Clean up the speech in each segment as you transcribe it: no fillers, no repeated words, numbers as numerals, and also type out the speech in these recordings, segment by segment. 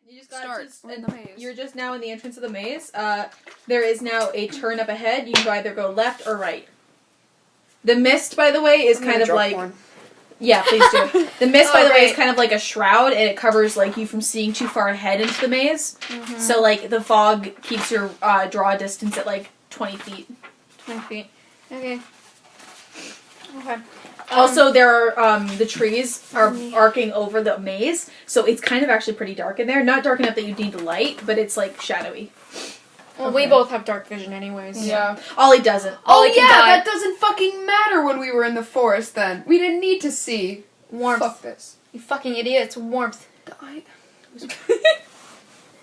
You just got Start. We're in the maze. You're just now in the entrance of the maze. There is now a turn up ahead. You can either go left or right. The mist, by the way, is kind of like... Porn. Yeah, please do. The mist, by the way, is kind of like a shroud, and it covers like you from seeing too far ahead into the maze. Mm-hmm. So, like, the fog keeps your draw distance at, like, 20 feet. 20 feet. Okay. Okay. Also, there are, the trees are arcing over the maze, so it's kind of actually pretty dark in there. Not dark enough that you need light, but it's, like, shadowy. Well, we both have dark vision anyways. Yeah. Ollie doesn't. Oh, yeah, that doesn't fucking matter when we were in the forest then. We didn't need to see. Warmth. Fuck this. You fucking idiot, it's warmth. Die.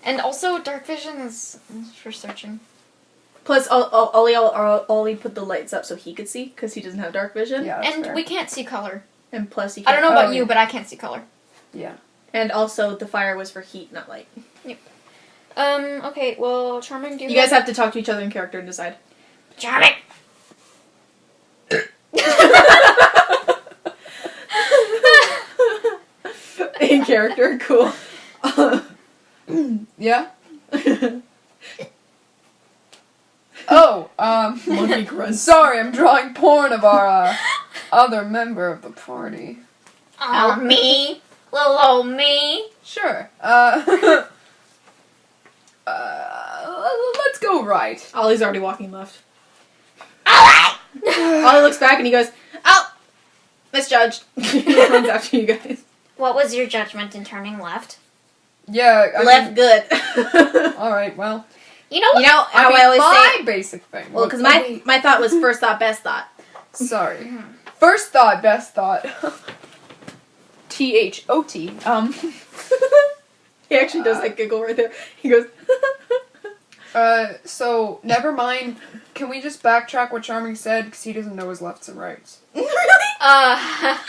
And also, dark vision is for searching. Plus, Ollie put the lights up so he could see, because he doesn't have dark vision. Yeah, And fair. we can't see color. And plus, he I can't... don't know about you, but I can't see color. Yeah. And also, the fire was for heat, not light. Yep. Okay, well, Charming, do You guys have to talk to each other in character and decide. Charming! In character, cool. Yeah? Oh, Monkey grunt. sorry, I'm drawing porn of our, other member of the party. Oh, me? Little old me? Sure. Let's go right. Ollie's already walking left. Ollie looks back and he goes, "Oh, misjudged." He runs after you guys. What was your judgment in turning left? Yeah, Left good. Alright, well. You know how I always my say. basic thing. Well, because my thought was first thought, best thought. Sorry. First thought, best thought. THOT. He actually does that giggle right there. He goes, so, never mind. Can we just backtrack what Charming said? Because he doesn't know his lefts and rights. "Really?"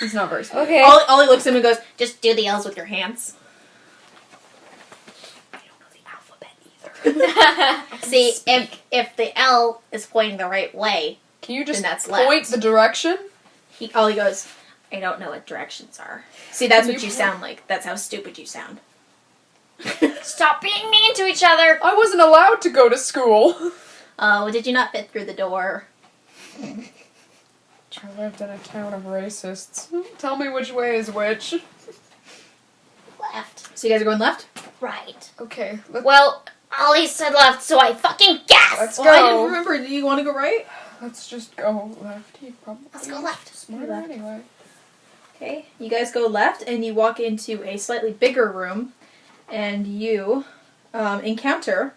He's not very smart. Okay. Ollie looks at him and goes, "Just do the L's with your hands." I don't know the alphabet either. See, if the L is pointing the right way, Can you just then that's point left. the direction? Ollie goes, "I don't know what directions are." See, that's Can what you you sound like. That's how stupid you sound. Stop being mean to each other! I wasn't allowed to go to school. Oh, did you not fit through the door? I lived in a town of racists. Tell me which way is which. Left. So you guys are going left? Right. Okay, Well, Ollie said left, so I fucking guessed! let's Oh, I didn't go. remember. Do you want to go right? Let's just go left. He probably Let's go left. Smarter Left. anyway. Okay, you guys go left, and you walk into a slightly bigger room, and you encounter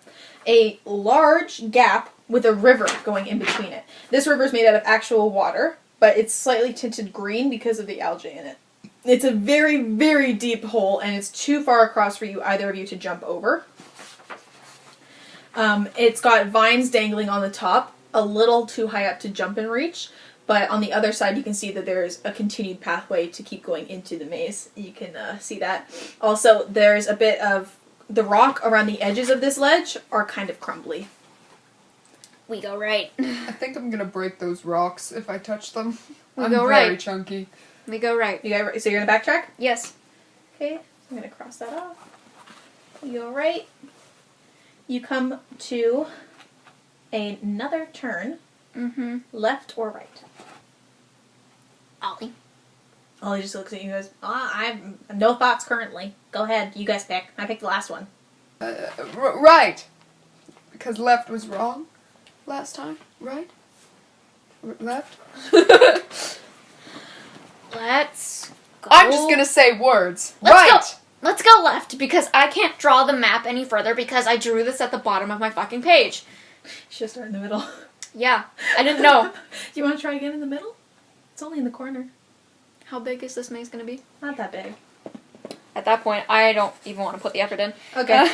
a large gap with a river going in between it. This river is made out of actual water, but it's slightly tinted green because of the algae in it. It's a very, very deep hole, and it's too far across for either of you to jump over. It's got vines dangling on the top, a little too high up to jump and reach, but on the other side you can see that there's a continued pathway to keep going into the maze. You can see that. Also, there's a bit of the rock around the edges of this ledge are kind of crumbly. We go right. I think I'm gonna break those rocks if I touch them. We I'm go very right. chunky. We go right. So you're gonna backtrack? Yes. Okay, I'm gonna cross that off. You go right. You come to another turn, Mm-hmm. left or right. Ollie. Ollie just looks at you and goes, I have no thoughts currently. Go ahead, you guys pick. I picked the last one. Right. Because left was wrong last time, right? Left? Let's go. I'm just gonna say words. Let's right. go. Let's go left, because I can't draw the map any further because I drew this at the bottom of my fucking page. Should start in the middle. Yeah, I didn't know. Do you want to try again in the middle? It's only in the corner. How big is this maze gonna be? Not that big. At that point, I don't even want to put the effort in. Okay.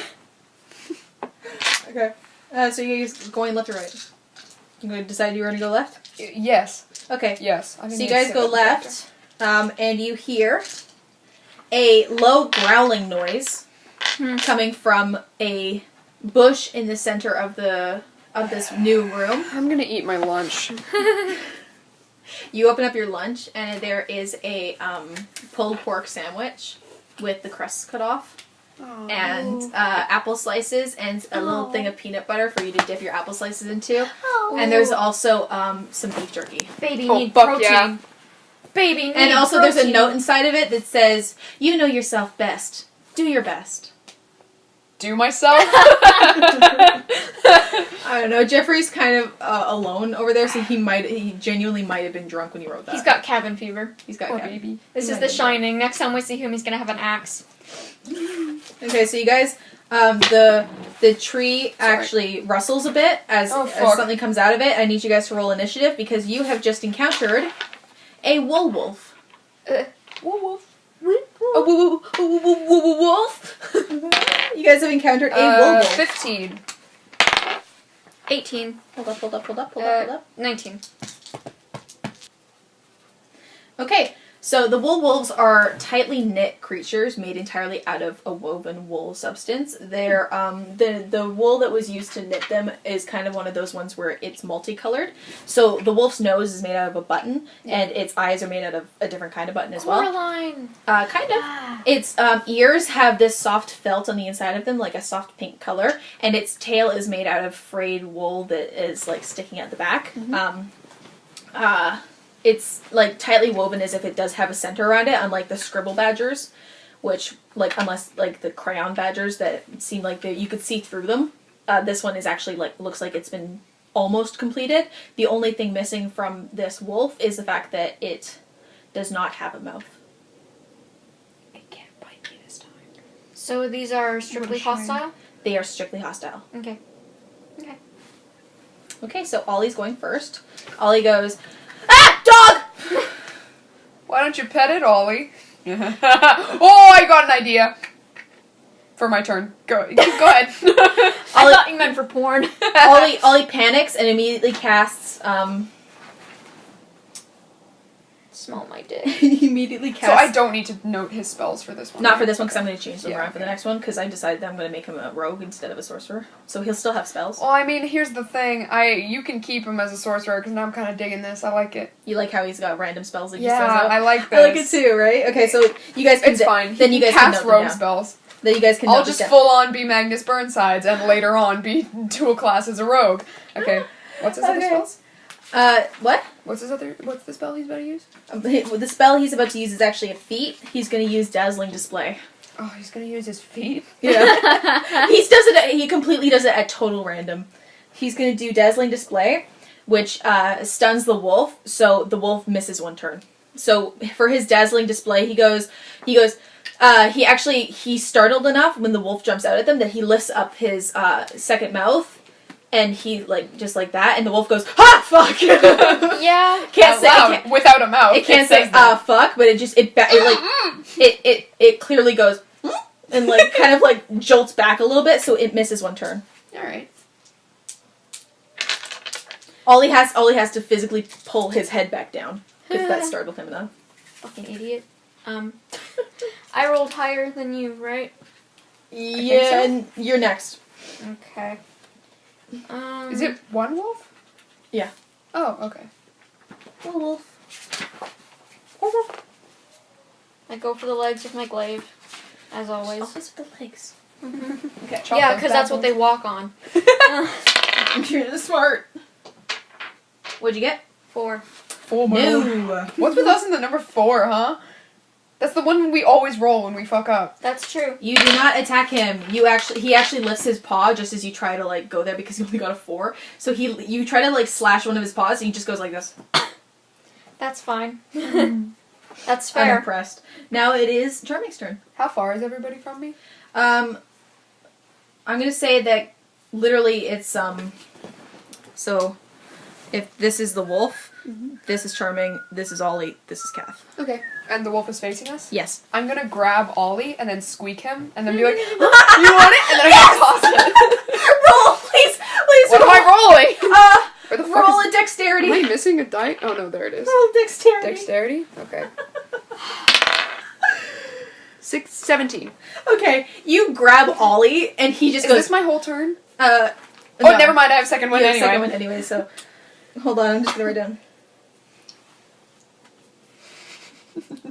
Okay. So you guys going left or right? You going to decide you're going to go left? Yes. Okay. Yes. So you guys go left, and you hear a low growling noise coming from a bush in the center of this new room. I'm gonna eat my lunch. You open up your lunch, and there is a pulled pork sandwich with the crust cut off. and apple slices and a little thing of peanut butter for you to dip your apple slices into. And there's also some beef jerky. Baby Oh, need fuck protein. yeah. Baby need And also protein. there's a note inside of it that says, "You know yourself best. Do your best." Do myself? I don't know. Jeffrey's kind of alone over there, so he genuinely might have been drunk when he wrote that. He's got cabin fever. He's got Poor cabin. baby. This He is might The have Shining. Next time we see him, he's gonna have an axe. Okay, so you guys, the tree actually rustles a bit as something comes out of it. I need you guys to roll initiative because you have just encountered a wool wolf. Wolf. A wolf. You guys have encountered a wool wolf. 15. 18. Hold up. 19. Okay, so the wool wolves are tightly knit creatures made entirely out of a woven wool substance. They're the wool that was used to knit them is kind of one of those ones where it's multicolored. So the wolf's nose is made out of a button, and its eyes are made out of a different kind of button as well. Coraline. Kind of. Its ears have this soft felt on the inside of them, like a soft pink color, and its tail is made out of frayed wool that is like sticking at the back. It's like tightly woven as if it does have a center around it, unlike the scribble badgers, which unless like the crayon badgers that seem like you could see through them. This one is actually looks like it's been almost completed. The only thing missing from this wolf is the fact that it does not have a mouth. It can't bite me this time. So these are strictly hostile? They are strictly hostile. Okay. Okay, so Ollie's going first. Ollie goes, "Ah, dog!" Why don't you pet it, Ollie? Oh, I got an idea. For my turn. Go ahead. I thought you meant for porn. Ollie panics and immediately casts, Smell my dick. he immediately casts... So I don't need to note his spells for this one. Not right? for this one, because I'm going to change them Yeah, around for the okay. next one, because I decided that I'm going to make him a rogue instead of a sorcerer. So he'll still have spells. Well, I mean, here's the thing. You can keep him as a sorcerer, because now I'm kind of digging this. I like it. You like how he's got random spells that he Yeah, says out? I like this. I like it too, right? Okay, so you guys can... It's fine. Then He you guys can can cast note them rogue down. spells. Then you guys can I'll note this just down. full on be Magnus Burnsides and later on be dual class as a rogue. Okay. What's his other Okay. spells? What? What's the spell he's about to use? The spell he's about to use is actually a feat. He's going to use Dazzling Display. Oh, he's gonna use his feet. Yeah. He completely does it at total random. He's going to do Dazzling Display, which stuns the wolf, so the wolf misses one turn. So for his Dazzling Display, he's startled enough when the wolf jumps out at them that he lifts up his second mouth, and he just like that, and the wolf goes, "Ha, fuck!" Yeah. Without a mouth. It can't say fuck, but it clearly goes and kind of jolts back a little bit, so it misses one turn. All right. Ollie has to physically pull his head back down if that startled him enough. Fucking idiot. I rolled higher than you, right? Yeah, so. and you're next. Okay. Is it one wolf? Yeah. Oh, okay. Wolf. I go for the legs with my glaive, as always. Always for the legs. Okay. Yeah, because that's what they walk on. You're smart. What'd you get? 4. Full moon. No. What's with us in the number 4, huh? That's the one we always roll when we fuck up. That's true. You do not attack him. He actually lifts his paw just as you try to go there because he only got a 4. So you try to slash one of his paws and he just goes like this. That's fine. That's I'm fair. impressed. Now it is Charming's turn. How far is everybody from me? I'm gonna say that literally it's so if this is the wolf, this is Charming, this is Ollie, this is Kath. Okay. And the wolf is facing us? Yes. I'm gonna grab Ollie and then squeak him and then be like, you want it? And then I'm gonna toss it. Roll, please. What am I rolling? Where the fuck Roll is a dexterity. Am I missing a die? Oh no, there it is. Roll dexterity. Dexterity? Okay. 17. Okay, you grab Ollie and he just Is goes. this my whole turn? No. Oh, never mind. I have second one You have anyway. second one anyway, so hold on, I'm just gonna write down.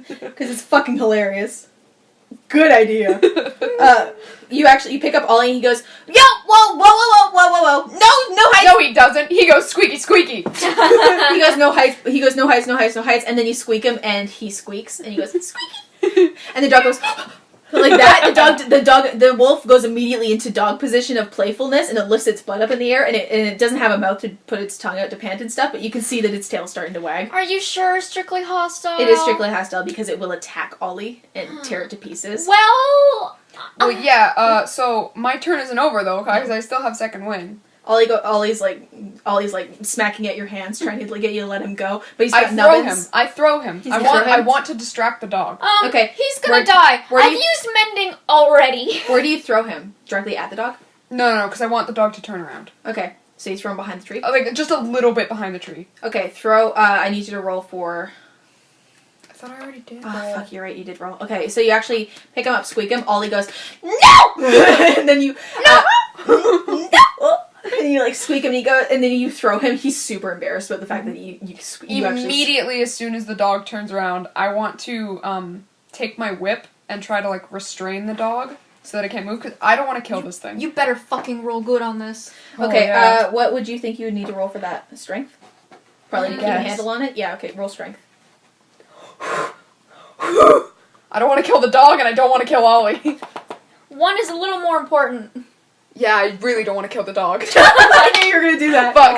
Because it's fucking hilarious. good idea. You pick up Ollie and he goes, yo, whoa. No heights. No, he doesn't. He goes squeaky, squeaky. He goes, no heights. He goes, no heights. And then you squeak him and he squeaks and he goes, squeaky. And the dog goes, like that. The wolf goes immediately into dog position of playfulness and it lifts its butt up in the air and it doesn't have a mouth to put its tongue out to pant and stuff, but you can see that its tail's starting to wag. Are you sure strictly hostile? It is strictly hostile because it will attack Ollie and tear it to pieces. Well... Well, yeah, so my turn isn't over, though, because I still have second wind. Ollie's like smacking at your hands, trying to get you to let him go, but he's got nubbins. I throw him. I want to distract the dog. Okay, he's gonna die. I've used mending already. Where do you throw him? Directly at the dog? No, because I want the dog to turn around. Okay, so you throw him behind the tree? Like, just a little bit behind the tree. Okay, I need you to roll for... I thought I already did. Oh, fuck, you're right, you did roll. Okay, so you actually pick him up, squeak him, Ollie goes, no! And then you... No! And you, like, squeak him, and then you throw him. He's super embarrassed about the fact that you Immediately, as soon as the dog turns around, I want to, take my whip and try to, like, restrain the dog so that it can't move, because I don't want to kill this thing. You better fucking roll good on this. Okay, yeah. What would you think you would need to roll for that? Strength? Probably to keep a handle on it? Yeah, okay, roll strength. I don't want to kill the dog, and I don't want to kill Ollie. One is a little more important. Yeah, I really don't want to kill the dog. I knew you were going to do that. But,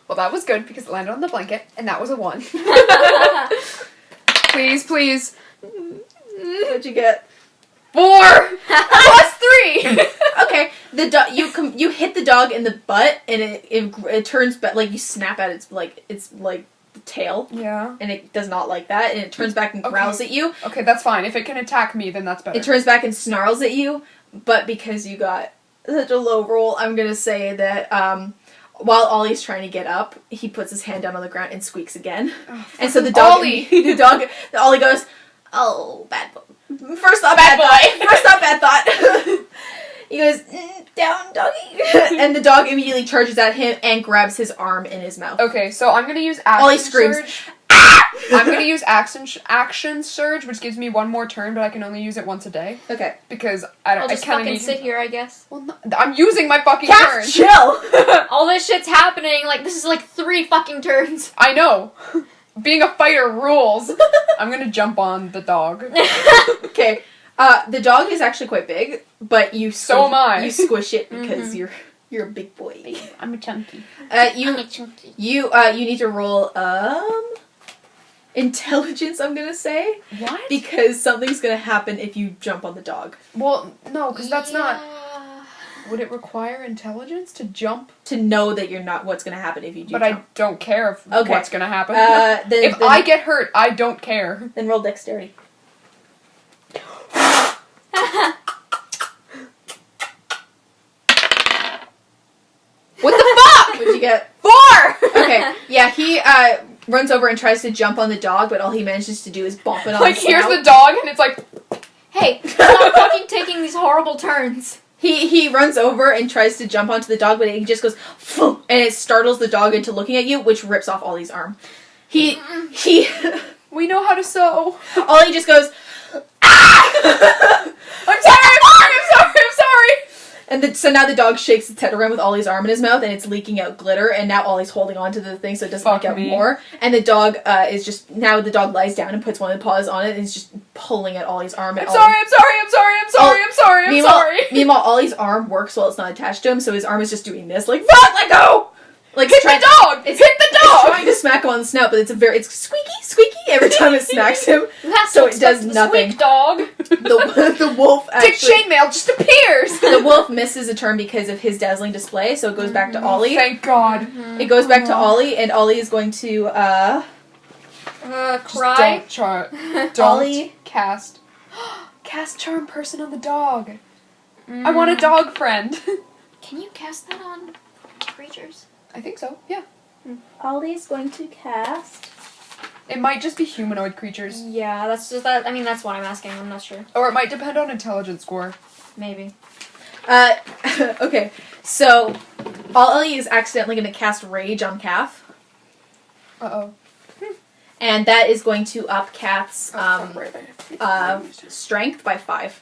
well, that was good, because it landed on the blanket, and that was a 1. Please. What'd you get? 4! Plus 3! Okay, you hit the dog in the butt, and it turns back, like, you snap at its tail. Yeah. And it does not like that, and it turns back and growls at you. Okay, that's fine. If it can attack me, then that's better. It turns back and snarls at you, but because you got such a low roll, I'm gonna say that, while Ollie's trying to get up, he puts his hand down on the ground and squeaks again. Oh, and so the dog... Ollie! Ollie goes, oh, bad boy. First off, bad thought. He goes, down, doggy. And the dog immediately charges at him and grabs his arm in his mouth. Okay, so I'm gonna use action Ollie screams. surge. I'm gonna use action surge, which gives me 1 more turn, but I can only use it once a day. Okay. Because I'll just fucking sit here, I guess. Well, no, I'm using my fucking Kath, turn. chill! All this shit's happening, like, this is like 3 fucking turns. I know. Being a fighter rules. I'm gonna jump on the dog. Okay. The dog is actually quite big, but you So am I. You squish it because you're a big boy. I'm a chunky. I'm a chunky. You need to roll intelligence, I'm gonna say. What? Because something's gonna happen if you jump on the dog. Well, no, because that's not... Would it require intelligence to jump? To know that you're not what's gonna happen if you do But jump. I don't care what's gonna happen. Then I get hurt, I don't care. Then roll dexterity. What the fuck? What'd you get? 4! Okay, yeah, he runs over and tries to jump on the dog, but all he manages to do is bump it on Like, the here's snout. the dog, and it's like... Hey, stop fucking taking these horrible turns. He runs over and tries to jump onto the dog, but he just goes, phoom, and it startles the dog into looking at you, which rips off Ollie's arm. He We know how to sew. Ollie just goes, ah! I'm sorry! And so now the dog shakes its head around with Ollie's arm in his mouth, and it's leaking out glitter, and now Ollie's holding on to the thing so it doesn't leak out more. And the dog the dog lies down and puts one of the paws on it, and is just pulling at Ollie's arm. I'm sorry! Meanwhile, Ollie's arm works while it's not attached to him, so his arm is just doing this, like, fuck, let go! Like, hit the dog! Hit the dog! It's trying to smack him on the snout, but it's squeaky every time it smacks him. So it does nothing. Squeak dog. The wolf actually... Dick Chainmail just appears! The wolf misses a turn because of his dazzling display, so it goes back to Ollie. Thank God. It goes back to Ollie, and Ollie is going to, cry. Don't Ollie. Cast charm person on the dog. I want a dog friend. Can you cast that on creatures? I think so, yeah. Ollie's going to cast... It might just be humanoid creatures. Yeah, that's what I'm asking. I'm not sure. Or it might depend on intelligence score. Maybe. Okay, so Ollie is accidentally going to cast Rage on Kath. Uh-oh. And that is going to up Kath's right. strength by 5.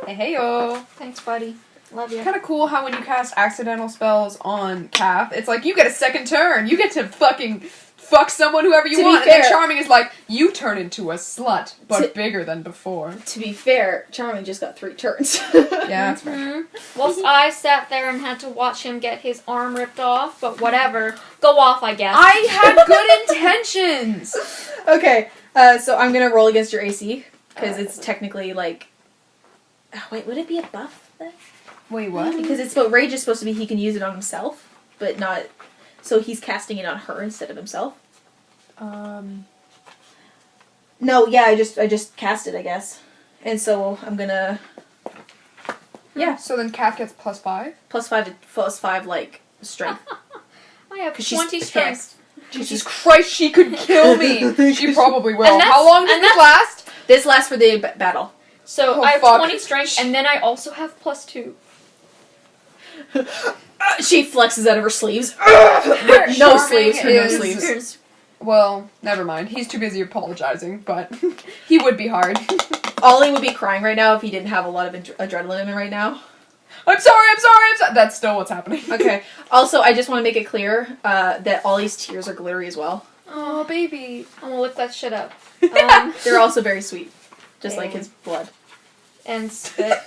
Hey-yo. Thanks, buddy. Love you. Kind of cool how when you cast accidental spells on Kath, it's like, you get a second turn. You get to fucking fuck someone, whoever you want. And then Charming is like, you turn into a slut, but bigger than before. To be fair, Charming just got 3 turns. Yeah, that's fair. Whilst I sat there and had to watch him get his arm ripped off, but whatever. Go off, I guess. I had good intentions! Okay, so I'm gonna roll against your AC, because it's technically like... Oh, wait, would it be a buff then? Wait, what? Because it's rage is supposed to be he can use it on himself, but not... So he's casting it on her instead of himself? No, yeah, I just cast it, I guess. And so I'm gonna... Yeah. So then Kath gets +5? +5, like, strength. I have 'Cause 20 she's strength. Jesus Christ, she could kill me! She probably will. And that's- How long does this last? This lasts for the battle. So Oh, I have fuck. 20 strength, and then I also have +2. She flexes out of her sleeves. Charming No sleeves. Her no is- sleeves. Well, never mind. He's too busy apologizing, but he would be hard. Ollie would be crying right now if he didn't have a lot of adrenaline in him right now. I'm sorry. That's still what's happening. Okay. Also, I just want to make it clear that Ollie's tears are glittery as well. Oh, baby. I'm gonna lift that shit up. They're also very sweet, just like his blood. And spit.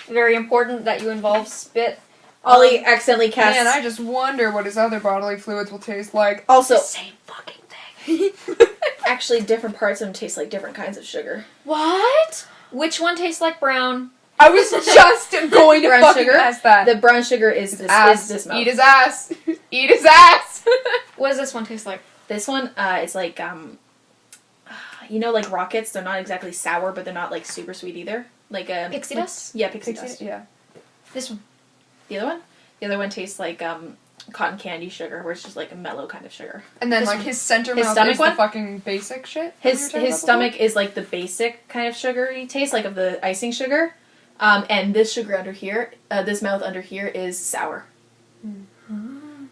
Very important that you involve spit. Ollie accidentally casts... Man, I just wonder what his other bodily fluids will taste like. Also, The same fucking thing. actually, different parts of them taste like different kinds of sugar. What? Which one tastes like brown? I was just going to Brown fucking sugar? ask that. The brown sugar is this ass. is this Eat his ass. Eat his ass. What does this one taste like? This one, it's like, you know, like rockets. They're not exactly sour, but they're not like super sweet either. Like Pixie like- dust? Yeah, pixie dust. Yeah. This one. The other one? The other one tastes like cotton candy sugar, where it's just like a mellow kind of sugar. And then This like one. his center His mouth stomach is one? the fucking basic shit. that we were His talking about stomach is like the basic kind of sugary taste, like of the icing sugar. And this sugar under here, this mouth under here is sour.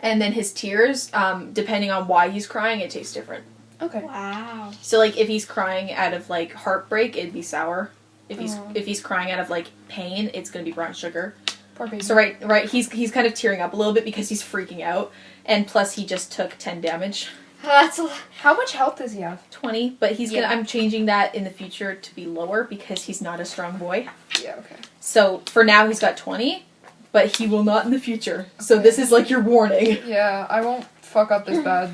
And then his tears, depending on why he's crying, it tastes different. before. Okay. Wow. So like if he's crying out of like heartbreak, it'd be sour. If he's crying out of like pain, it's gonna be brown sugar. Poor baby. So right, he's kind of tearing up a little bit because he's freaking out, and plus he just took 10 damage, That's a lot. How much health does he have? 20. But he's Yeah. gonna. I'm changing that in the future to be lower because he's not a strong boy. Yeah, okay. So for now he's got 20, but he will not in the future. So this is like your warning. Yeah, I won't fuck up this bad.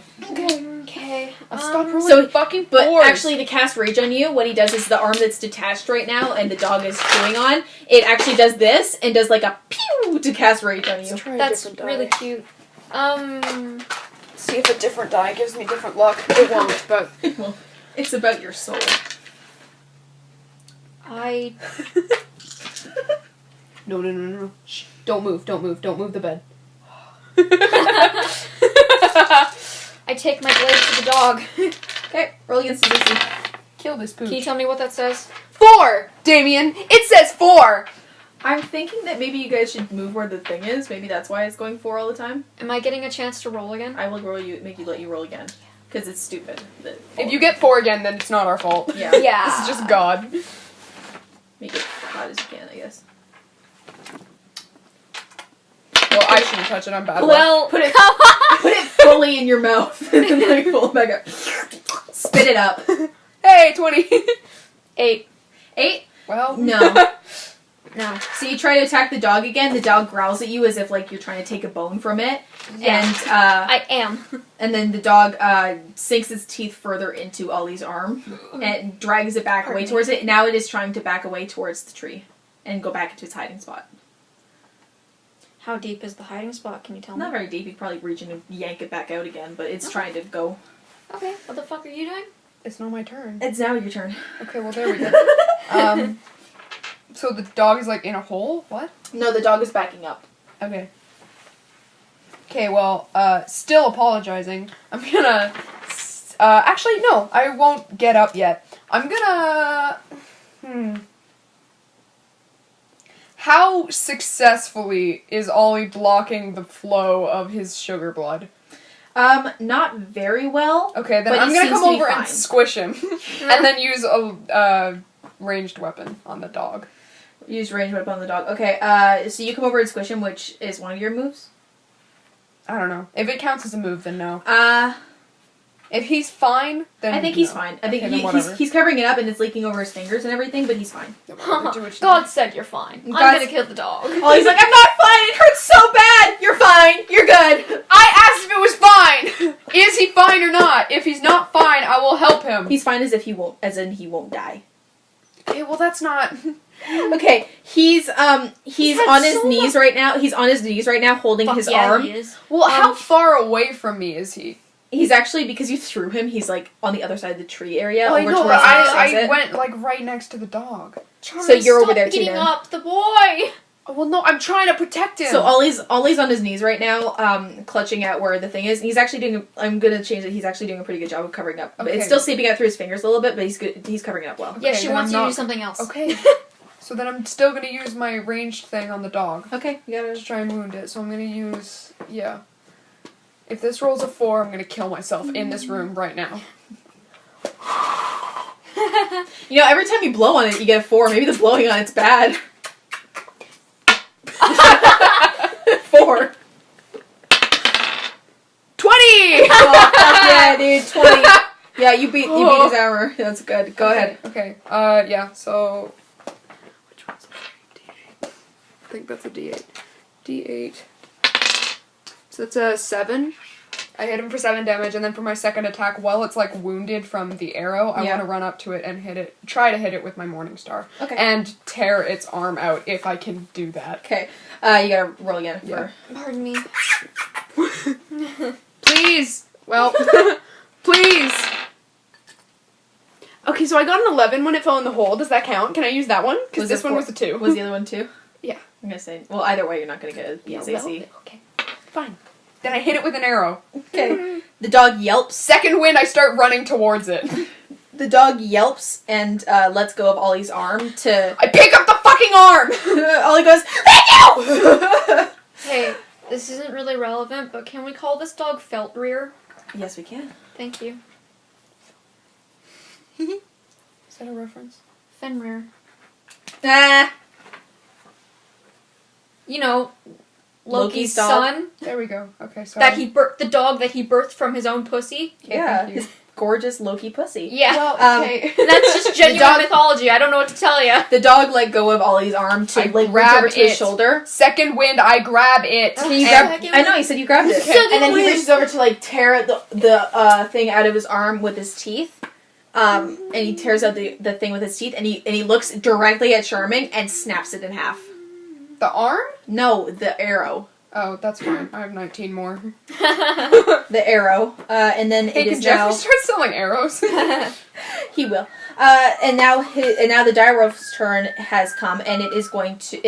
Okay. I'll stop rolling So- fucking But fours. actually, to cast Rage on you, what he does is the arm that's detached right now and the dog is chewing on, it actually does this and does like a pew to cast Rage on you. That's really cute. See if a different die gives me different luck. It won't, but... Well, it's about your soul. I No. Shh. Don't move the bed. I take my blade to the dog. Okay, roll against the DC. Kill this pooch. Can you tell me what that says? 4! Damien, it says 4! I'm thinking that maybe you guys should move where the thing is. Maybe that's why it's going 4 all the time. Am I getting a chance to roll again? I will let you roll again. Because it's stupid. If you get 4 again, then it's not our fault. Yeah. Yeah. This is just God. Make it hot as you can, I guess. Well, I shouldn't touch it, I'm bad. Well, Put it- come on. Put it fully in your mouth and then like pull it back up. Spit it up. Hey, 20! 8. 8? Well, No. No. So you try to attack the dog again, the dog growls at you as if like you're trying to take a bone from it. Yeah. And I am. and then the dog sinks its teeth further into Ollie's arm and drags it back away towards it. Now it is trying to back away towards the tree and go back into its hiding spot. How deep is the hiding spot? Can you tell me? Not very deep. You could probably reach in and yank it back out again, but it's trying to go. Okay. What the fuck are you doing? it's not my turn. It's now your turn. Okay, well, there we go. So the dog is like in a hole? What? No, the dog is backing up. Okay. Okay, well, still apologizing. I'm gonna... actually, no, I won't get up yet. I'm gonna... How successfully is Ollie blocking the flow of his sugar blood? Not very well. Okay, then But I'm he gonna seems come to be over and fine. squish him, and then use a ranged weapon on the dog. Use range weapon on the dog. Okay, so you come over and squish him, which is one of your moves? I don't know. If it counts as a move, then no. If he's fine, then I think he's fine. I think Okay, then whatever. he's covering it up and it's leaking over his fingers and everything, but he's fine. God said you're fine. I'm God's- gonna kill the dog. Oh, he's like, I'm not fine. It hurts so bad. You're fine. You're good. I asked if it was fine. Is he fine or not? If he's not fine, I will help him. He's fine as in he won't die. Okay, well that's not. Okay, he's on his so knees right now. He's on his knees right now, holding Fuck his yeah, arm. he is. Well, how far away from me is he? He's actually, because you threw him, he's like on the other side of the tree area. Well, I over know, towards but the next I exit. went like right next to the dog. So you're over Stop there too, beating then. up the boy. Oh, well, no, I'm trying to protect him. So Ollie's on his knees right now, clutching at where the thing is. He's actually doing. I'm gonna change it. He's actually doing a pretty good job of covering up. But Okay. it's still seeping out through his fingers a little bit, but he's good. He's covering it up well. Yeah, Okay, she then wants I'm you to not- do something else. Okay. So then I'm still gonna use my ranged thing on the dog Okay, you got to it. try and wound it. So I'm gonna use If this rolls a 4, I'm gonna kill myself in this room right now. You know, every time you blow on it, you get a 4. Maybe the blowing on it's bad. 4. 20. Oh, fuck yeah, dude, 20. Yeah, you beat his armor. That's good. Go ahead. Okay. Yeah. So which one's a D8? I think that's a D8. D8. So it's a 7. I hit him for 7 damage, and then for my second attack, while it's like wounded from the arrow, I want to run up to it and try to hit it with my Morning Star. Okay. And tear its arm out if I can do that. Okay. You gotta roll again. Yeah. Pardon me. Please! Well, please! Okay, so I got an 11 when it fell in the hole. Does that count? Can I use that one? Because this one was a 2. Was the other one 2? Yeah. I'm gonna say. Well, either way, you're not gonna get a PSAC. Okay. Fine. Then I hit it with an arrow. Okay. The dog yelps. Second wind, I start running towards it. The dog yelps and lets go of Ollie's arm to. I pick up the fucking arm! Ollie goes, "Thank you!" Hey, this isn't really relevant, but can we call this dog Felt Rear? Yes, we can. Thank you. Is that a reference? Fenrir. Ah. You know, Loki's dog. son. There we go. Okay, sorry. That the dog that he birthed from his own pussy. Okay, Yeah, thank you. his gorgeous Loki pussy. Yeah. Well, okay. That's just genuine dog- mythology. I don't know what to tell you. The dog let go of Ollie's arm to I like reach grab over to his it. shoulder. Second wind, I grab it. Can you Okay. grab? I know you said you grabbed it, Second and then he wind. reaches over to like tear the thing out of his arm with his teeth. And he tears out the thing with his teeth, and he looks directly at Charming and snaps it in half. The arm? No, the arrow. Oh, that's fine. I have 19 more. The arrow. And then Hey, it can is now. Jeffrey start selling arrows? He will. And now the direwolf's turn has come, and it is going to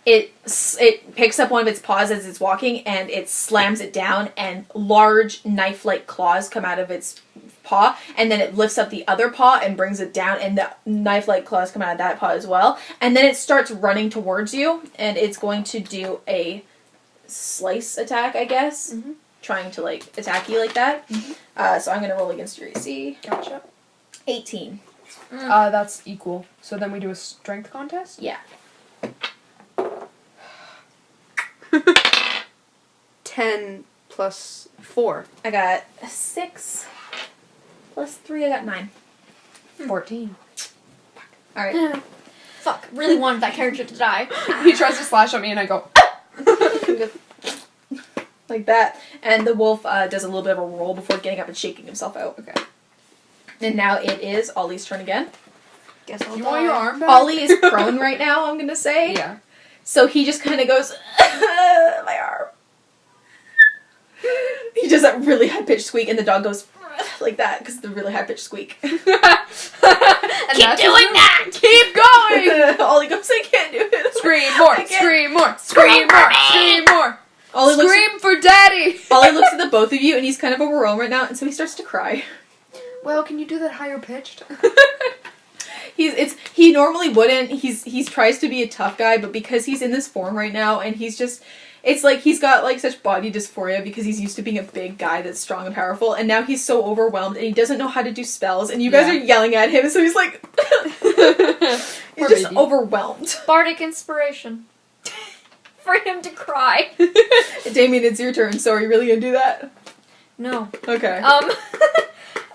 it picks up one of its paws as it's walking, and it slams it down, and large knife-like claws come out of its paw, and then it lifts up the other paw and brings it down, and the knife-like claws come out of that paw as well, and then it starts running towards you, and it's going to do a slice attack, I guess, trying to like attack you like that. So I'm gonna roll against your AC. Gotcha. 18. That's equal. So then we do a strength contest? Yeah. 10 plus 4. I got 6 plus 3. I got 9. 14. All right. Fuck, really wanted that character to die. He tries to slash at me and I go, Like that, and the wolf does a little bit of a roll before getting up and shaking himself out. okay. And now it is Ollie's turn again. Guess I'll You die. want your arm back? Ollie is prone right now, I'm gonna say. Yeah. So he just kind of goes, my arm. He does that really high-pitched squeak, and the dog goes like that, because of the really high-pitched squeak. Keep doing that! Keep going! Ollie goes, I can't do it. Scream more, I can't. scream more, scream more, scream more. Ollie looks, Scream for daddy! Ollie looks at the both of you, and he's kind of overwhelmed right now, and so he starts to cry. Well, can you do that higher pitched? He normally wouldn't. He's tries to be a tough guy, but because he's in this form right now, and he's just It's like he's got like such body dysphoria because he's used to being a big guy that's strong and powerful, and now he's so overwhelmed and he doesn't know how to do spells, and you guys are yelling at him, so he's like he's just overwhelmed. Bardic inspiration. For him to cry. Damien, it's your turn, so are you really gonna do that? No. Okay.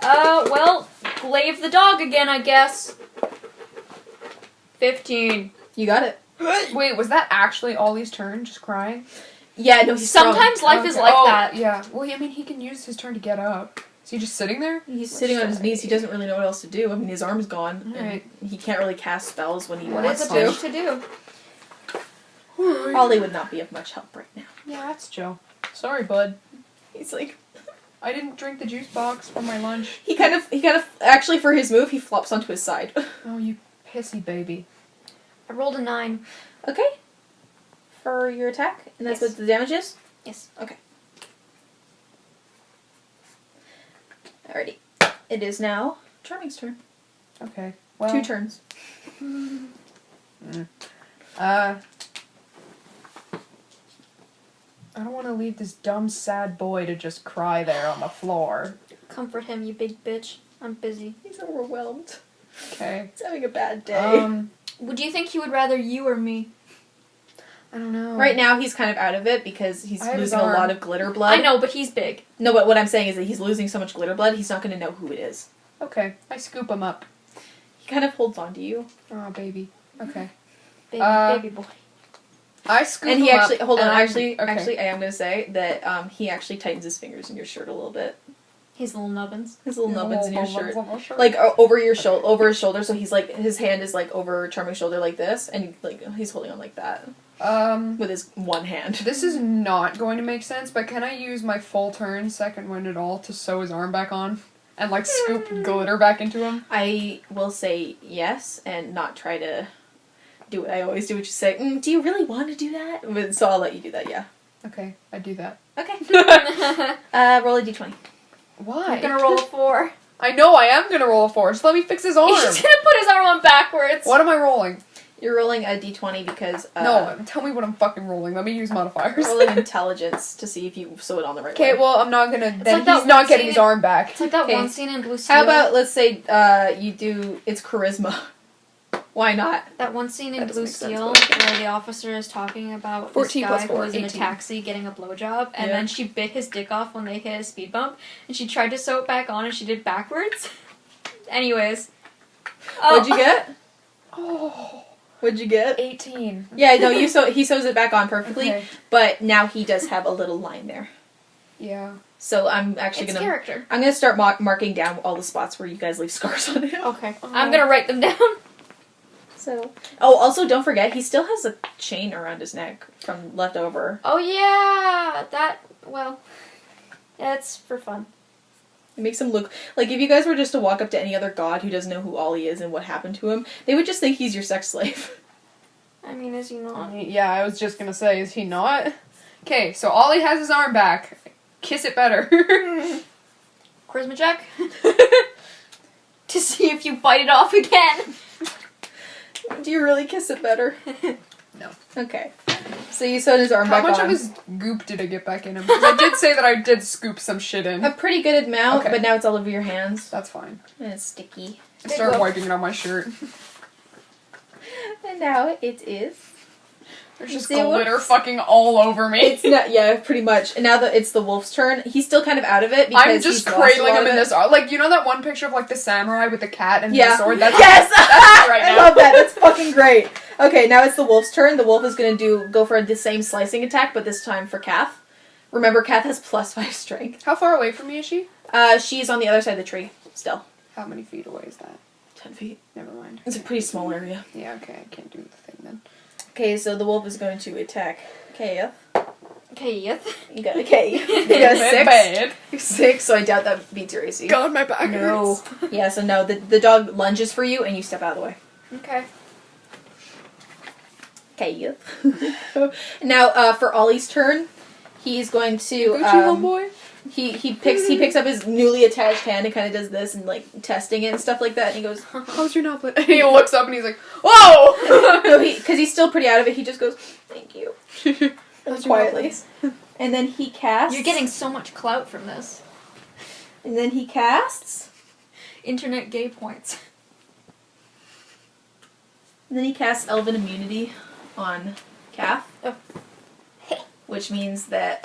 Well, Glaive the dog again, I guess. 15. You got it. Wait, was that actually Ollie's turn, just crying? Yeah, no, he's Sometimes life is like that. Yeah. Well, I mean, he can use his turn to get up. Is he just sitting there? He's sitting on his knees. He doesn't really know what else to do. I mean, his arm's gone. Alright. And he can't really cast spells when he What wants is a to. bitch to do? Ollie would not be of much help right now. Yeah, that's Joe. Sorry, bud. He's like, I didn't drink the juice box for my lunch. he kind of, actually for his move, he flops onto his side. Oh, you pissy baby. I rolled a 9. Okay. For your attack, and that's Yes. what the damage is? Yes. Okay. Alrighty. It is now Charming's turn. Okay. Well, 2 turns. I don't want to leave this dumb, sad boy to just cry there on the floor. Comfort him, you big bitch. I'm busy. He's overwhelmed. Okay. He's having a bad day. Would you think he would rather you or me? I don't know. Right now, he's kind of out of it because he's I have his losing a arm. lot of glitter blood. I know, but he's big. No, but what I'm saying is that he's losing so much glitter blood, he's not going to know who it is. Okay. I scoop him up. He kind of holds on to you. Oh, baby. Okay. Baby boy. I scoop And him he actually, up. hold on, and actually, okay. I am going to say that he actually tightens his fingers in your shirt a little bit. His little nubbins. His little nubbins in your shirt. on my shirt. Like, over your shoulder, over his shoulder, so he's like, his hand is like over Charming's shoulder like this, and like, he's holding on like that. With his one hand. This is not going to make sense, but can I use my full turn, second wind at all, to sew his arm back on? And, like, scoop glitter back into him? I will say yes, and not try to do what I always do, which is say, do you really want to do that? But, so I'll let you do that, yeah. Okay, I do that. Okay. Roll a d20. Why? I'm gonna roll a 4. I know I am gonna roll a 4, so let me fix his arm. He's just gonna put his arm on backwards. What am I rolling? You're rolling a d20 because, No, tell me what I'm fucking rolling. Let me use modifiers. rolling intelligence to see if you sew it on the right way. Okay, well, I'm not gonna... Then like that he's not one getting scene his arm back. It's like that Okay. one scene in Blue Seal. How about, let's say, you do, it's charisma. Why not? that one scene in That doesn't Blue make sense, Seal but where the officer is talking about 14 this guy plus 4, who was in a 18. taxi getting a blowjob, and Yeah. then she bit his dick off when they hit a speed bump, and she tried to sew it back on, and she did backwards. Anyways. What'd you get? Oh, What'd you get? 18. Yeah, no, he sews it back on perfectly, Okay. but now he does have a little line there. Yeah. So I'm actually It's character. I'm gonna start marking down all the spots where you guys leave scars on him. Okay. I'm gonna write them down. So, also don't forget he still has a chain around his neck from leftover. Oh yeah! That's for fun. It makes him look like if you guys were just to walk up to any other god who doesn't know who Ollie is and what happened to him, they would just think he's your sex slave. I mean, is he not? Yeah, I was just gonna say, is he not? Okay, so Ollie has his arm back. Kiss it better. Charisma check? To see if you bite it off again. Do you really kiss it better? No. Okay. So you sewed his arm How back much on. of his goop did I get back in him? Because I did say that I did scoop some shit in. A pretty good amount, Okay. but now it's all over your hands. That's fine. And it's sticky. I started wiping it on my shirt. And now it is. There's just See, glitter whoops. fucking all over me. It's not, yeah, pretty much. And now that it's the wolf's turn, he's still kind of out of it because I'm just he's lost a cradling lot him of in it. this art. Like, you know that one picture of, like, the samurai with the cat and the sword? That's Yes! that's me right I now. love that. That's fucking great. Okay, now it's the wolf's turn. The wolf is going to go for the same slicing attack, but this time for Kath. Remember, Kath has +5 strength. How far away from me is she? She's on the other side of the tree, still. How many feet away is that? 10 feet. Never mind. It's a pretty small area. Yeah, okay, I can't do the thing then. Okay, so the wolf is going to attack Kath. Okay, yes. You got a K. You got a 6. Bad. 6, so I doubt that beats your AC. God, my back No. hurts. Yeah, so no, the dog lunges for you and you step out of the way. Okay. Okay. Now, for Ollie's turn, he's going to Gucci, homeboy. he picks up his newly attached hand and kind of does this and like testing it and stuff like that. And he goes, How's your knob? He looks up and he's like, whoa! no, because he's still pretty out of it. He just goes, thank you. quietly. And then he casts. You're getting so much clout from this. And then he casts. Internet gay points. And then he casts Elven Immunity on Kath. Oh. Which means that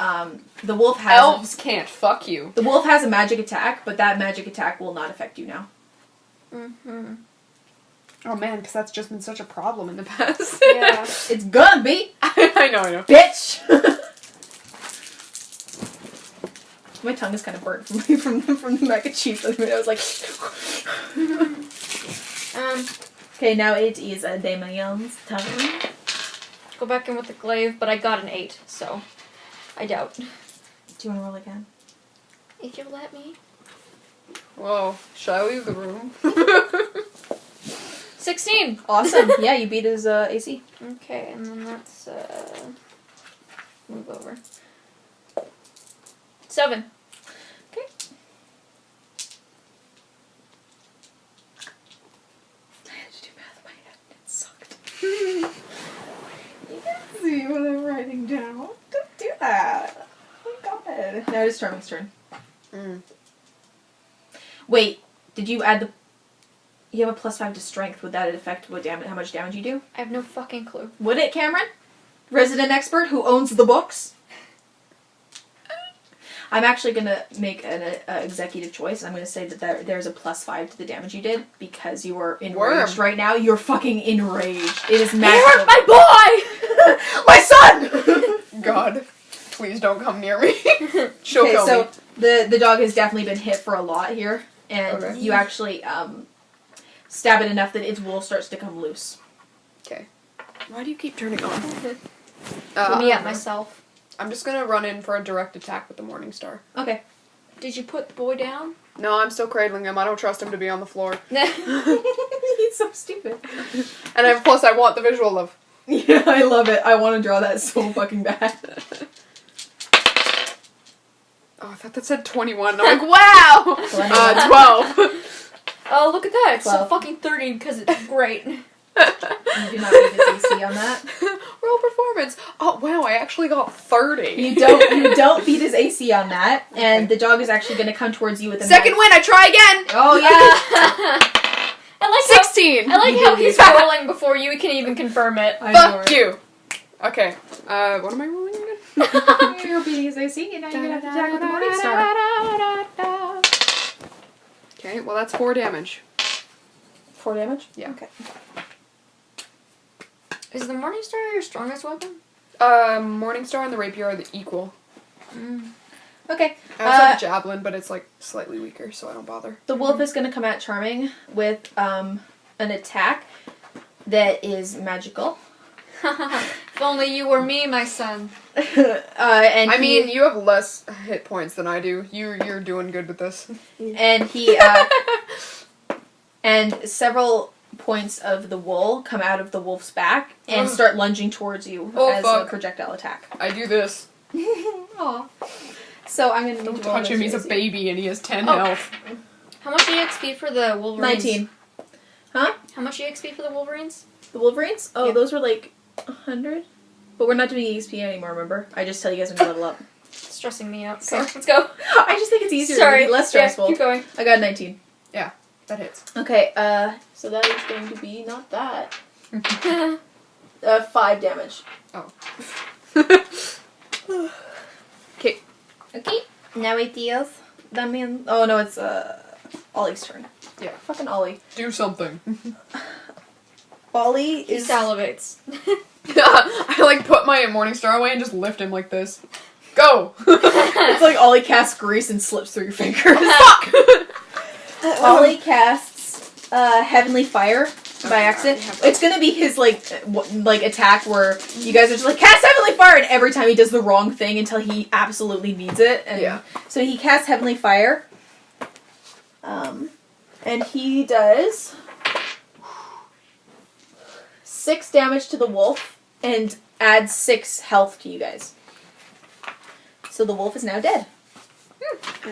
the wolf has... Elves can't fuck you. The wolf has a magic attack, but that magic attack will not affect you now. Mm-hmm. Oh man, because that's just been such a problem in the past. Yeah. It's gonna be! I know. Bitch! My tongue is kind of burnt from the mac and cheese. I was like... Okay, now it is Damien's turn. Go back in with the glaive, but I got an 8, so I doubt. Do you want to roll again? If you let me. Whoa, should I leave the room? 16! Awesome. Yeah, you beat his AC. Okay, and then let's move over. 7. Okay. I had to do math in my head. It sucked. You can see what I'm writing down. Don't do that. Oh god. Now it is Charming's turn. Wait, did you add the... You have a +5 to strength. Would that affect how much damage you do? I have no fucking clue. Would it, Cameron? Resident expert who owns the books? I'm actually going to make an executive choice. I'm going to say that there's a +5 to the damage you did because you are enraged right now. You're fucking enraged. It is magical. You hurt my boy! My son! God, please don't come near me. She'll kill so me. the dog has definitely been hit for a lot here. And you actually stab it enough that its wool starts to come loose. Okay. Why do you keep turning on? Put me at myself. I'm just gonna run in for a direct attack with the Morningstar. Okay. Did you put the boy down? No, I'm still cradling him. I don't trust him to be on the floor. He's so stupid. And plus I want the visual of... Yeah, I love it. I want to draw that so fucking bad. Oh, I thought that said 21. And I'm like, wow! 12. Oh, look at that. It's 12. so fucking 30 because it's great. You do not beat his AC on that. Roll performance. Oh, wow, I actually got 30. You don't beat his AC on that, and the dog is actually going to come towards you with a Second win, I try again! Oh, yeah. I like 16! I like how he's rolling before you can even confirm it. Fuck you! Okay, what am I rolling again? You're beating his AC, and now you're going to have to attack with the Morningstar. Okay, well that's 4 damage. 4 damage? Yeah. Okay. Is the Morningstar your strongest weapon? Morningstar and the Rapier are the equal. Okay. I also have a Javelin, but it's like slightly weaker, so I don't bother. The wolf is going to come at Charming with an attack that is magical. If only you were me, my son. And I mean, you have less hit points than I do. You're doing good with this. And he and several points of the wool come out of the wolf's back and start lunging towards you as a projectile attack. I do this. Aww. So I'm gonna Don't touch him. He's a baby and he has 10 health. How much EXP for the Wolverines? 19. Huh? How much EXP for the Wolverines? The Wolverines? Oh, Yeah. those were like 100. But we're not doing EXP anymore, remember? I just tell you guys when to level up. It's stressing me out. Okay. So let's go. I just think it's easier. Sorry. Less stressful. Yeah, keep going. I got 19. Yeah, that hits. Okay, so that is going to be not that. 5 damage. Oh. Okay. Okay. Now it deals. Damien. Oh no, it's Ollie's turn. Yeah. Fucking Ollie. Do something. Ollie He is. salivates. I like put my Morningstar away and just lift him like this. Go! It's like Ollie casts grease and slips through your fingers. Fuck! Ollie casts Heavenly Fire by accident. It's gonna be his like attack where you guys are just like cast Heavenly Fire, and every time he does the wrong thing until he absolutely needs it. And Yeah. So he casts Heavenly Fire. And he does 6 damage to the wolf and adds 6 health to you guys. So the wolf is now dead.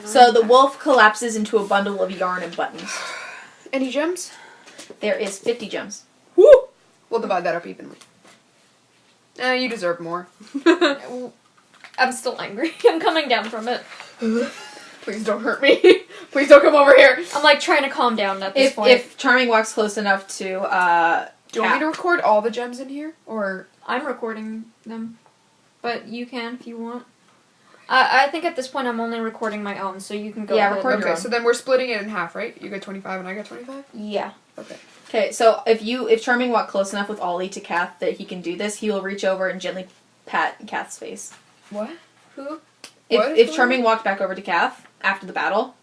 So the wolf collapses into a bundle of yarn and buttons. Any gems? There is 50 gems. Woo! We'll divide that up evenly. You deserve more. I'm still angry. I'm coming down from it. Please don't hurt me. Please don't come over here. I'm like trying to calm down at this point. If Charming walks close enough to, Do you want me to record all the gems in here? Or I'm recording them, but you can if you want. I think at this point I'm only recording my own, so you can go ahead. record your okay, own. so then we're splitting it in half, right? You get 25 and I get 25? Yeah. Okay. Okay, so if Charming walked close enough with Ollie to Kath that he can do this, he will reach over and gently pat Kath's face. What? Who? If Charming walked back over to Kath after the battle,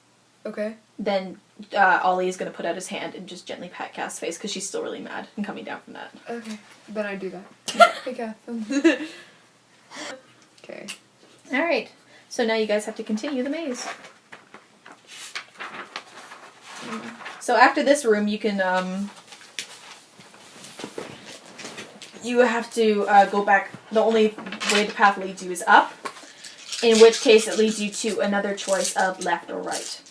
Okay. then Ollie is going to put out his hand and just gently pat Kath's face because she's still really mad and coming down from that. Okay. Then I do that. Hey, Kath. Okay. Alright, so now you guys have to continue the maze. So after this room, you can, you have to go back. The only way the path leads you is up, in which case it leads you to another choice of left or right.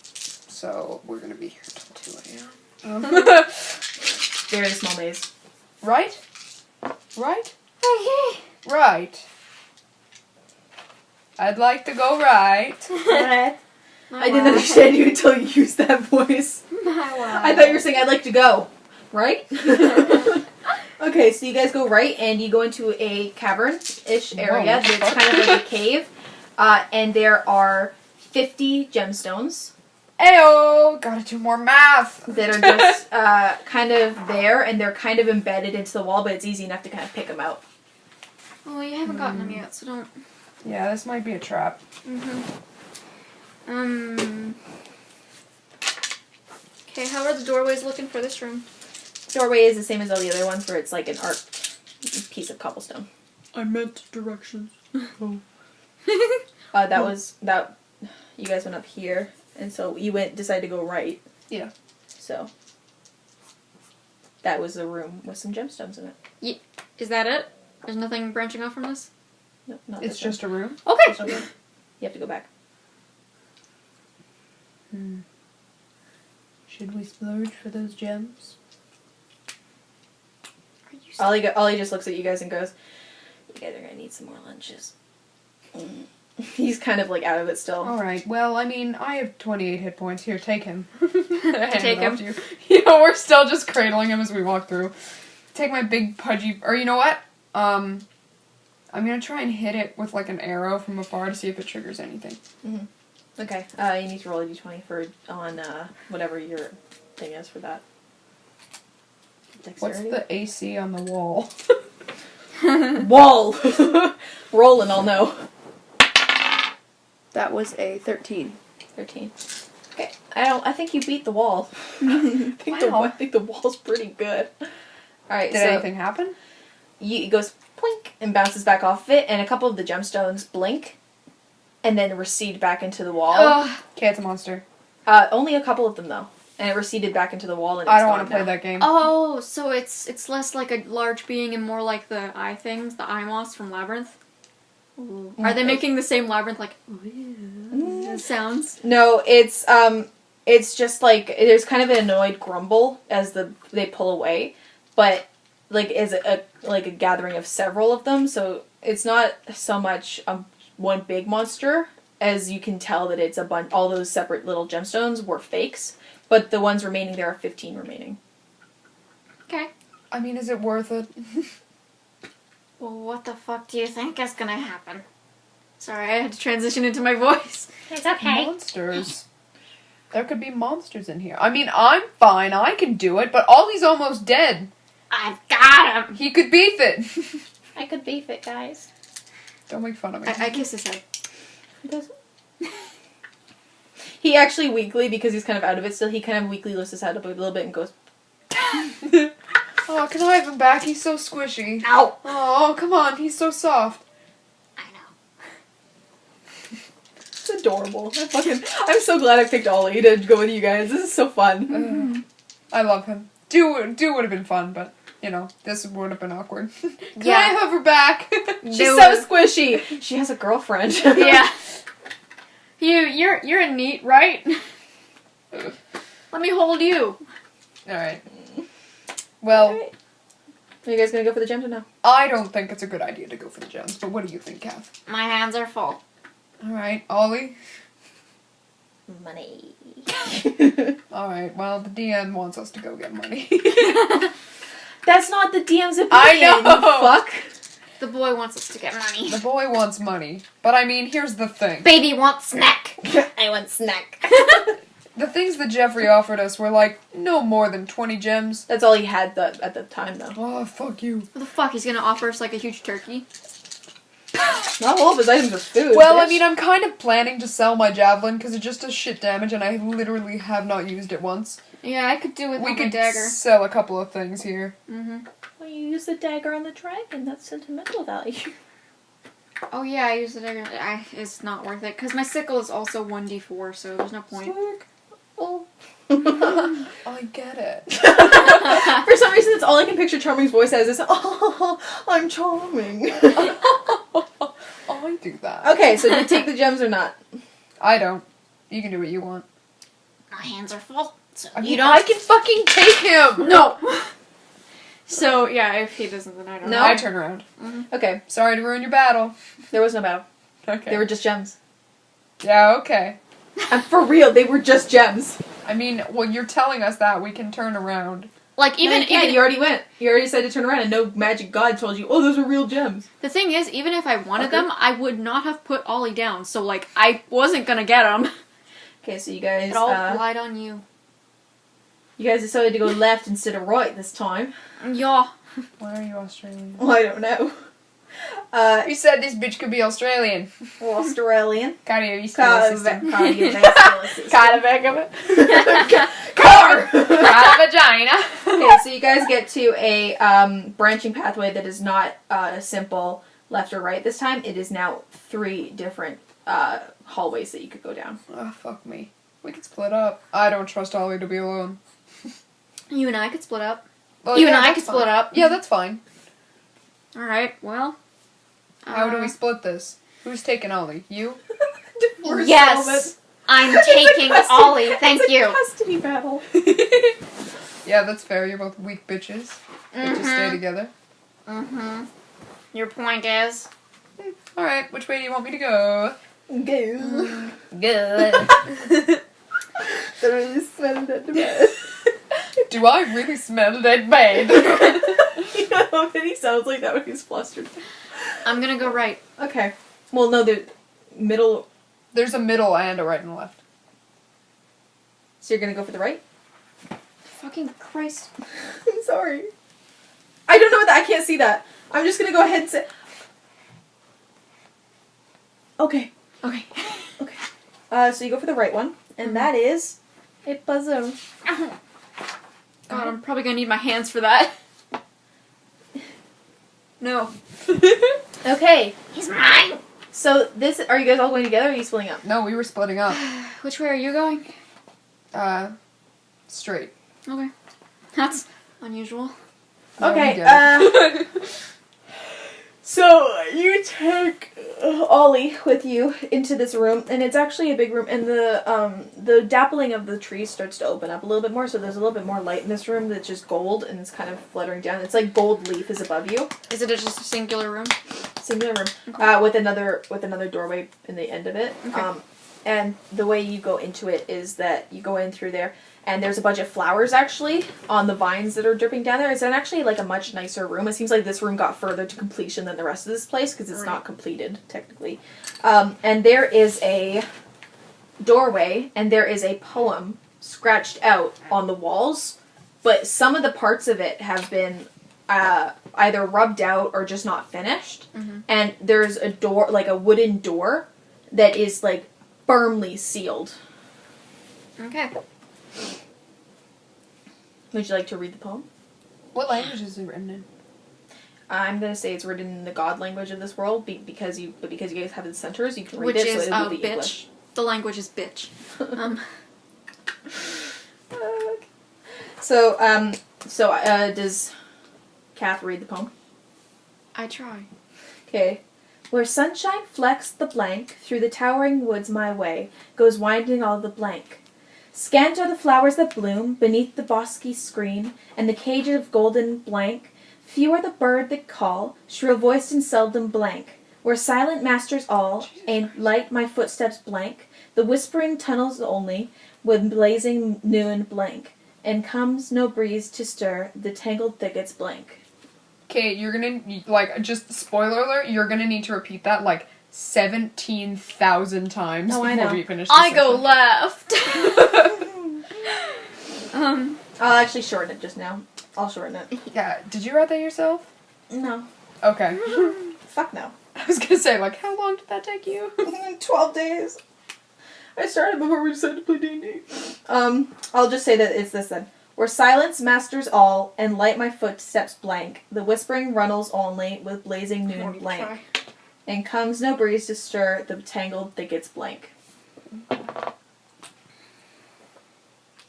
So we're going to be here till 2 a.m. Very small maze. Right? Right? Right. I'd like to go right. I didn't understand you until you used that voice. I thought you were saying I'd like to go. Right? Okay, so you guys go right, and you go into a cavern-ish area. Whoa. It's kind of like a cave. And there are 50 gemstones Ayo! Gotta do more math! that are just kind of there, and they're kind of embedded into the wall, but it's easy enough to kind of pick them out. Well, you haven't gotten them yet, so don't. Yeah, this might be a trap. Okay, how are the doorways looking for this room? Doorway is the same as all the other ones, where it's like an arced piece of cobblestone. I meant directions. Oh. That you guys went up here, and so you decided to go right. Yeah. So that was the room with some gemstones in it. Is that it? There's nothing branching off from this? No, not It's this just a room? Okay! one. You have to go back. Should we splurge for those gems? Are you Ollie just looks at you guys and goes, "You guys are gonna need some more lunches." He's kind of like out of it still. Alright, well, I mean, I have 28 hit points. Here, take him. Take him. You know, we're still just cradling him as we walk through. Take my big pudgy... Or you know what? I'm gonna try and hit it with like an arrow from afar to see if it triggers anything. Okay, you need to roll a d20 on whatever your thing is for that. What's Dexterity? the AC on the wall? Wall? Roll and I'll know. That was a 13. 13. Okay, I think you beat the wall. I think the wall's pretty good. Alright, Did so anything happen? it goes plink and bounces back off of it, and a couple of the gemstones blink and then recede back into the wall. Okay, it's a monster. Only a couple of them though. And it receded back into the wall and it's I don't want to gone play now. that game. Oh, so it's less like a large being and more like the eye things, the eye moths from Labyrinth? Are they making the same Labyrinth like sounds? No, it's just like there's kind of an annoyed grumble as they pull away, but like is a gathering of several of them, so it's not so much one big monster as you can tell that it's a bunch. All those separate little gemstones were fakes, but the ones remaining there are 15 remaining. Okay. I mean, is it worth it? Well, what the fuck do you think is gonna happen? Sorry, I had to transition into my voice. It's okay. Monsters. There could be monsters in here. I mean, I'm fine. I can do it, but Ollie's almost dead. I've got him. He could beef it. I could beef it, guys. Don't make fun of me. I kiss his head. He actually weakly, because he's kind of out of it still, he kind of weakly lifts his head up a little bit and goes, Oh, can I have him back? He's so squishy. Ow. Oh, come on. He's so soft. I know. it's adorable. I'm so glad I picked Ollie to go with you guys. This is so fun. I love him. Do would have been fun, but, you know, this would have been awkward. Can Yeah. I have her back? She's so squishy. She has a girlfriend. Yeah. You're a neat, right? Let me hold you. Alright. Well, Are you guys gonna go for the gems or no? I don't think it's a good idea to go for the gems, but what do you think, Kath? My hands are full. Alright, Ollie? Money. Alright, well, the DM wants us to go get money. That's not the DM's opinion. I know! You fuck. The boy wants us to get Money. The boy wants money. But I mean, here's the thing. Baby wants snack. I want snack. The things that Jeffrey offered us were like, no more than 20 gems. That's all he had at the time, though. Oh, fuck you. What the fuck? He's gonna offer us like a huge turkey? Not all of his items are food. Well, I bitch. mean, I'm kind of planning to sell my javelin because it just does shit damage and I literally have not used it once. Yeah, I could do with We my could dagger. sell a couple of things here. Mm-hmm. Well, you use the dagger on the dragon. That's sentimental value. Oh yeah, I use the dagger. It's not worth it because my sickle is also 1d4, so there's no point. Sick. Oh. I get it. For some reason, it's all I can picture Charming's voice as is, oh, I'm charming. I do that. Okay, so do you take the gems or not? I don't. You can do what you want. My hands are full. So I mean, you don't. I can fucking take him! No! So, yeah, if he doesn't, then I don't No. know. I turn around. Okay, Sorry to ruin your battle. there was no battle. Okay. They were just gems. Yeah, okay. And for real, they were just gems. I mean, well, you're telling us that. We can turn around. Like, even, No, you can't. You already went. You already said to turn around, and no magic god told you, oh, those are real gems. the thing is, even if I wanted Okay. them, I would not have put Ollie down. So, like, I wasn't gonna get them. Okay, so you guys, It all relied on you. you guys decided to go left instead of right this time. Yeah. Why are you Australian? Well, I don't know. You said this bitch could be Australian. Australian. Cardiovascular system. Cardiovascular system. Got a bag of it. Car! Got a vagina. Okay, so you guys get to a branching pathway that is not a simple left or right this time. It is now 3 different hallways that you could go down. Oh, fuck me. We could split up. I don't trust Ollie to be alone. You and I could split up. Well, You and I that's could fine. split up. Yeah, that's fine. Alright, well. How do we split this? Who's taking Ollie? You? Divorce Yes. settlement. I'm It's a taking custody- Ollie. Thank it's a you. custody battle. Yeah, that's fair. You're both weak bitches. But just stay together. Mm-hmm. Your point is? Alright, which way do you want me to go? Go. Good. I really smelled it bad. Do I really smell that bad? You know, and he sounds like that when he's flustered. I'm gonna go right. Okay. Well, no, the middle. There's a middle and a right and a left. So you're gonna go for the right? Fucking Christ. I'm sorry. I don't know what that. I can't see that. I'm just gonna go ahead and say. Okay. Okay. Okay. So you go for the right one, and that is a puzzle. God, I'm probably gonna need my hands for that. No. Okay. He's mine. So this. Are you guys all going together, or are you splitting up? No, we were splitting up. Which way are you going? Straight. Okay. That's unusual. Yeah, we Okay. get it. So you take Ollie with you into this room, and it's actually a big room. And the dappling of the trees starts to open up a little bit more, so there's a little bit more light in this room that's just gold, and it's kind of fluttering down. It's like gold leaf is above you. Is it just a singular room? Singular room, Okay. with another doorway in the end of it. Okay. And the way you go into it is that you go in through there, and there's a bunch of flowers actually on the vines that are dripping down there. It's actually like a much nicer room. It seems like this room got further to completion than the rest of this place because it's not completed technically. And there is a doorway, and there is a poem scratched out on the walls, but some of the parts of it have been either rubbed out or just not finished. Mm-hmm. And there's a door, like a wooden door, that is like firmly sealed. Okay. Would you like to read the poem? What language is it written in? I'm gonna say it's written in the god language of this world, because you guys have the centers, you can read Which it, is so it will be bitch. English. The language is bitch. Does Kath read the poem? I try. Okay. Where sunshine flecks the blank, through the towering woods my way goes winding all the blank. Scant are the flowers that bloom beneath the bosky screen, and the cage of golden blank Few are the bird that call, shrill-voiced and seldom blank. Where silent masters all, and light my footsteps blank, the whispering tunnels only, with blazing noon blank, and comes no breeze to stir the tangled thickets blank. Okay, you're gonna, like, just spoiler alert, you're gonna need to repeat that, like, 17,000 times Oh, I before know. we finish the I go session. left. I'll actually shorten it just now. I'll shorten it. Yeah, did you write that yourself? No. Okay. Fuck no. I was gonna say, like, how long did that take you? 12 days. I started before we decided to play D&D. I'll just say that it's this then. Where silence masters all, and light my footsteps blank, the whispering runnels only, with blazing noon blank, and comes no breeze to stir the tangled thickets blank.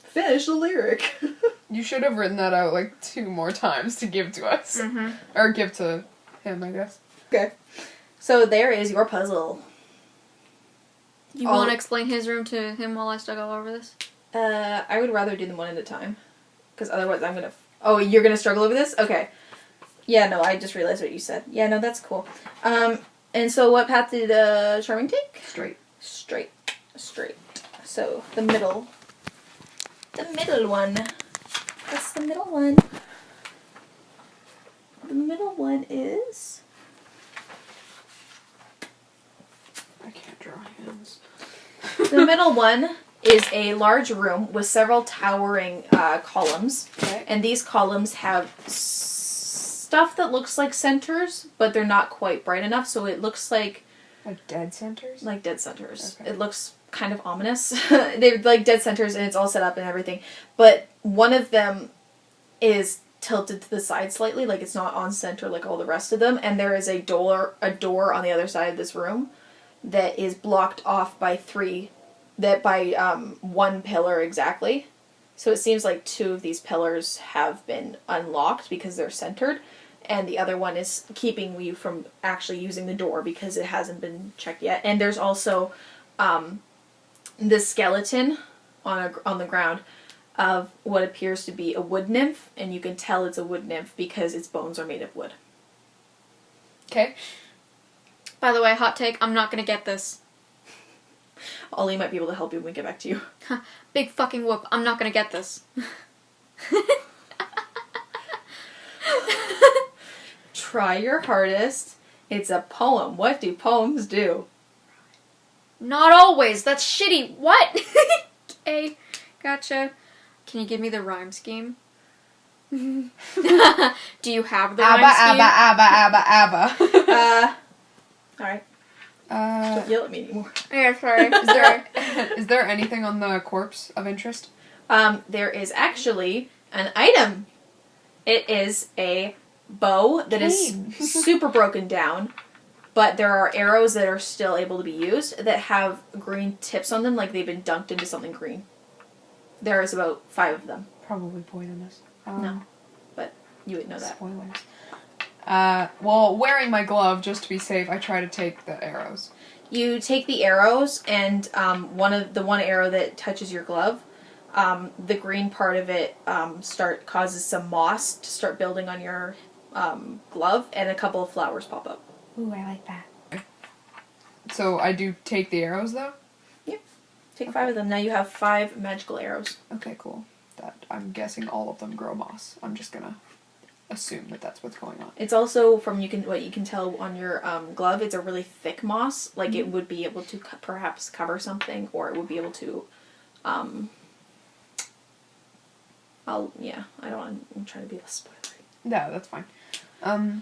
Finish the lyric. You should have written that out, like, 2 more times to give to us. Mm-hmm. Or give to him, I guess. Okay. So there is your puzzle. You want to explain his room to him while I struggle over this? I would rather do them one at a time. Because otherwise I'm gonna... Oh, you're gonna struggle over this? Okay. Yeah, no, I just realized what you said. Yeah, no, that's cool. And so what path did Charming take? Straight. Straight. So, the middle. The middle one. What's the middle one? The middle one is... I can't draw hands. The middle one is a large room with several towering columns. Okay. And these columns have stuff that looks like centers, but they're not quite bright enough, so it looks like... Like dead centers? Like dead centers. Okay. It looks kind of ominous. They're like dead centers and it's all set up and everything. But one of them is tilted to the side slightly, like it's not on center like all the rest of them. And there is a door on the other side of this room that is blocked off by one pillar exactly. So it seems like 2 of these pillars have been unlocked because they're centered. And the other one is keeping you from actually using the door because it hasn't been checked yet. And there's also this skeleton on the ground of what appears to be a wood nymph. And you can tell it's a wood nymph because its bones are made of wood. Okay. By the way, hot take, I'm not gonna get this. Ollie might be able to help you when we get back to you. Big fucking whoop, I'm not gonna get this. Try your hardest. It's a poem. What do poems do? Not always, that's shitty. What? Okay, gotcha. Can you give me the rhyme scheme? Do you have the rhyme scheme? Abba. Alright. Don't yell at me anymore. Yeah, sorry. Is there anything on the corpse of interest? There is actually an item. It is a bow that is super broken down, but there are arrows that are still able to be used that have green tips on them, like they've been dunked into something green. There is about 5 of them. Probably poisonous. No, but you would know that. Spoilers. Well, wearing my glove just to be safe, I try to take the arrows. You take the arrows, and one arrow that touches your glove, the green part of it causes some moss to start building on your glove, and a couple of flowers pop up. Ooh, I like that. So I do take the arrows, though? Yep. Take 5 of them. Now you have 5 magical arrows. Okay, cool. I'm guessing all of them grow moss. I'm just gonna assume that that's what's going on. It's also, from what you can tell on your glove, it's a really thick moss. Like, it would be able to perhaps cover something, or it would be able to, I'm trying to be less spoilery. No, that's fine.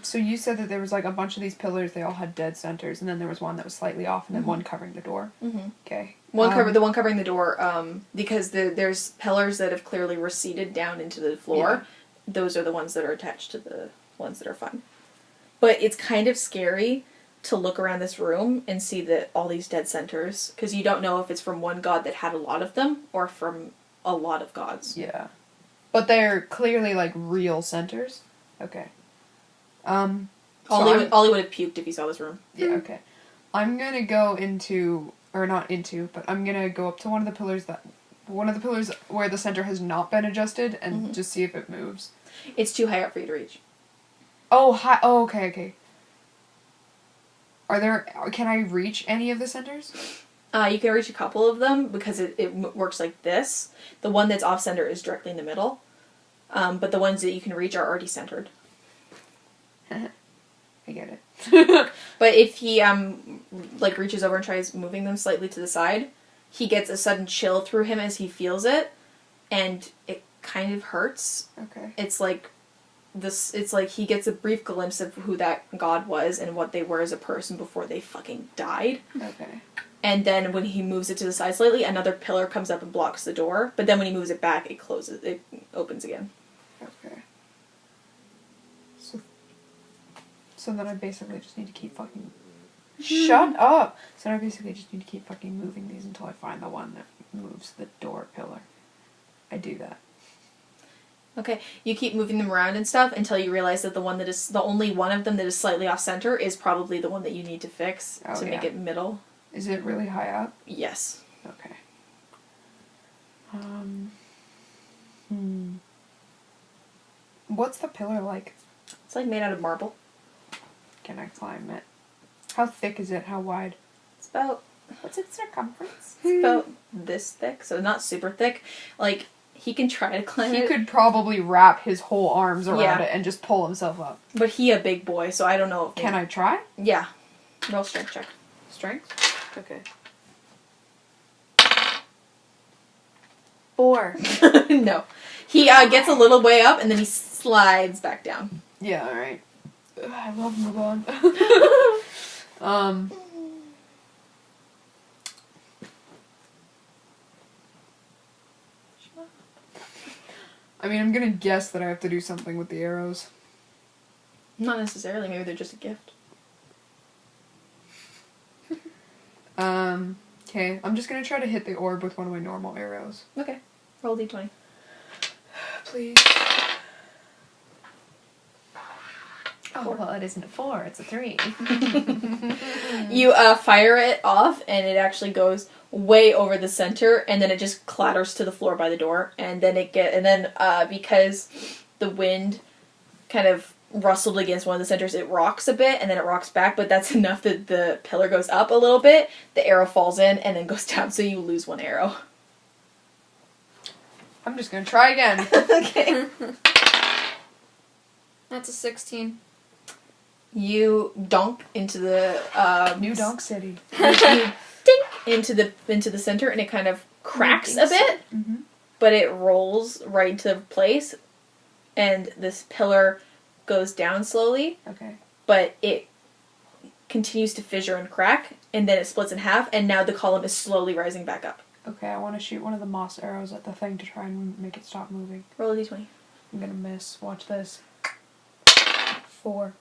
So you said that there was, like, a bunch of these pillars, they all had dead centers, and then there was one that was slightly off, and then one covering the door. Mm-hmm. Okay. The one covering the door, because there's pillars that have clearly receded down into the floor. Yeah. Those are the ones that are attached to the ones that are fun. But it's kind of scary to look around this room and see that all these dead centers, because you don't know if it's from one god that had a lot of them, or from a lot of gods. Yeah. But they're clearly, like, real centers? Okay. Ollie would have puked if he saw this room. Yeah, okay. I'm gonna go but I'm gonna go up to one of the pillars where the center has not been adjusted and just see if it moves. It's too high up for you to reach. Oh, hi. Oh, okay. Can I reach any of the centers? You can reach a couple of them because it works like this. The one that's off center is directly in the middle. But the ones that you can reach are already centered. I get it. But if he reaches over and tries moving them slightly to the side, he gets a sudden chill through him as he feels it, and it kind of hurts. Okay. It's like he gets a brief glimpse of who that god was and what they were as a person before they fucking died. Okay. And then when he moves it to the side slightly, another pillar comes up and blocks the door. But then when he moves it back, it opens again. Okay. So then I basically just need to keep fucking... Shut up! So I basically just need to keep fucking moving these until I find the one that moves the door pillar. I do that. Okay, you keep moving them around and stuff until you realize that the only one of them that is slightly off center is probably the one that you need to fix to make it middle. Is it really high up? Yes. Okay. What's the pillar like? It's like made out of marble. Can I climb it? How thick is it? How wide? It's about... What's its circumference? It's about this thick, so not super thick. Like, he can try to climb it. He could probably wrap his whole arms around it and just pull himself up. But he a big boy, so I don't know. Can I try? Yeah. Roll strength check. Strength? Okay. 4. No. He gets a little way up, and then he slides back down. Yeah, alright. I love move on. I mean, I'm gonna guess that I have to do something with the arrows. Not necessarily. Maybe they're just a gift. Okay. I'm just gonna try to hit the orb with one of my normal arrows. Okay. Roll d20. Please. Oh, well, it isn't a 4, it's a 3. You fire it off, and it actually goes way over the center, and then it just clatters to the floor by the door, and then because the wind kind of rustled against one of the centers, it rocks a bit, and then it rocks back, but that's enough that the pillar goes up a little bit, the arrow falls in, and then goes down, so you lose one arrow. I'm just gonna try again. Okay. That's a 16. You dunk into the New Donk City. you dink into the center, and it kind of cracks a bit, but it rolls right into place, and this pillar goes down slowly. Okay. But it continues to fissure and crack, and then it splits in half, and now the column is slowly rising back up. Okay, I want to shoot one of the moss arrows at the thing to try and make it stop moving. Roll a d20. I'm gonna miss. Watch this. 4.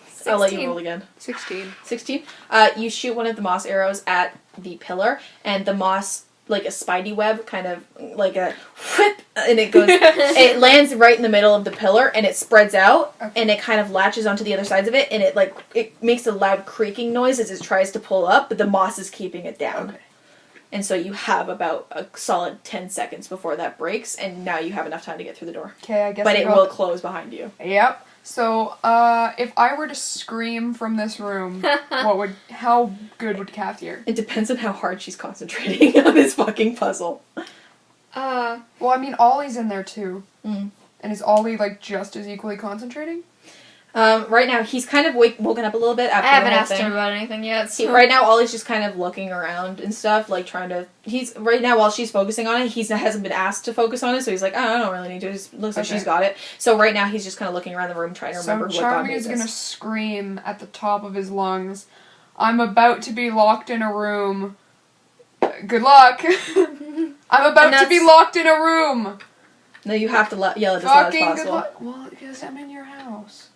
16. I'll let you roll again. 16. 16. You shoot one of the moss arrows at the pillar, and the moss, like a spidey web, kind of like a whip, and it goes. It lands right in the middle of the pillar, and it spreads out, and it kind of latches onto the other sides of it, and it makes a loud creaking noise as it tries to pull up, but the moss is keeping it down. Okay. And so you have about a solid 10 seconds before that breaks, and now you have enough time to get through the door. Okay, I guess. But it will close behind you. Yep. So, if I were to scream from this room, how good would Kath hear? It depends on how hard she's concentrating on this fucking puzzle. Well, I mean, Ollie's in there too. Mm. And is Ollie, just as equally concentrating? Right now, he's kind of woken up a little bit after I haven't the whole asked him about anything yet. So. Right now, Ollie's just kind of looking around and stuff, trying to... Right now, while she's focusing on it, he hasn't been asked to focus on it, so he's like, I don't really need to. It looks like she's got it. So right now, he's just kind of looking around the room, trying to remember what God made is going to scream at the top of his lungs, I'm about to be locked in a room. Good luck. I'm about to be locked in a room. No, you have to yell it as loud as Fucking possible. good luck. Well, because I'm in your house.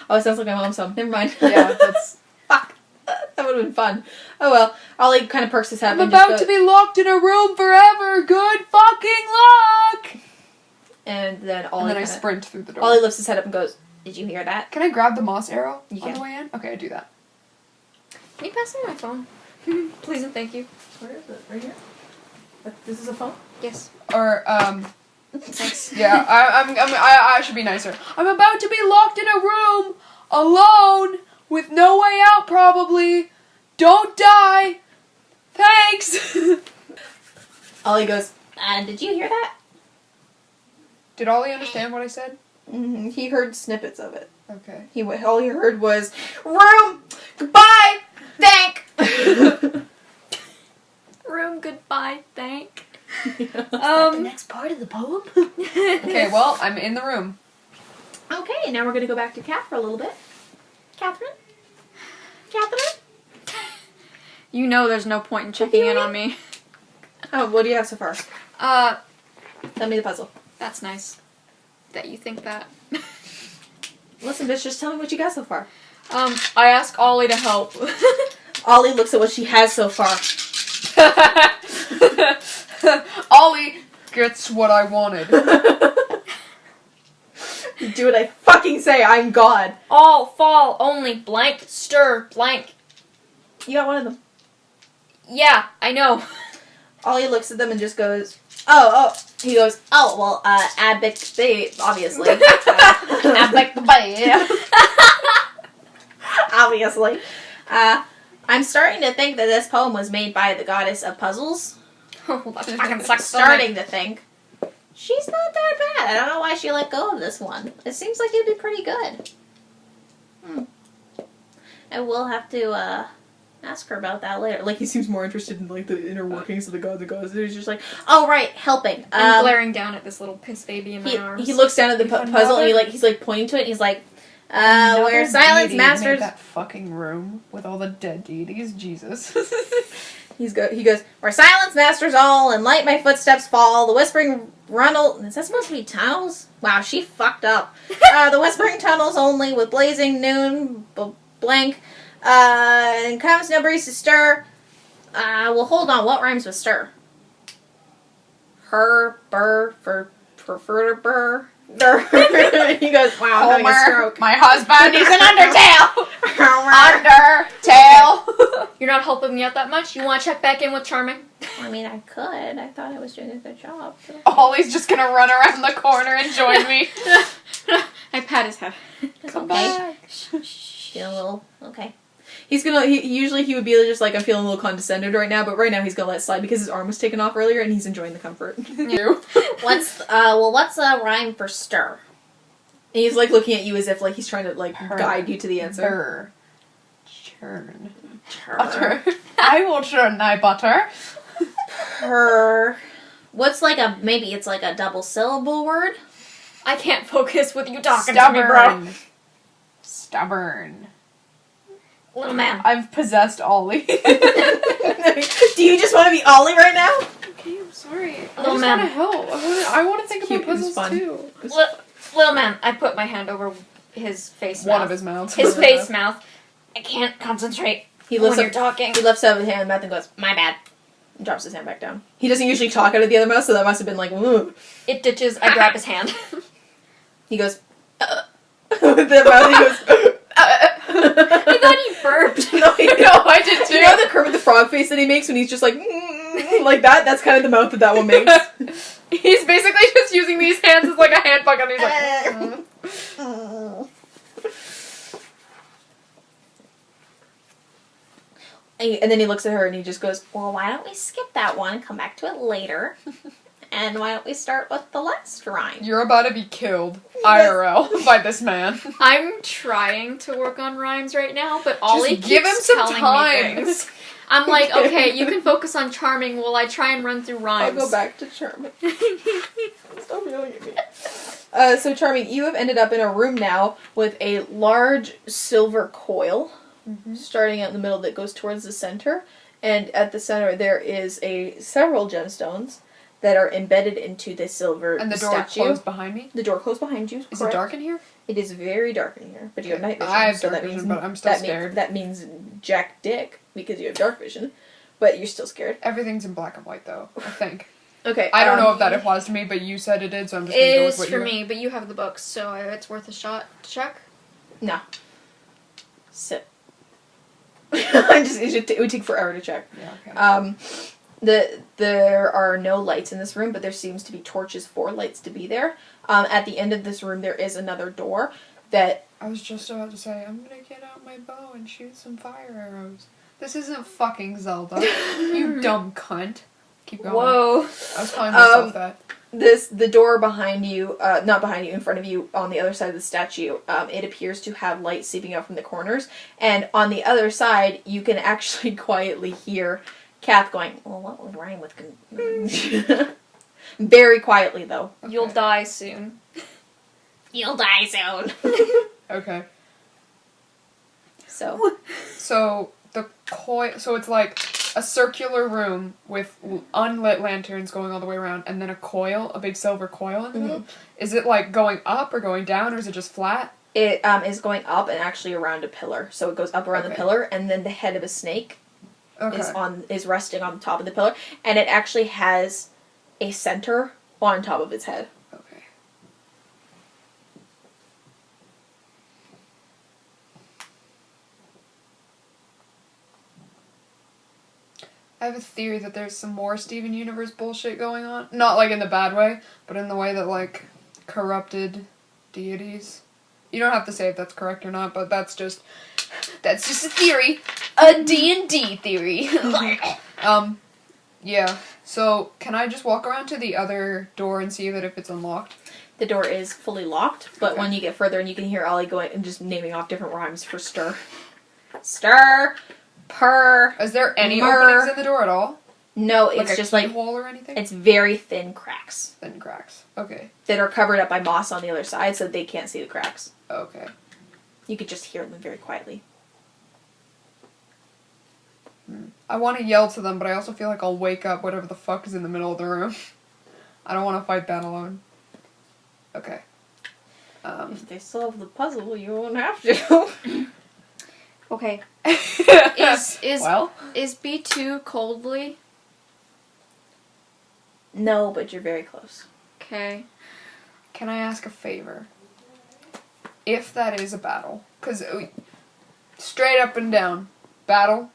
Oh, it sounds like my mom's home. Never mind. Yeah, that's... Fuck. That would have been fun. Oh well. Ollie kind of perks his head. I'm about to be locked in a room forever. Good fucking luck! And then Ollie I sprint through the door. Ollie lifts his head up and goes, did you hear that? Can I grab the moss arrow You on can. the way in? Okay, I do that. Can you pass me my phone? Please and thank you. Where is it? Right here? This is a phone? Yes. Or, Thanks. Yeah, I should be nicer. I'm about to be locked in a room, alone, with no way out probably. Don't die. Thanks. Ollie goes, Did you hear that? Did Ollie understand what I said? he heard snippets of it. Okay. All he heard was, room, goodbye, thank. Room, goodbye, thank. The next part of the poem? Okay, well, I'm in the room. Okay, now we're going to go back to Kath for a little bit. Catherine? You know there's no point in checking in on me. Oh, what do you have so far? Tell me the puzzle. That's nice. That you think that. Listen, bitch, just tell me what you got so far. I ask Ollie to help. Ollie looks at what she has so far. Ollie gets what I wanted. You do what I fucking say, I'm God. All, fall, only, blank, stir, blank. You got one of them. Yeah, I know. Ollie looks at them and just goes, oh. He goes, oh, well, Abic Bay, obviously. Abic Bay. Obviously. I'm starting to think that this poem was made by the goddess of puzzles. Oh, that fucking sucks. Starting to think. She's not that bad. I don't know why she let go of this one. It seems like it'd be pretty good. I will have to, ask her about that later. Like, he seems more interested in, like, the inner workings of the gods and goddesses. He's just like, oh, right, helping. I'm glaring down at this little piss baby in my arms. He looks down at the puzzle and he's pointing to it and he's like, where silence masters... that fucking room with all the dead deities, Jesus. He goes, where silence masters all and light my footsteps fall, the whispering runnel... Is that supposed to be tunnels? Wow, she fucked up. The whispering tunnels only with blazing noon blank... and comes no breeze to stir. Well, hold on. What rhymes with stir? Her, burr, burr. He goes, wow, I'm having a stroke. My husband, he's an undertale. Undertale. You're not helping me out that much? You want to check back in with Charming? I mean, I could. I thought I was doing a good job. Ollie's just gonna run around the corner and join me. I pat his head. Come back. Feel a little, okay. Usually he would be just like, I'm feeling a little condescended right now, but right now he's gonna let it slide because his arm was taken off earlier and he's enjoying the comfort. You. What's a rhyme for stir? And he's like looking at you as if like he's trying to like guide you to the answer. Churn. Butter. I will churn thy butter. What's like maybe it's like a double syllable word? I can't focus with you talking to me, bro. Stubborn. Little man. I've possessed Ollie. Do you just want to be Ollie right now? Okay, I'm sorry. I Little just man. want to help. I want to think Cute, about it was puzzles fun. too. Little man. I put my hand over his face mouth. One of his mouths. His face mouth. I can't concentrate when you're talking. He lifts up his hand mouth and goes, my bad. And drops his hand back down. He doesn't usually talk out of the other mouth, so that must have been like, ooh. It ditches. I grab his hand. He goes, with the mouth, he goes, I thought he burped. No, I did too. You know the Kermit the Frog face that he makes when he's just like, like that? That's kind of the mouth that one makes. He's basically just using these hands as like a hand fuck, and he's like, And then he looks at her and he just goes, well, why don't we skip that one and come back to it later? And why don't we start with the last rhyme? You're about to be killed IRL by this man. I'm trying to work on rhymes right now, but Ollie Just give him keeps some telling time. me things. I'm like, okay, you can focus on charming while I try and run through rhymes. I'll go back to Charming. Stop yelling at me. So Charming, you have ended up in a room now with a large silver coil starting out in the middle that goes towards the center. And at the center there is several gemstones that are embedded into the silver statue. And the door closed behind me? The door closed behind you. Is it dark in here? It is very dark in here, but you have night vision. I have so dark vision, but I'm still scared. That means Jack Dick, because you have dark vision, but you're still scared. Everything's in black and white, though, I think. Okay. I don't know if that applies to me, but you said it did, so I'm just going to go with what you It is for me, but you have the books, so it's worth a shot to check. No. Sit. It would take forever to check. Yeah, okay. There are no lights in this room, but there seems to be torches for lights to be there. At the end of this room, there is another door that... I was just about to say, I'm gonna get out my bow and shoot some fire arrows. This isn't fucking Zelda. You dumb cunt. Keep going. Whoa. I was calling myself that. The door behind you, not behind you, in front of you, on the other side of the statue, it appears to have light seeping out from the corners. And on the other side, you can actually quietly hear Kath going, well, what would rhyme with... Very quietly, though. Okay. You'll die soon. You'll die soon. Okay. So So it's like a circular room with unlit lanterns going all the way around, and then a big silver coil in the middle. Is it like going up or going down, or is it just flat? it is going up and actually around a pillar. So it goes up around the pillar, and then the head of a snake is resting on the top of the pillar, and it actually has a center on top of its head. Okay. I have a theory that there's some more Steven Universe bullshit going on. Not like in the bad way, but in the way that like corrupted deities. You don't have to say if that's correct or not, but that's just a theory. A D&D theory. Yeah. So, can I just walk around to the other door and see that if it's unlocked? The door is fully locked, but Okay. when you get further and you can hear Ollie going and just naming off different rhymes for stir. Stir, purr. Is there any Myrrh. openings in the door at all? No, it's a just like, keyhole or anything? it's very thin cracks Thin cracks. Okay. that are covered up by moss on the other side, so they can't see the cracks. Okay. You could just hear them very quietly. I want to yell to them, but I also feel like I'll wake up whatever the fuck is in the middle of the room. I don't want to fight that alone. Okay. If they solve the puzzle, you won't have to. Okay. Is Well? is B2 coldly? No, but you're very close. Okay. Can I ask a favor? If that is a battle, because straight up and down, battle.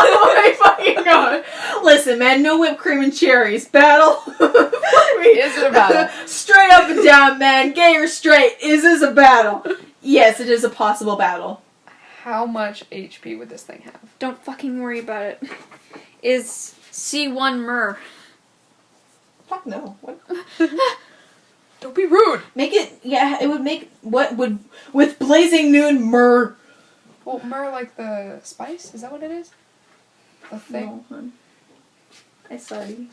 Oh my fucking god. Listen, man, no whipped cream and cherries. Battle. Is it a battle? Straight up and down, man. Gay or straight. Is this a battle? Yes, it is a possible battle. How much HP would this thing have? Don't fucking worry about it. Is C1 Myrrh? Fuck no. What? Don't be rude! Make it, yeah, it would make, what would, with blazing noon, myrrh. Well, myrrh like the spice? Is that what it is? The thing? No, hon. I sorry.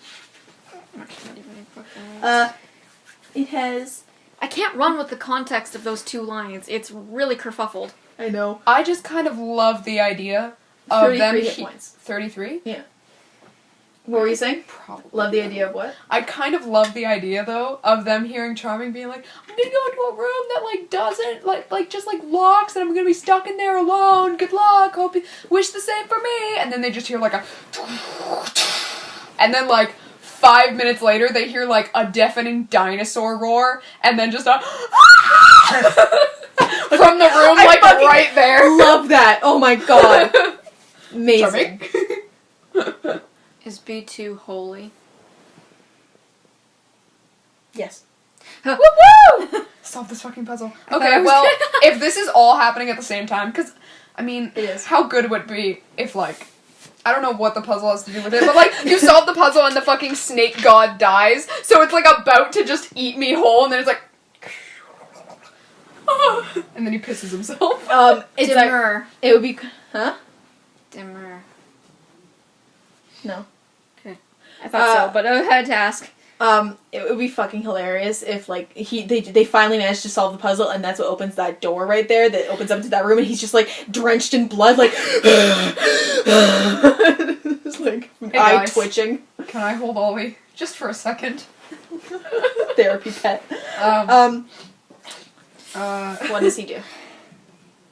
Uh, It has, I can't run with the context of those two lines. It's really kerfuffled. I know, I just kind of love the idea of 33 them... hit points. 33? Yeah. What were you saying? Probably. Love the idea of what? I kind of love the idea, though, of them hearing Charming being like, I'm gonna go into a room that, like, doesn't, just locks, and I'm gonna be stuck in there alone, good luck, hope you wish the same for me, and then they just hear, like, a... And then, like, 5 minutes later, they hear, like, a deafening dinosaur roar, and then just a... From the room, like, right there. Love that. Oh my god. Amazing. Charming. Is B2 holy? Yes. Woo! Solve this fucking puzzle. I Okay, was well, gonna- if this is all happening at the same time, because, I mean, It is. how good would it be if, like, I don't know what the puzzle has to do with it, but, like, you solve the puzzle and the fucking snake god dies, so it's, like, about to just eat me whole, and then it's like... And then he pisses himself. It's like, Dimmer. it would be, huh? Dimmer. No. Okay. I thought so, but I had to ask. It would be fucking hilarious if, like, they finally managed to solve the puzzle, and that's what opens that door right there that opens up to that room, and he's just, like, drenched in blood, like, just, like, Hey, eye guys. twitching. Can I hold Ollie? Just for a second. Therapy pet. What does he do?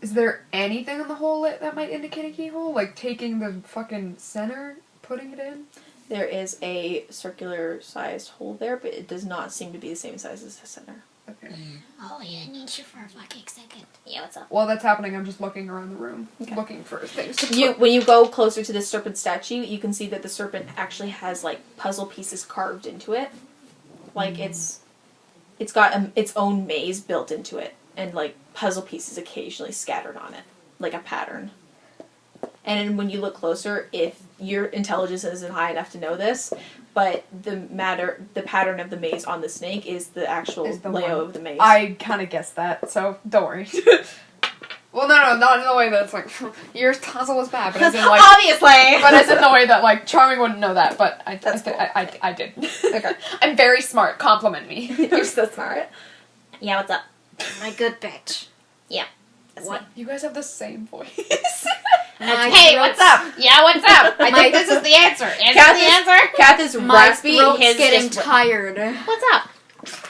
Is there anything in the hole that might indicate a keyhole? Like, taking the fucking center, putting it in? There is a circular-sized hole there, but it does not seem to be the same size as the center. Okay. Ollie, I need you for a fucking second. Yeah, what's up? While that's happening, I'm just looking around the room, looking for things to When you go closer to the serpent statue, you can see that the serpent actually has like puzzle pieces carved into it. Like it's got its own maze built into it, and like puzzle pieces occasionally scattered on it, like a pattern. And when you look closer, if your intelligence isn't high enough to know this, but the pattern of the maze on the snake is the actual layout of the maze. I kind of guessed that, so don't worry. Well, no, not in the way that it's like, your puzzle was bad, but as in like... Obviously! But as in the way that like, Charming wouldn't know that, but I did. Okay. I'm very smart, compliment me. You're so smart. Yeah, what's up? My good bitch. Yeah. That's What? me. You guys have the same voice. My Hey, throat's- what's up? Yeah, what's up? I think this is the answer. Is Kath this the is- answer? Kath is My raspy. throat's His getting just- tired. What's up?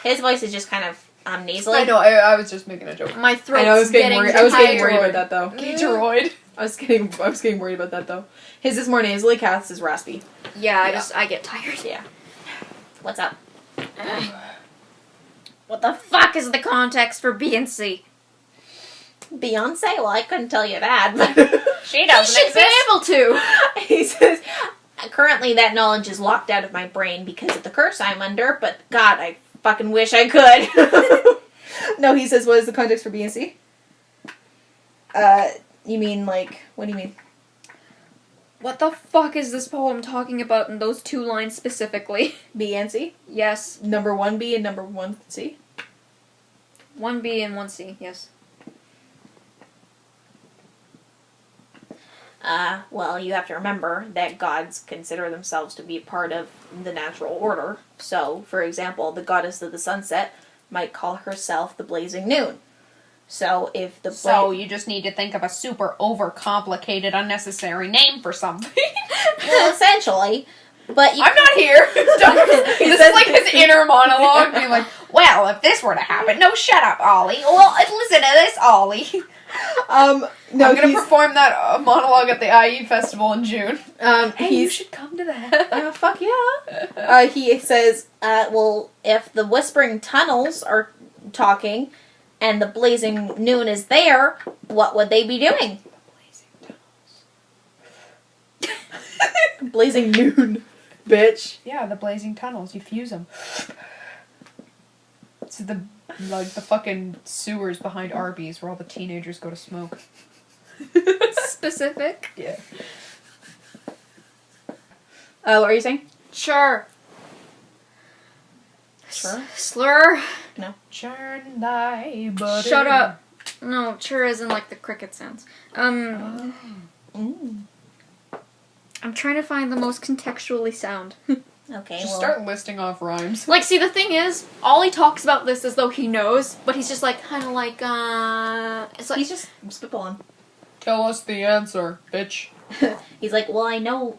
His voice is just kind of nasally. I know, I was just making a joke. My throat's I know, I was getting worried. I was getting worried tired. about that though. Gatoroid. I was getting worried about that though. His is more nasally. Kath's is raspy. Yeah, I get tired. Yeah. What's up? What the fuck is the context for B and C? Beyonce? Well, I couldn't tell you that, but she You doesn't should exist. be able to. He says, Currently, that knowledge is locked out of my brain because of the curse I'm under, but God, I fucking wish I could. no, he says, what is the context for B and C? You mean like, what do you mean? What the fuck is this poem talking about in those two lines specifically? B and C? Yes. Number 1B and number 1C? 1B and 1C, yes. Well, you have to remember that gods consider themselves to be part of the natural order. So, for example, the goddess of the sunset might call herself the blazing noon. So, if the So you just need to think of a super overcomplicated, unnecessary name for something. well, essentially, but you I'm not here. This is like his inner monologue, being like, Well, if this were to happen, no, shut up, Ollie. Well, listen to this, Ollie. No, I'm gonna perform that monologue at the IE festival in June. Hey, you he's, should come to that. fuck yeah. He says, well, if the whispering tunnels are talking and the blazing noon is there, what would they be doing? blazing noon, bitch. Yeah, the blazing tunnels. You fuse them. It's the fucking sewers behind Arby's where all the teenagers go to smoke. Specific? Yeah. What are you saying? Sure. Sure. Slur? Churn thy butter. Shut up. No, chur isn't like the cricket sounds. Mm. I'm trying to find the most contextually sound. Okay, Just well, start listing off rhymes. Like, see, the thing is, Ollie talks about this as though he knows, but he's just like, kind of like, it's like, He's just spitballing. Tell us the answer, bitch. he's like, well,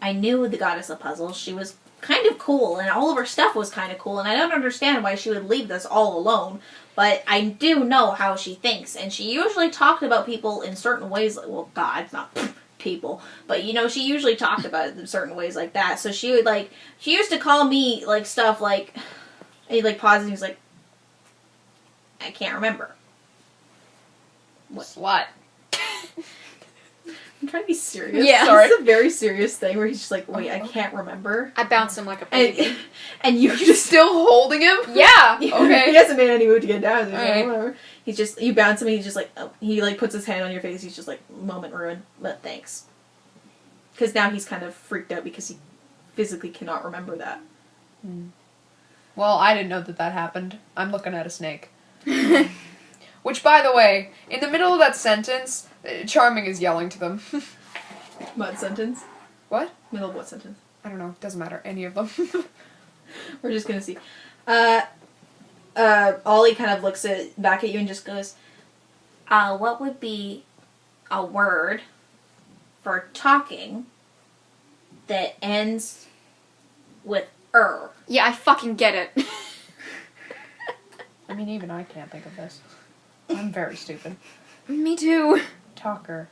I knew the goddess of puzzles. She was kind of cool, and all of her stuff was kind of cool, and I don't understand why she would leave this all alone, but I do know how she thinks, and she usually talked about people in certain ways, like, well, God, not people, but, she usually talked about it in certain ways like that, so she used to call me, like, stuff like, and he, like, pauses, and he's like, I can't remember. What? Slut. I'm trying to be serious. Yeah. Sorry. It's a very serious thing where he's just like, wait, I can't remember. I bounce him like a baby. And you You're just still holding him? Yeah! Okay. He hasn't made any move to get down. So he's like, Alright. whatever. He's just, you bounce him and he's just like, oh, he like puts his hand on your face. He's just like, moment ruined, but thanks. Because now he's kind of freaked out because he physically cannot remember that. Well, I didn't know that happened. I'm looking at a snake. Which, by the way, in the middle of that sentence, Charming is yelling to them. What sentence? What? Middle of what sentence? I don't know. Doesn't matter. Any of them. We're just gonna see. Ollie kind of looks back at you and just goes, What would be a word for talking that ends with er? Yeah, I fucking get it. I mean, even I can't think of this. I'm very stupid. Me too. Talker.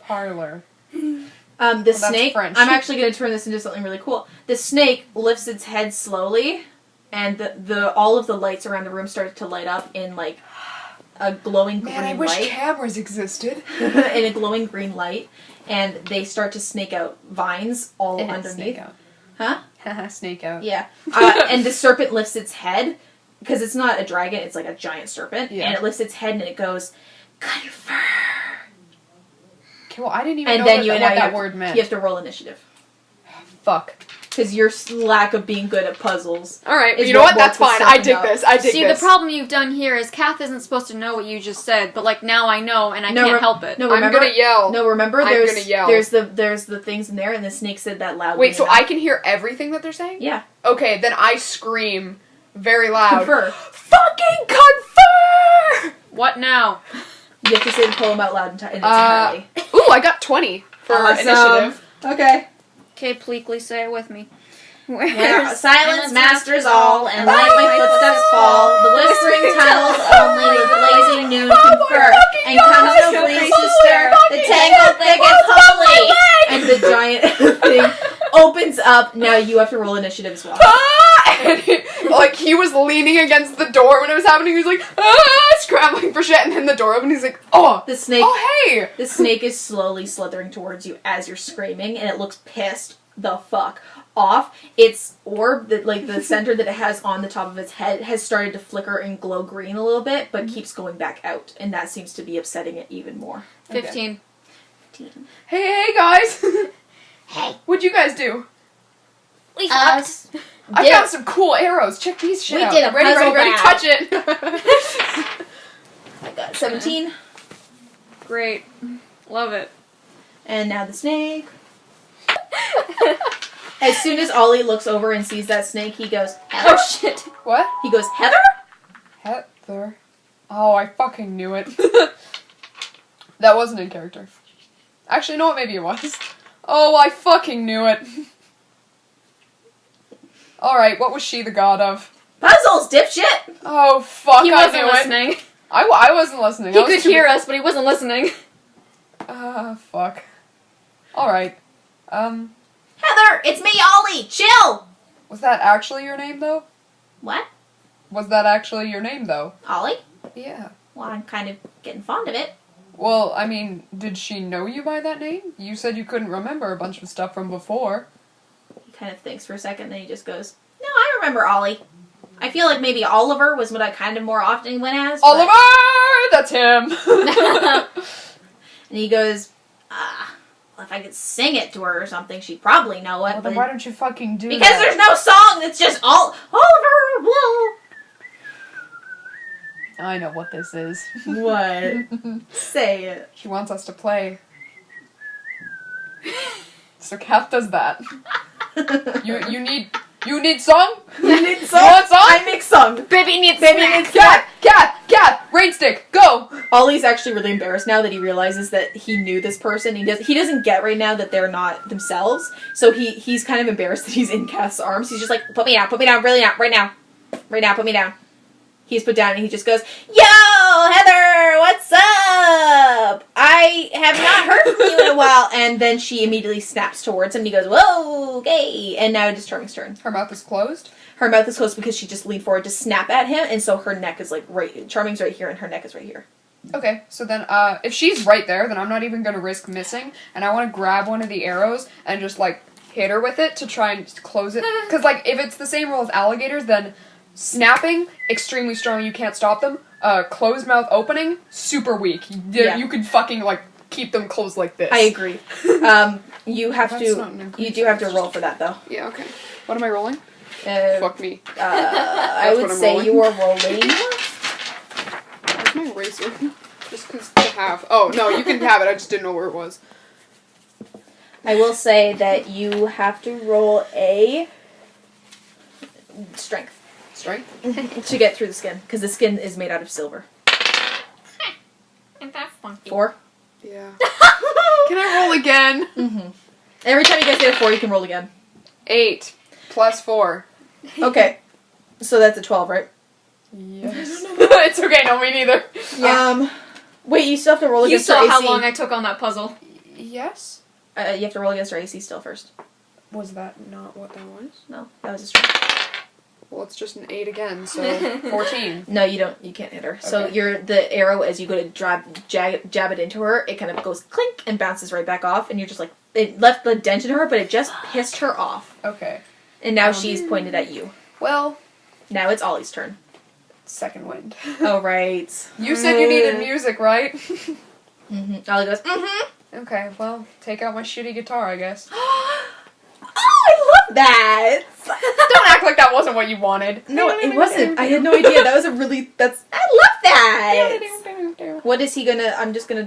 Parlor. the that's snake, French. I'm actually going to turn this into something really cool. The snake lifts its head slowly and the all of the lights around the room start to light up in like a glowing green Man, I wish light. cameras existed. In a glowing green light, and they start to snake out vines all underneath. Snake out. Huh? Snake out. Yeah. And the serpent lifts its head, because it's not a dragon, it's like a giant serpent. Yeah. And it lifts its head and it goes, "Confer." Okay, well, I didn't even And know then what, you what now you that have, word meant. You have to roll initiative. Fuck. Because your lack of being good at puzzles. Alright, is you know what? woke That's the fine. I serpent dig up. this. I dig See, this. the problem you've done here is Kath isn't supposed to know what you just said, but like now I know and I can't help it. No, I'm remember, gonna yell. No, remember, I'm there's gonna yell. there's the things in there, and the snake said that loudly. Wait, so enough. I can hear everything that they're saying? Yeah. Okay, then I scream very loud. Confer. Fucking confer! What now? You have to say the poem out loud in its entirety. Ooh, I got 20 for initiative. Okay. Okay, pleekly, say it with me. Where silence masters all, and let my footsteps fall. The whispering tunnels only with blazing noon confer, and comes no breeze to stir. The tangled thickets holy. And the giant thing opens up. Now you have to roll initiative as well. And he was leaning against the door when it was happening. He was like, scrambling for shit. And then the door opened. He's like, oh, The snake. oh, hey. The snake is slowly slithering towards you as you're screaming, and it looks pissed the fuck off. Its orb, the center that it has on the top of its head, has started to flicker and glow green a little bit, but keeps going back out, and that seems to be upsetting it even more. 15. Hey, guys. Hey. What'd you guys do? We I found some cool arrows. Check these shit We out. did a ready, puzzle round. touch it. I got 17, Great. Love it. and now the snake. As soon as Ollie looks over and sees that snake, he goes, Heather? Oh shit. What? He goes, Heather? Heather. Oh, I fucking knew it. That wasn't in character. Actually, no, maybe it was. Oh, I fucking knew it. Alright, what was she the god of? Puzzles, dipshit! Oh, fuck, He I wasn't knew it. listening. I wasn't listening. He could hear us, but he wasn't listening. Fuck. Alright. Heather, it's me, Ollie. Chill. Was that actually your name, though? What? Was that actually your name, though? Ollie? Yeah. Well, I'm kind of getting fond of it. Well, I mean, did she know you by that name? You said you couldn't remember a bunch of stuff from before. He kind of thinks for a second, then he just goes, No, I remember Ollie. I feel like maybe Oliver was what I kind of more often went as. but- Oliver! That's him! and he goes, Well, if I could sing it to her or something, she'd probably know it. Well, but then why don't you fucking do because that? there's no song that's just Oliver. Whoa. I know what this is. what? Say it. She wants us to play. So Kath does that. You need song? You need song? You want song? I make song. Baby needs Baby snack. needs snack. Kath! Rain stick, go! Ollie's actually really embarrassed now that he realizes that he knew this person. He doesn't get right now that they're not themselves. So he's kind of embarrassed that he's in Kath's arms. He's just like, put me down, really now, right now, put me down. He's put down and he just goes, Yo, Heather, what's up? I have not heard from you in a while. And then she immediately snaps towards him and he goes, Whoa, okay. And now it is Charming's turn. Her mouth is closed. Her mouth is closed because she just leaned forward to snap at him, and so her neck is like Charming's right here and her neck is right here. Okay, so then, if she's right there, then I'm not even gonna risk missing, and I want to grab one of the arrows and just, like, hit her with it to try and close it. Because, like, if it's the same rule as alligators, then snapping, extremely strong, you can't stop them. Closed mouth opening, super weak. Yeah. You could fucking, like, keep them closed like this. I agree. You have That's not an you do have to roll for that, though. Yeah, okay. What am I rolling? Fuck me. I would what I'm say rolling. you are rolling. Where's my eraser? Just because to have. Oh, no, you can have it. I just didn't know where it was. I will say that you have to roll a strength Strength? to get through the skin, because the skin is made out of silver. Ain't that funky? 4. Yeah. Can I roll again? Mm-hmm. Every time you guys get a 4, you can roll again. 8 plus 4. Okay, so that's a 12, right? Yes. It's okay, no, me neither. Wait, you still have to roll You against saw your how AC. long I took on that puzzle. Yes? You have to roll against your AC still first. Was that not what that was? No, that was a strength. Well, it's just an 8 again, so 14. No, you don't. You can't hit her. So the arrow, as you go to jab it into her, it kind of goes clink and bounces right back off, and you're just like, it left the dent in her, but it just pissed her off. Okay. And now she's pointed at you. Well, now it's Ollie's turn. second wind. Oh, right. You said you needed music, right? Ollie goes, Okay, well, take out my shitty guitar, I guess. Oh, I love that. Don't act like that wasn't what you wanted. No, it wasn't. I had no idea. That was a really, I love that. What is he gonna,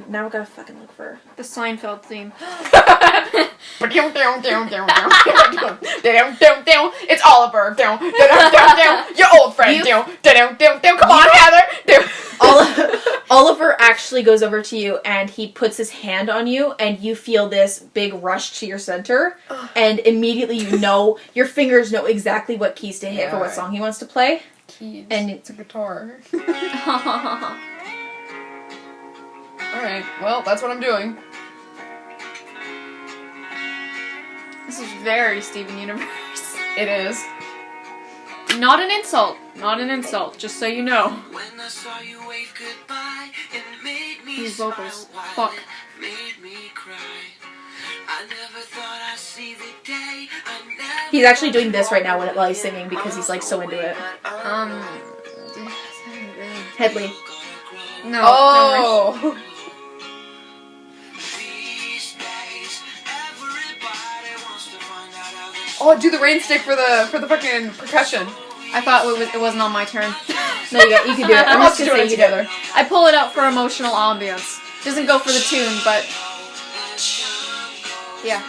now I gotta fucking look for. The Seinfeld theme. It's Oliver. Your old friend. Come on, Heather. Oliver actually goes over to you and he puts his hand on you and you feel this big rush to your center and immediately you know, your fingers know exactly what keys to hit for what song he wants to play. Keys. And it's a guitar. Alright, well, that's what I'm doing. This is very Steven Universe. It is. Not an insult. Not an insult, just so you know. When I saw you wave goodbye, it made me These vocals. smile, Fuck. made me cry. I never thought I'd see the day. I never he's actually doing this right now while he's singing because he's like so into it. Headley. No. Oh! These days, everybody wants to find out how this Oh, do the rain stick for the fucking percussion. I thought it wasn't on my turn. No, you can do it. I'm Let's just do gonna it say you together. I pull it out for emotional ambience. Doesn't go for the tune, but yeah.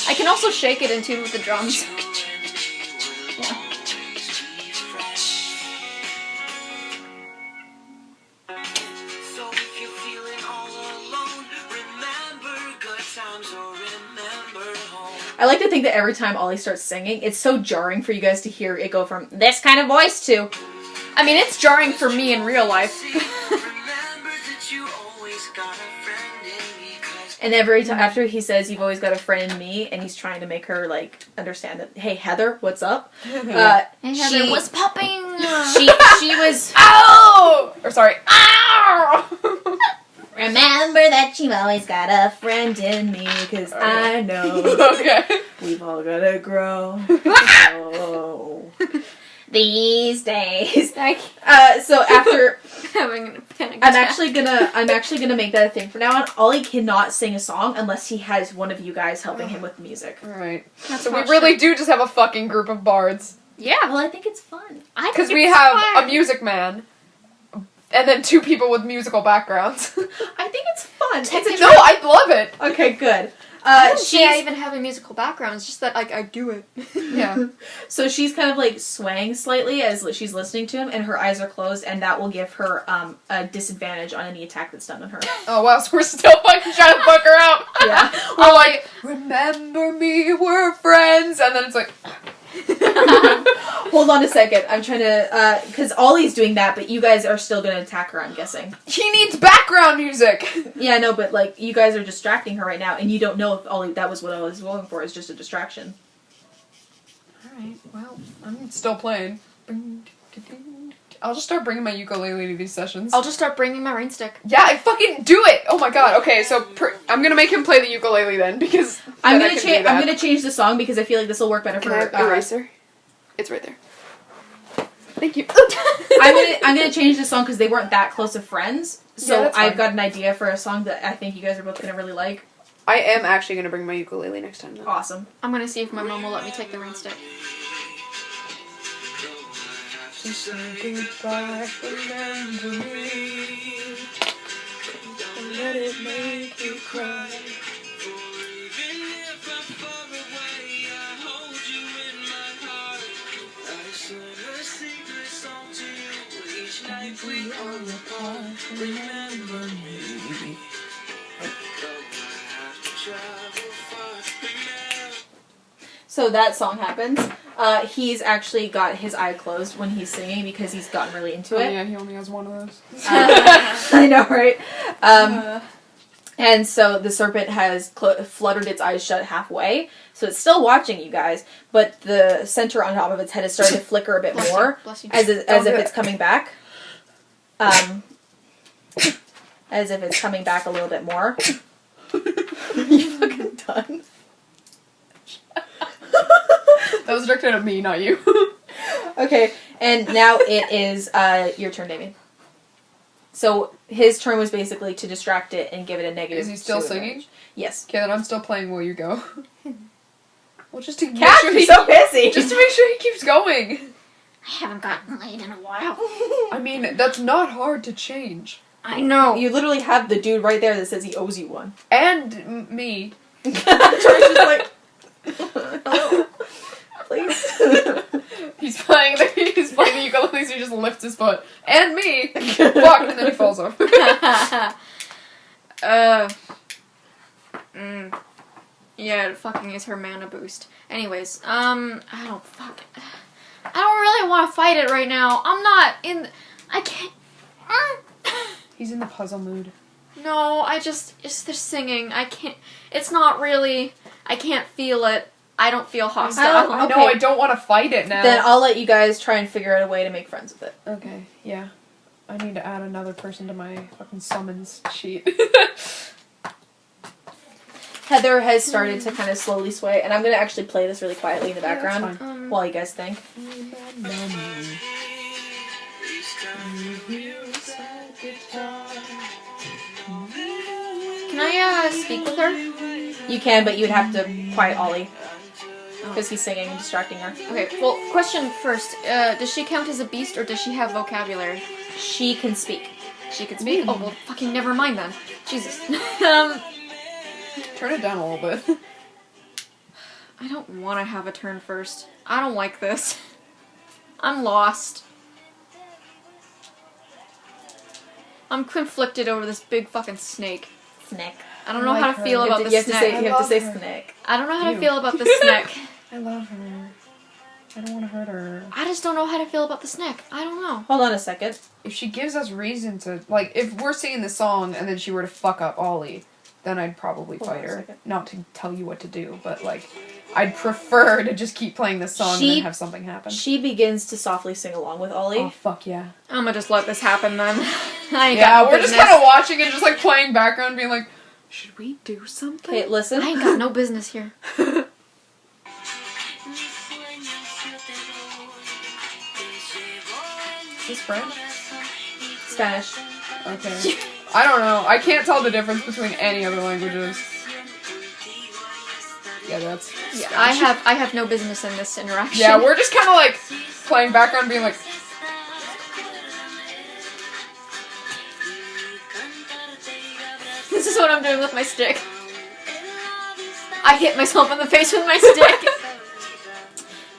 I can also shake it in tune with the drums. Yeah. So if you're feeling all alone, remember good times or remember home. I like to think that every time Ollie starts singing, it's so jarring for you guys to hear it go from this kind of voice to... I mean, it's jarring for me in real life. Remember that you always got a friend in me, 'cause And every time after he says, you've always got a friend in me, and he's trying to make her, like, understand that, hey, Heather, what's up? Hey, Heather, what's popping? She was... Ow! Or sorry. Ow! Remember that you've always got a friend in me, because I know Okay. we've all gotta grow. Oh. These days. So after... Having a panic I'm attack. actually gonna make that a thing from now on. Ollie cannot sing a song unless he has one of you guys helping him with the music. Alright. That's So we not really true. do just have a fucking group of bards. Yeah. Well, I think it's fun. Because we have a music man. And then 2 people with musical backgrounds. I think it's fun. It's a No, I love it. Okay, good. I don't say I even have a musical background. It's just that like I do it. Yeah. So she's kind of like swaying slightly as she's listening to him, and her eyes are closed, and that will give her a disadvantage on any attack that's done on her. Oh wow, so we're still fucking trying to fuck her up. Yeah. We're like, remember me, we're friends. And then it's like... Hold on a second. I'm trying to, because Ollie's doing that, but you guys are still going to attack her, I'm guessing. He needs background music. Yeah, no, but like you guys are distracting her right now, and you don't know if Ollie that was what Ollie's going for. Is just a distraction. Alright, well, I'm still playing. I'll just start bringing my ukulele to these sessions. I'll just start bringing my rain stick. Yeah, I fucking do it! Oh my god, okay, so I'm gonna make him play the ukulele then, because I'm then I gonna can do that. I'm gonna change the song because I feel like this will work better Can for I have eraser? It's right there. Thank you. I'm gonna change the song because they weren't that close of friends. So Yeah, that's I've fine. got an idea for a song that I think you guys are both gonna really like. I am actually gonna bring my ukulele next time though. Awesome. I'm gonna see if my mom will let me take the rain stick. Goodbye, remember me. Don't let it make you cry. For even if I'm far away, I hold you in my heart. I sing a secret song to you each night we are apart. Remember me. Don't have to travel far. Remember. So that song happens. He's actually got his eye closed when he's singing because he's gotten really into Oh it. yeah, he only has one of those. I know, right? And so the serpent has fluttered its eyes shut halfway, so it's still watching you guys, but the center on top of its head is starting to flicker a bit more, Bless you. as if it's coming back. As if it's coming back a little bit more. You fucking done? That was directed at me, not you. Okay, and now it is your turn, Damien. So his turn was basically to distract it and give it a negative. Is he still 2 singing? advantage. Yes. Okay, then I'm still playing Will You Go. Well, just to make Kath, sure you're so busy! just to make sure he keeps going. I haven't gotten laid in a while. I mean, that's not hard to change. I know. You literally have the dude right there that says he owes you one. And me. George is like, hello, please. He's playing the ukulele, so he just lifts his foot. And me! Fuck, and then he falls over. Yeah, it fucking is her mana boost. Anyways, I don't really want to fight it right now. I'm not in... I can't... He's in the puzzle mood. No, it's they're singing. I can't... It's not really... I can't feel it. I don't feel hostile. I know, Okay. I don't want to fight it now. Then I'll let you guys try and figure out a way to make friends with it. Okay, yeah. I need to add another person to my fucking summons sheet. Heather has started to kind of slowly sway, and I'm going to actually play this really quietly in the Yeah, that's background fine. while you guys think. Can I, speak with her? You can, but you'd have to quiet Ollie. Because he's singing and distracting her. Okay, well, question first. Does she count as a beast, or does she have vocabulary? She can speak. She can speak? Oh, well, fucking never mind then. Jesus. Turn it down a little bit. I don't want to have a turn first. I don't like this. I'm lost. I'm conflicted over this big fucking snake. Snake. I don't know how to feel about the You have to snake. say snake. I don't know how to Ew. feel about the snake. I love her. I don't want to hurt her. I just don't know how to feel about the snake. I don't know. Hold on a second. If she gives us reason to... Like, if we're singing the song and then she were to fuck up Ollie, then I'd probably Hold on fight a her. second. Not to tell you what to do, but, like, I'd prefer to just keep playing this song and then have something happen. She begins to softly sing along with Ollie. Oh, fuck yeah. I'm gonna just let this happen then. I ain't Yeah, got no we're business. just kind of watching and just, like, playing background being like, should we do something? Okay, listen. I ain't got no business here. Is this French? Spanish. Okay. I don't know. I can't tell the difference between any other languages. Yeah, that's Yeah, Spanish. I have no business in this interaction. Yeah, we're just kind of like playing background, being like, This is what I'm doing with my stick. I hit myself in the face with my stick.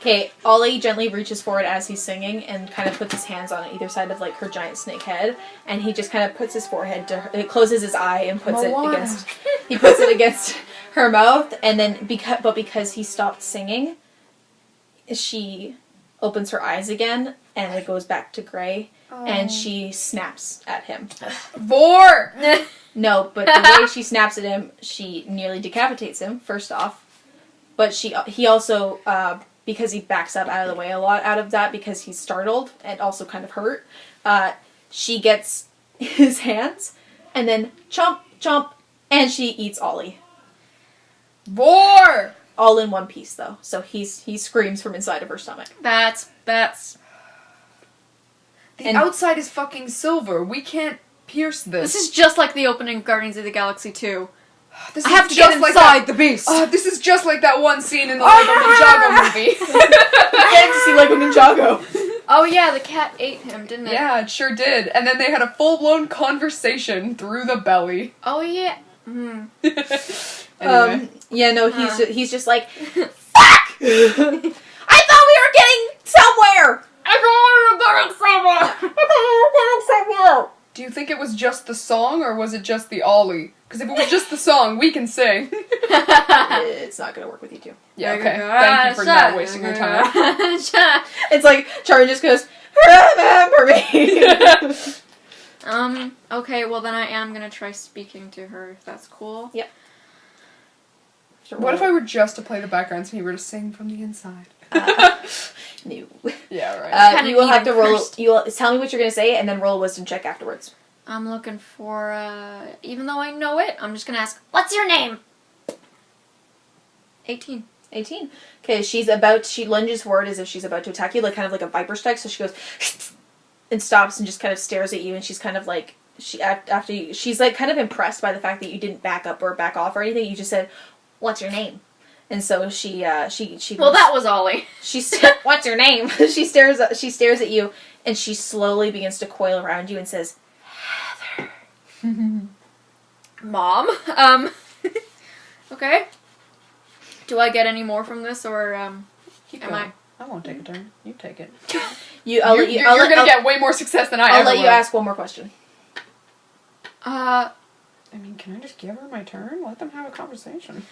Okay, Ollie gently reaches forward as he's singing and kind of puts his hands on either side of like her giant snake head, and he just kind of puts his forehead to her, closes his eye and puts Moana. it against. He puts it against her mouth, and then because he stopped singing, she opens her eyes again, and it goes back to gray, and she snaps at him. VORE! No, but the way she snaps at him, she nearly decapitates him, first off. But he also, because he backs up out of the way a lot out of that because he's startled and also kind of hurt, she gets his hands and then chomp, chomp, and she eats Ollie. VORE! All in one piece, though. So he screams from inside of her stomach. That's The And- outside is fucking silver. We can't pierce this. This is just like the opening of Guardians of the Galaxy 2. This I is have to just get like inside that. the beast. This is just like that one scene in the Lego Ninjago movie. Getting to see Lego Ninjago. Oh yeah, the cat ate him, didn't it? Yeah, it sure did. And then they had a full-blown conversation through the belly. Oh yeah. Mm. Anyway. Yeah, no, he's just like, fuck! I thought we were getting somewhere! Do you think it was just the song, or was it just the Ollie? Because if it was just the song, we can sing. It's not gonna work with you two. Yeah, okay. Thank you for not wasting your time. It's like Charlie just goes, remember me. Okay, well then I am gonna try speaking to her, if that's cool. Yep. What if I were just to play the background so you were to sing from the inside? No. Yeah, right. Kinda You will have to neat at roll. first. You will tell me what you're gonna say, and then roll a wisdom check afterwards. I'm looking for, even though I know it, I'm just gonna ask, what's your name? 18. 18. Okay, she lunges forward as if she's about to attack you, like kind of like a viper strike. So she goes and stops and just kind of stares at you, and she's kind of like she's like kind of impressed by the fact that you didn't back up or back off or anything. You just said, "What's your name?" And so she Well, that was Ollie. what's your name? She stares at you, and she slowly begins to coil around you and says, Mom? Okay. Do I get any more from this, or, Keep am going. I won't take a turn. You take it. You're You're gonna get way more success than I I'll ever let you will. ask one more question. I mean, can I just give her my turn? Let them have a conversation.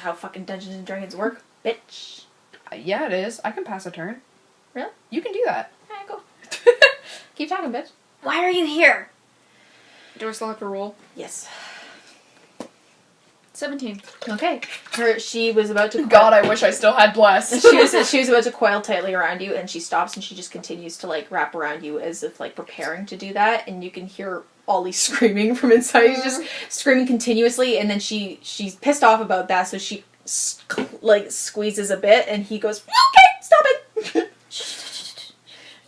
How fucking Dungeons and Dragons work, bitch. Yeah, it is. I can pass a turn. Really? You can do that. Alright, go. Keep talking, bitch. why are you here? Do I still have to roll? Yes. 17. Okay. She was about to. God, I wish I still had bless. She was about to coil tightly around you, and she stops, and she just continues to like wrap around you as if like preparing to do that, and you can hear Ollie screaming from inside. He's just screaming continuously, and then she's pissed off about that, so she like squeezes a bit, and he goes, "Okay, stop it."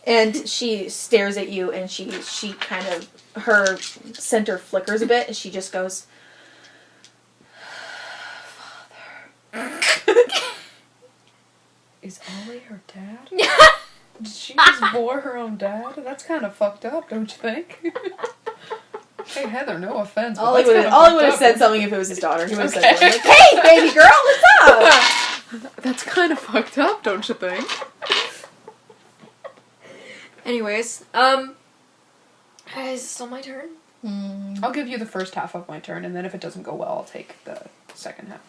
And she stares at you, and she kind of her center flickers a bit, and she just goes, Is Ollie her dad? Did she just VORE her own dad? That's kind of fucked up, don't you think? Hey Heather, no offense. But Ollie would have said something if it was his daughter. He would have said Okay. something like, "Hey, baby girl, what's up?" That's kind of fucked up, don't you think? Anyways, is it still my turn? I'll give you the first half of my turn, and then if it doesn't go well, I'll take the second half.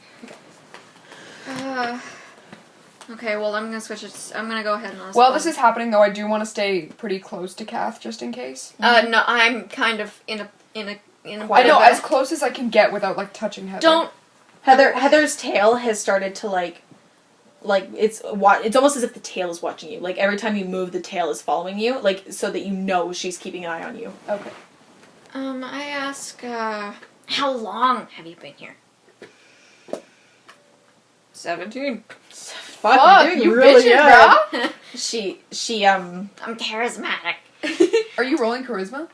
Okay, well, I'm gonna switch it. I'm gonna go ahead and ask. While this is happening, though, I do want to stay pretty close to Kath, just in case. No, I'm kind of in a. I know, as close as I can get without, like, touching Heather. Don't. Heather's tail has started to like it's almost as if the tail is watching you. Like every time you move, the tail is following you, like so that you know she's keeping an eye on you. Okay. I ask, how long have you been here? 17. Fuck, you really bitchin', good. She I'm charismatic. Are you rolling charisma?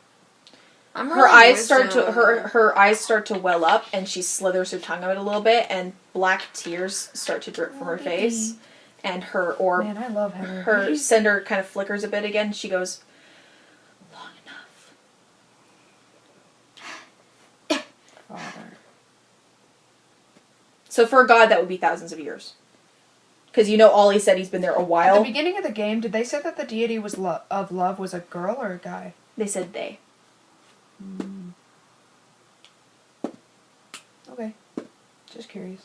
I'm her rolling eyes wisdom. start to her eyes start to well up, and she slithers her tongue out a little bit, and black tears start to drip from her face, and her orb, Man, I love Heather. her cinder kind of flickers a bit again. She goes, "Long enough." Father. So for a god, that would be thousands of years. Because you know, Ollie said he's been there a At while. the beginning of the game, did they say that the deity was of love was a girl or a guy? They said they. Okay. Just curious.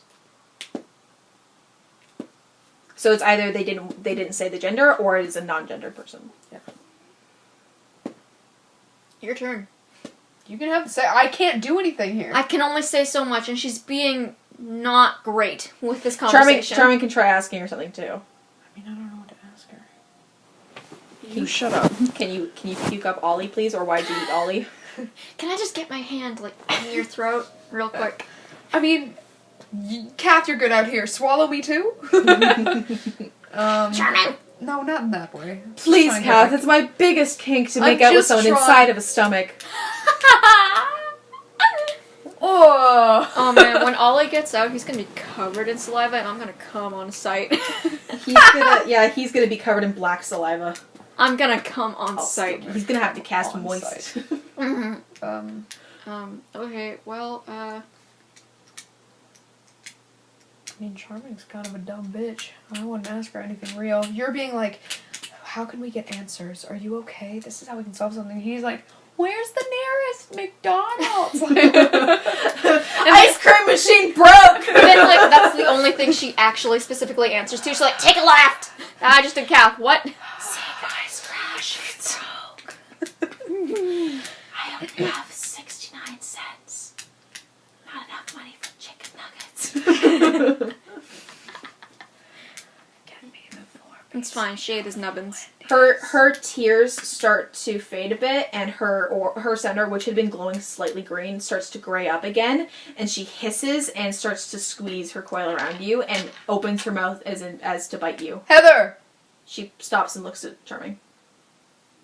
So it's either they didn't say the gender, or it is a non-gendered person. Your turn. You can have to say, I can't do anything here. I can only say so much, and she's being not great with this conversation. Charming can try asking her something too. I mean, I don't know what to ask her. You shut up. Can you puke up Ollie, please, or why'd you eat Ollie? Can I just get my hand, like, in your throat real quick? I mean, Kath, you're good out here. Swallow me too? Charming! No, not in that way. Please, Trying to Kath, get it's my biggest kink to I'm make out with just someone trying- inside of a stomach. Oh! Oh man, when Ollie gets out, he's gonna be covered in saliva, and I'm gonna come on sight. He's gonna be covered in black saliva. I'm gonna come on sight. He's gonna have to cast On moist. sight. Okay, well, I mean, Charming's kind of a dumb bitch. I wouldn't ask her anything real. You're being like, how can we get answers? Are you okay? This is how we can solve something. He's like, where's the nearest McDonald's? Ice cream machine broke! then, like, that's the only thing she actually specifically answers to. She's like, take a left! I just did Kath. What? Ice cream machine broke. I only have 69 cents. Not enough money for chicken nuggets. It's fine. Shade is nubbins. Her tears start to fade a bit, and her center, which had been glowing slightly green, starts to gray up again, and she hisses and starts to squeeze her coil around you and opens her mouth as to bite you. Heather! She stops and looks at Charming.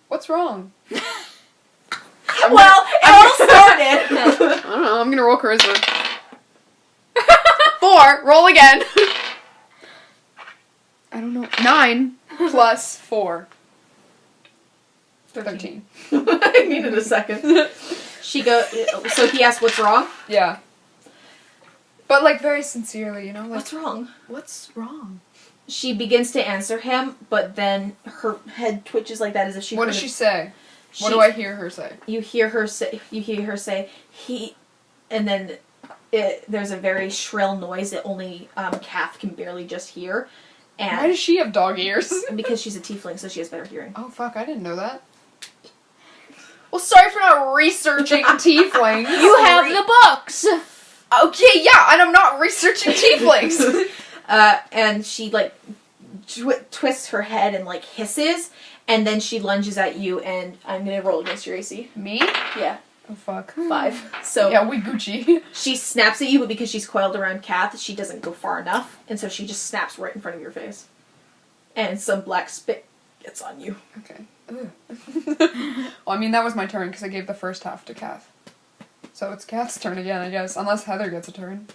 What's wrong? Well, it all started. I don't know, I'm gonna roll charisma. 4, roll again. I don't know. 9 plus 4. 13. I needed a second. So he asked, "What's wrong?" Yeah. But like very sincerely, you know? Like, What's wrong? what's wrong? She begins to answer him, but then her head twitches like that as if she. What does she say? What do I hear her say? You hear her say he, and then there's a very shrill noise that only Kath can barely just hear. And Why does she have dog ears? because she's a tiefling, so she has better hearing. Oh fuck, I didn't know that. Well, sorry for not researching tieflings. You have the books. Okay, yeah, and I'm not researching tieflings. And she like twists her head and like hisses, and then she lunges at you. And I'm gonna roll against your AC. Me? Yeah, Oh fuck. 5. So Yeah, we Gucci. she snaps at you, but because she's coiled around Kath, she doesn't go far enough, and so she just snaps right in front of your face. And some black spit gets on you. Okay. Well, I mean, that was my turn because I gave the first half to Kath. So it's Kath's turn again, I guess, unless Heather gets a turn.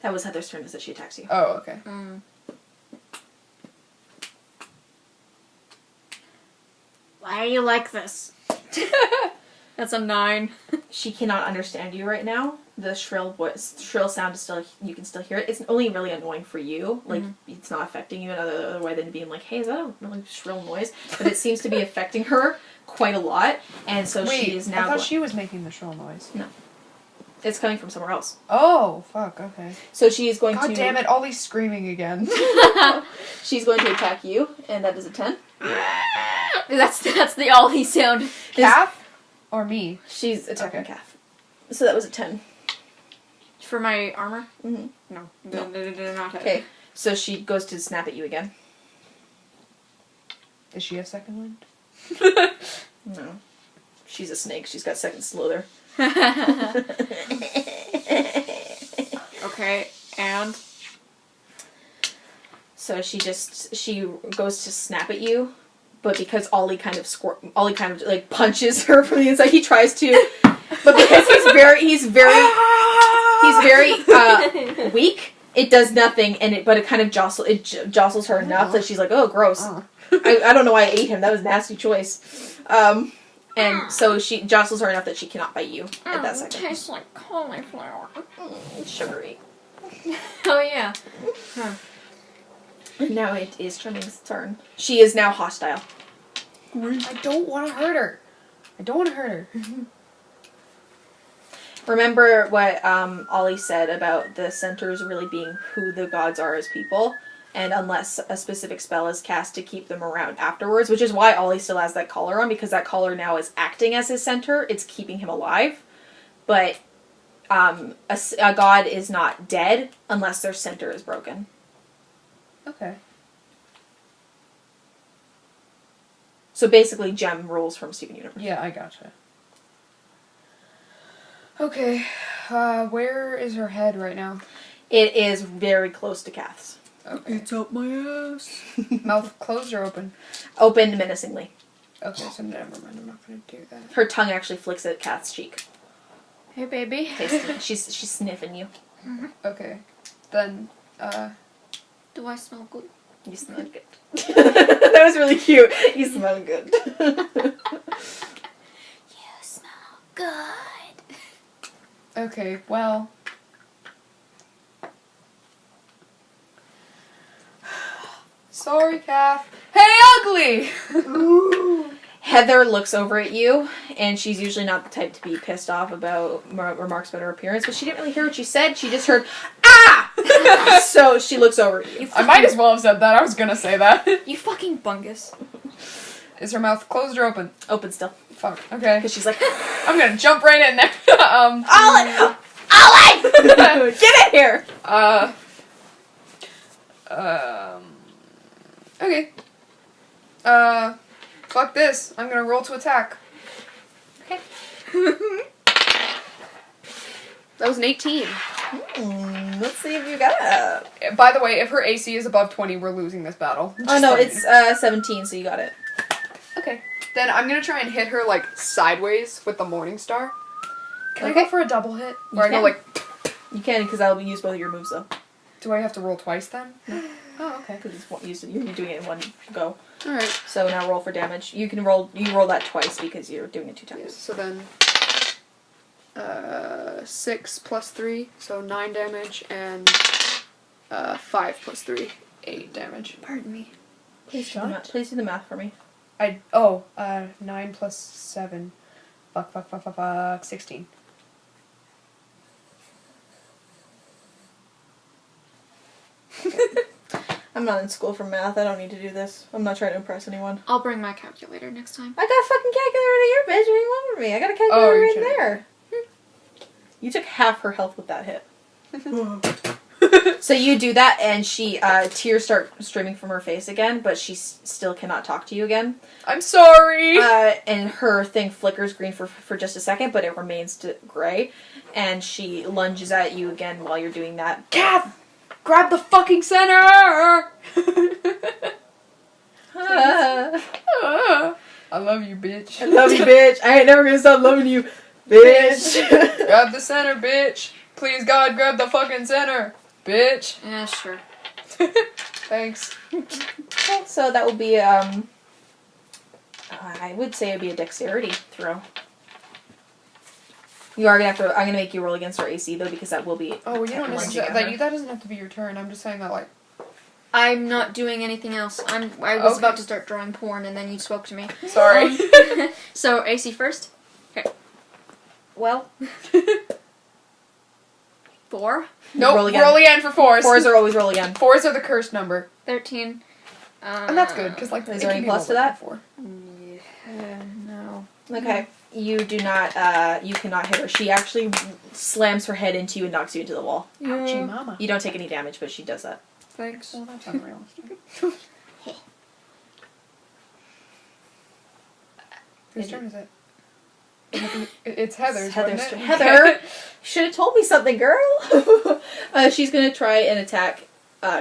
That was Heather's turn, is that she attacks you. Oh, okay. Why are you like this? That's a 9. She cannot understand you right now. The shrill sound is still, you can still hear it. It's only really annoying for you. Like, it's not affecting you in other way than being like, hey, is that a really shrill noise? But it seems to be affecting her quite a lot. And so Wait, she is now... I thought she was making the shrill noise. No. It's coming from somewhere else. Oh, fuck, okay. So she is going to... God damn it, Ollie's screaming again. She's going to attack you, and that is a 10. That's the Ollie sound. Kath? Or me? She's attacking Okay. Kath. So that was a 10. For my armor? Mm-hmm. No. No. Not Okay, so she goes to snap at you again. Does she have second wind? No. She's a snake. She's got second slither. Okay, and? So she goes to snap at you, but because Ollie kind of like punches her from the inside, he tries to, but because he's very weak, it does nothing, but it kind of jostles her enough that she's like, oh, gross. I don't know why I ate him. That was a nasty choice. And so she jostles her enough that she cannot bite you at that second. It tastes like cauliflower. Sugary. Oh, yeah. Huh. And now it is Trimming's turn. She is now hostile. I don't want to hurt her. Remember what Ollie said about the centers really being who the gods are as people, and unless a specific spell is cast to keep them around afterwards, which is why Ollie still has that collar on, because that collar now is acting as his center. It's keeping him alive. But a god is not dead unless their center is broken. Okay. So basically, Gem rules from Steven Universe. Yeah, I gotcha. Okay, where is her head right now? It is very close to Kath's. Okay. It's up my ass. Mouth closed or open? Open menacingly. Okay, so never mind, I'm not gonna do that. Her tongue actually flicks at Kath's cheek. Hey, baby. She's sniffing you. Okay, then, Do I smell good? You smell good. That was really cute. You smell good. You smell good. okay, well. Sorry, Kath. Hey, ugly! Heather looks over at you, and she's usually not the type to be pissed off about remarks about her appearance, but she didn't really hear what you said. She just heard, ah! So she looks over at you. I might as well have said that. I was gonna say that. You fucking bungus. Is her mouth closed or open? Open still. Fuck. Okay. Because she's like, I'm gonna jump right in there. Ollie! Get in here! Okay. Fuck this. I'm gonna roll to attack. Okay. That was an 18. Let's see if you got it. By the way, if her AC is above 20, we're losing this battle. Oh Just no, letting it's you 17, so you got it. Okay. Then I'm gonna try and hit her, like, sideways with the Morning Star. Can I Okay. go for a double hit? You Where I go, can. like... You can, because I'll use both of your moves though. Do I have to roll twice then? Oh, okay. Because you're doing it in one go. Alright. So now roll for damage. You roll that twice because you're doing it 2 times. So then... 6 plus 3, so 9 damage, and 5 plus 3, 8 damage. Pardon me. Please do the math for me. 9 plus 7. Fuck, 16. I'm not in school for math. I don't need to do this. I'm not trying to impress anyone. I'll bring my calculator next time. I got a fucking calculator here, bitch. What do you want from me? I got a calculator you're in trying- there. You took half her health with that hit. So you do that, and she tears start streaming from her face again, but she still cannot talk to you again. I'm sorry! And her thing flickers green for just a second, but it remains gray. And she lunges at you again while you're doing that. Kath! Grab the fucking center! I love you, bitch. I love you, bitch. I ain't never gonna stop loving you, bitch. Grab the center, bitch. Please, God, grab the fucking center, bitch. Yeah, sure. Thanks. Okay, so that will be, I would say it would be a dexterity throw. You are gonna have to, I'm gonna make you roll against her AC though, because that will be. Oh, well, you don't lunging necessarily, at her. that doesn't have to be your turn. I'm just saying that, like... I'm not doing anything else. I was Okay. about to start drawing porn, and then you spoke to me. Sorry. So, AC first? Okay. Well. 4. Nope, Roll again. roll again for 4s. 4s are always roll again. 4s are the cursed number. 13. And that's good, because, like, Is it there can any be plus to rolled that? before. No. Okay. You do not, you cannot hit her. She actually slams her head into you and knocks you into the wall. Ouchie mama. You don't take any damage, but she does that. Thanks. Well, that's unrealistic. Whose turn is it? It's Heather's. Heather's wasn't it? Heather, should have told me something, girl. She's gonna try and attack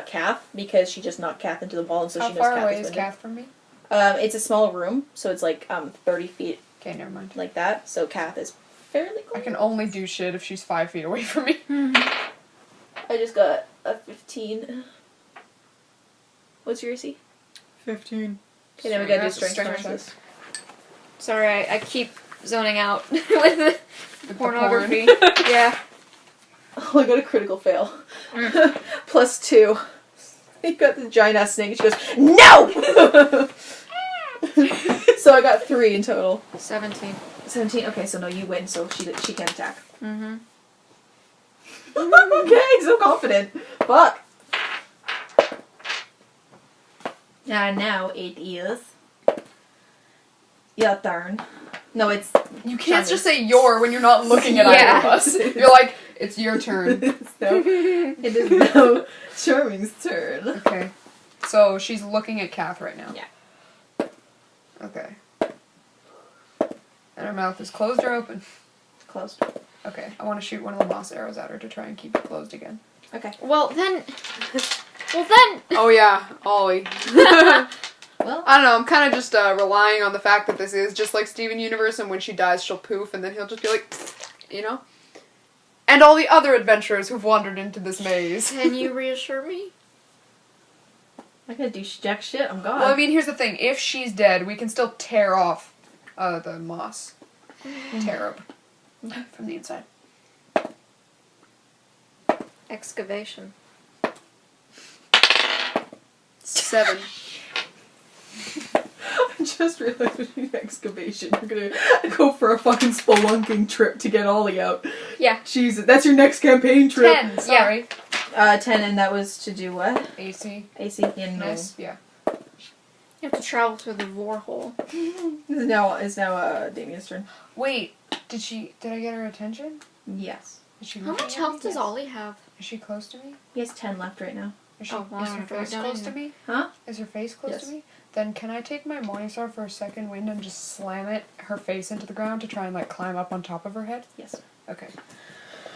Kath because she just knocked Kath into the wall, and so How she knows far Kath away is is winded. Kath from me? It's a small room, so it's like 30 feet Okay, never mind. like that. So Kath is fairly close. I can only do shit if she's 5 feet away from me. I just got a 15. What's your AC? 15. Okay, then we gotta do That's a strength strength versus. Sorry, I keep zoning out with the pornography. porn. Yeah. Oh, I got a critical fail. +2. You got the giant ass snake, and she goes, NO! So I got 3 in total. 17. 17. Okay, so no, you win, so she can't attack. Mm-hmm. Okay, so confident. Fuck. And now it is your turn. No, it's You can't Shannon's. just say your when you're not looking at Yeah. either of us. You're like, it's your turn. it is now Charming's turn. Okay. So she's looking at Kath right now. Yeah. Okay. And her mouth is closed or open? Closed. Okay. I want to shoot one of the moss arrows at her to try and keep it closed again. Okay. Well then. Oh yeah, Ollie. Well, I don't know, I'm kind of just relying on the fact that this is just like Steven Universe, and when she dies, she'll poof, and then he'll just be like, you know? And all the other adventurers who've wandered into this maze. Can you reassure me? I gotta do jack shit. I'm gone. Well, I mean, here's the thing. If she's dead, we can still tear off the moss. Tear up from the inside. Excavation. 7. I just realized with the excavation, you're gonna go for a fucking spelunking trip to get Ollie out. Yeah. Jesus, that's your next campaign trip. 10, sorry. 10, and that was to do what? AC. AC? Yeah, no. Nice. Yeah. You have to travel to the VORE hole. It's now Damien's turn. Wait, did I get her attention? Yes. Is she How looking much at health me? does Ollie have? Is she close to me? He has 10 left right now. Is she? Oh, wow, Is her I forgot face down close to here. me? Huh? Is her face close Yes. to me? Then can I take my Morningstar for a second wind and just slam her face into the ground to try and like climb up on top of her head? Yes. Okay.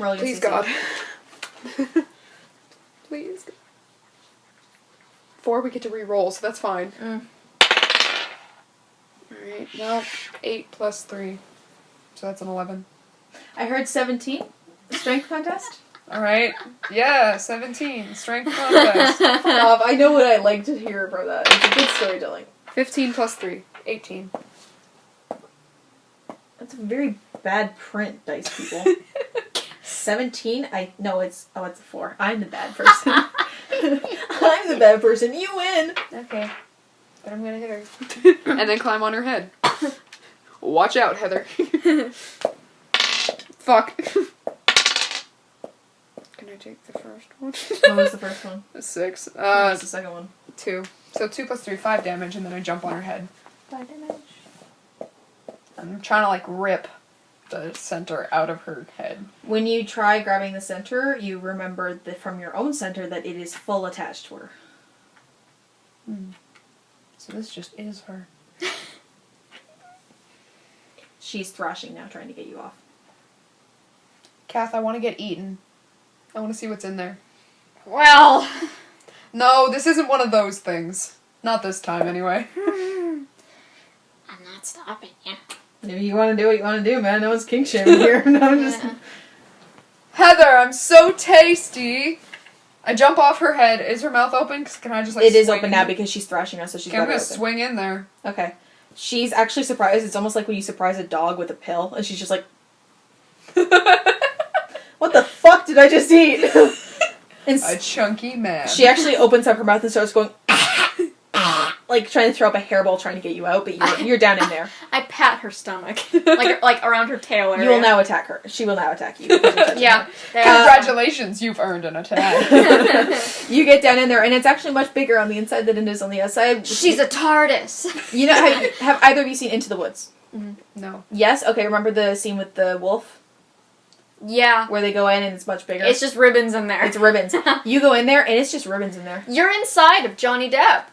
Roll your Please CC. God. Please. God. 4 we get to re-roll, so that's fine. Alright, now 8 plus 3. So that's an 11. I heard 17. Strength contest? Alright. Yeah, 17. Strength contest. I know what I like to hear from that. It's a good storytelling. 15 plus 3. 18. That's a very bad print, dice people. 17? It's a 4. I'm the bad person. I'm the bad person. You win! Okay. But I'm gonna hit her. And then climb on her head. Watch out, Heather. Fuck. Can I take the first one? What was the first one? 6. What was the second one? 2. So 2 plus 3, 5 damage, and then I jump on her head. 5 damage. I'm trying to, like, rip the center out of her head. When you try grabbing the center, you remember from your own center that it is full attached to her. So this just is her. She's thrashing now, trying to get you off. Kath, I want to get eaten. I want to see what's in there. Well, No, this isn't one of those things. Not this time, anyway. I'm not stopping you. If you want to do what you want to do, man. No one's kink shaming here. No, I'm just... Yeah. Heather, I'm so tasty! I jump off her head. Is her mouth open? 'Cause can I just, like, It is swing open in? now because she's thrashing us, so she's Okay, I'm got it gonna open. swing in there. Okay. She's actually surprised. It's almost like when you surprise a dog with a pill, and she's just like, what the fuck did I just eat? And A chunky man. she actually opens up her mouth and starts going, like trying to throw up a hairball trying to get you out, but you're down in there. I pat her stomach, like around her tail area. You will now attack her. She will now attack you. because you're touching Yeah. her. There. Congratulations, you've earned an attack. You get down in there, and it's actually much bigger on the inside than it is on the outside. She's a TARDIS. You know, have either of you seen Into the Woods? No. Yes? Okay, remember the scene with the wolf? Yeah. Where they go in and it's much bigger? It's just ribbons in there. It's ribbons. You go in there, and it's just ribbons in there. You're inside of Johnny Depp.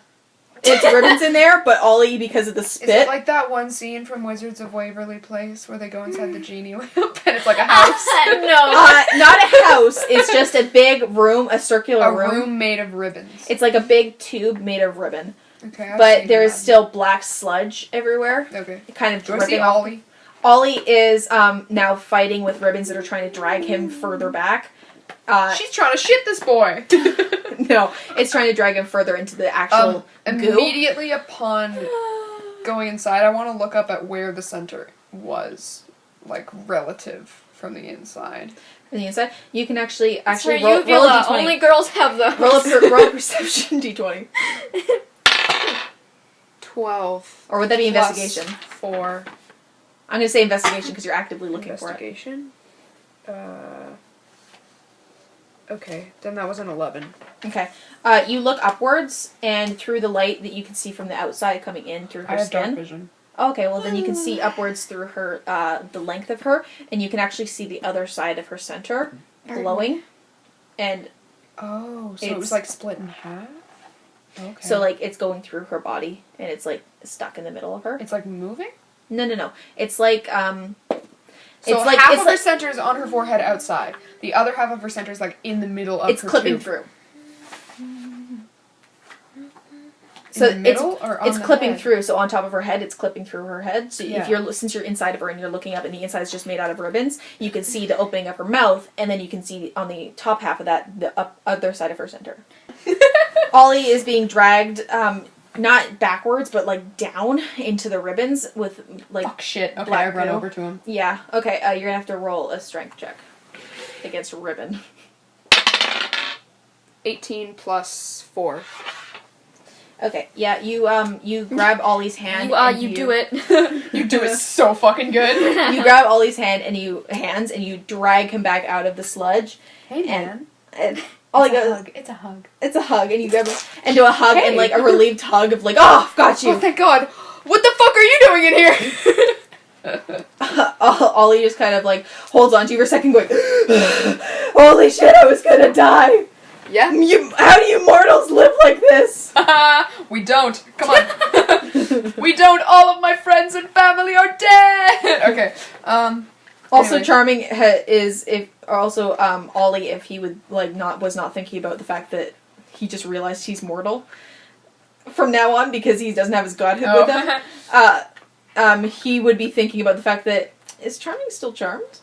It's ribbons in there, but Ollie, because of the Is spit... it like that one scene from Wizards of Waverly Place where they go inside the genie lamp and it's like a house? No. not a house. It's just a big room, a circular A room made of ribbons. It's like a big tube made of ribbon. Okay, I've But seen there is that. still black sludge everywhere. Okay. Kind of Do I see dripping off. Ollie? Ollie is now fighting with ribbons that are trying to drag him further back. She's trying to shit this boy. No, it's trying to drag him further into the actual goo. Immediately upon going inside, I want to look up at where the center was, like relative from the inside. From the inside, you can actually It's her roll a uvula. d20. Only girls have those. Roll a perception d20. 12. Or would that be plus investigation? 4. I'm going to say investigation because you're actively looking for it. Investigation? Okay, then that was an 11. Okay. You look upwards, and through the light that you can see from the outside coming in through her I have dark skin. vision. Okay, well then you can see upwards through her, the length of her, and you can actually see the other side of her center glowing. And Oh, so it It's- was like split in half? Okay. so, like, it's going through her body, and it's, like, stuck in the middle of her. It's like moving? No. It's like, So it's like, half it's of her like, center is on her forehead outside. The other half of her center is like in the middle of it's her clipping tube. through. In So the middle or on it's the clipping head? through. So on top of her head, it's clipping through her head. So Yeah. since you're inside of her and you're looking up, and the inside is just made out of ribbons, you can see the opening of her mouth, and then you can see on the top half of that the other side of her center. Ollie is being dragged, not backwards, but like down into the ribbons with like. Fuck shit. Okay, black I run goo. over to him. Yeah. Okay. You're gonna have to roll a strength check against ribbon. 18 plus 4. Okay. Yeah. You grab Ollie's hand. and You do it. You do it so fucking good. You grab Ollie's hand and you drag him back out of the sludge. Hey, And, and Ollie goes, It's a hug. it's a hug, and you grab him and do a hug and like a relieved hug of like, oh, got Oh, you. thank God. What the fuck are you doing in here? Ollie just kind of like holds on to you for a second, going, holy shit, I was gonna die. Yeah. How do you mortals live like this? We don't. Come on. We don't. All of my friends and family are dead. Okay. Also, Anyway. charming is if also Ollie, if he would like was not thinking about the fact that he just realized he's mortal from now on because he doesn't have his godhood with him. He would be thinking about the fact that is Charming still charmed?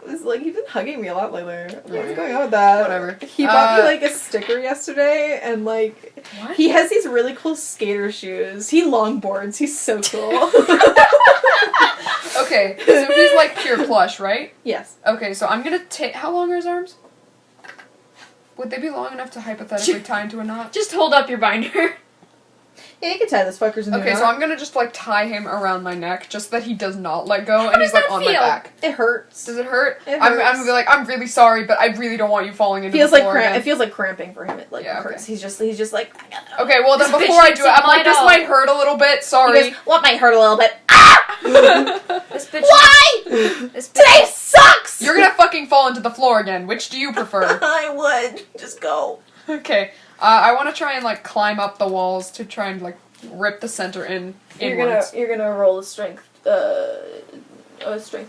It's like he's been hugging me a lot lately. What's going on with that? Whatever. He bought me like a sticker yesterday, and like What? he has these really cool skater shoes. He longboards. He's so cool. Okay, so he's like pure plush, right? Yes. Okay, so I'm gonna take. How long are his arms? Would they be long enough to hypothetically tie into a knot? Just hold up your binder. Yeah, you can tie this fuckers into Okay, a so knot. I'm gonna just like tie him around my neck, just that he does not let go, and he's like that on feel? my back. It hurts. Does it hurt? It I'm hurts. gonna be like, I'm really sorry, but I really don't want you falling into Feels the like floor again. it feels like cramping for him. It like Yeah, hurts. okay. He's just like. Okay, well then This bitch before I needs do it, I'm some like, this Midol. might hurt a little bit. He Sorry. goes, what might hurt a little bit? This bitch. Why? This bitch. Today sucks. You're gonna fucking fall into the floor again. Which do you prefer? I would just go. Okay. I want to try and like climb up the walls to try and like rip the center inwards. You're gonna roll a strength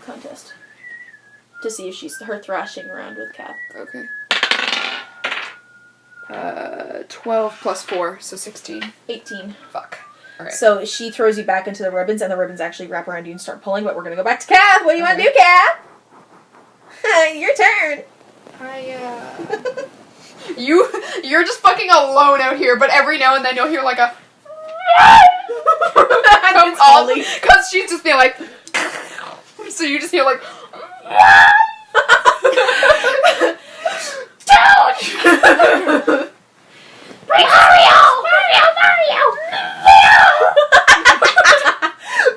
contest to see if she's her thrashing around with Kath. Okay. 12 plus 4, so 16. 18. Fuck. Alright. So she throws you back into the ribbons, and the ribbons actually wrap around you and start pulling. But we're gonna go back to Kath. What do you want to do, Kath? Your turn. You're just fucking alone out here, but every now and then you'll hear like a It's Ollie. because she's just being like so you just hear like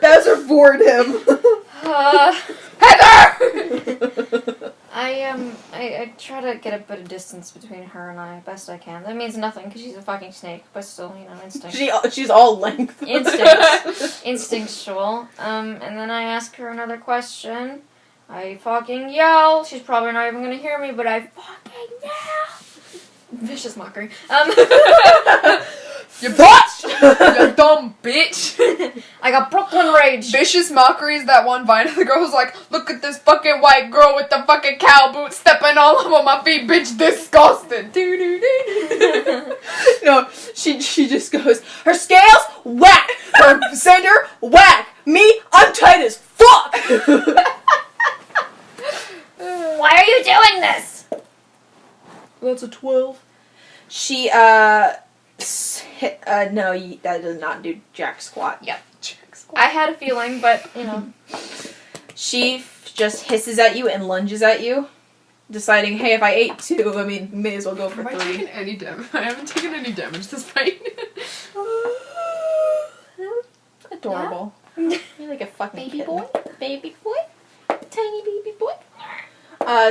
Bowser bored him. Heather! I try to get a bit of distance between her and I, best I can. That means nothing because she's a fucking snake, but still, instinct. She's all length. Instinctual. And then I ask her another question. I fucking yell. She's probably not even gonna hear me, but I fucking yell. Vicious mockery. You bitch! You dumb bitch! I got Brooklyn rage. Vicious mockery is that one vine of the girl who's like, look at this fucking white girl with the fucking cow boots stepping all over my feet, bitch, disgusting. No, she just goes, her scales, whack! Her center, whack! Me, I'm tight as fuck! Why are you doing this? That's a 12. She, no, that does not do jack squat. Yep. I had a feeling, but, She just hisses at you and lunges at you, deciding, hey, if I ate 2, I mean, may as well go for Have I 3. taken any damage? I haven't taken any damage this fight. Adorable. You're like a fucking Baby kitten. boy? Baby boy. Tiny baby boy.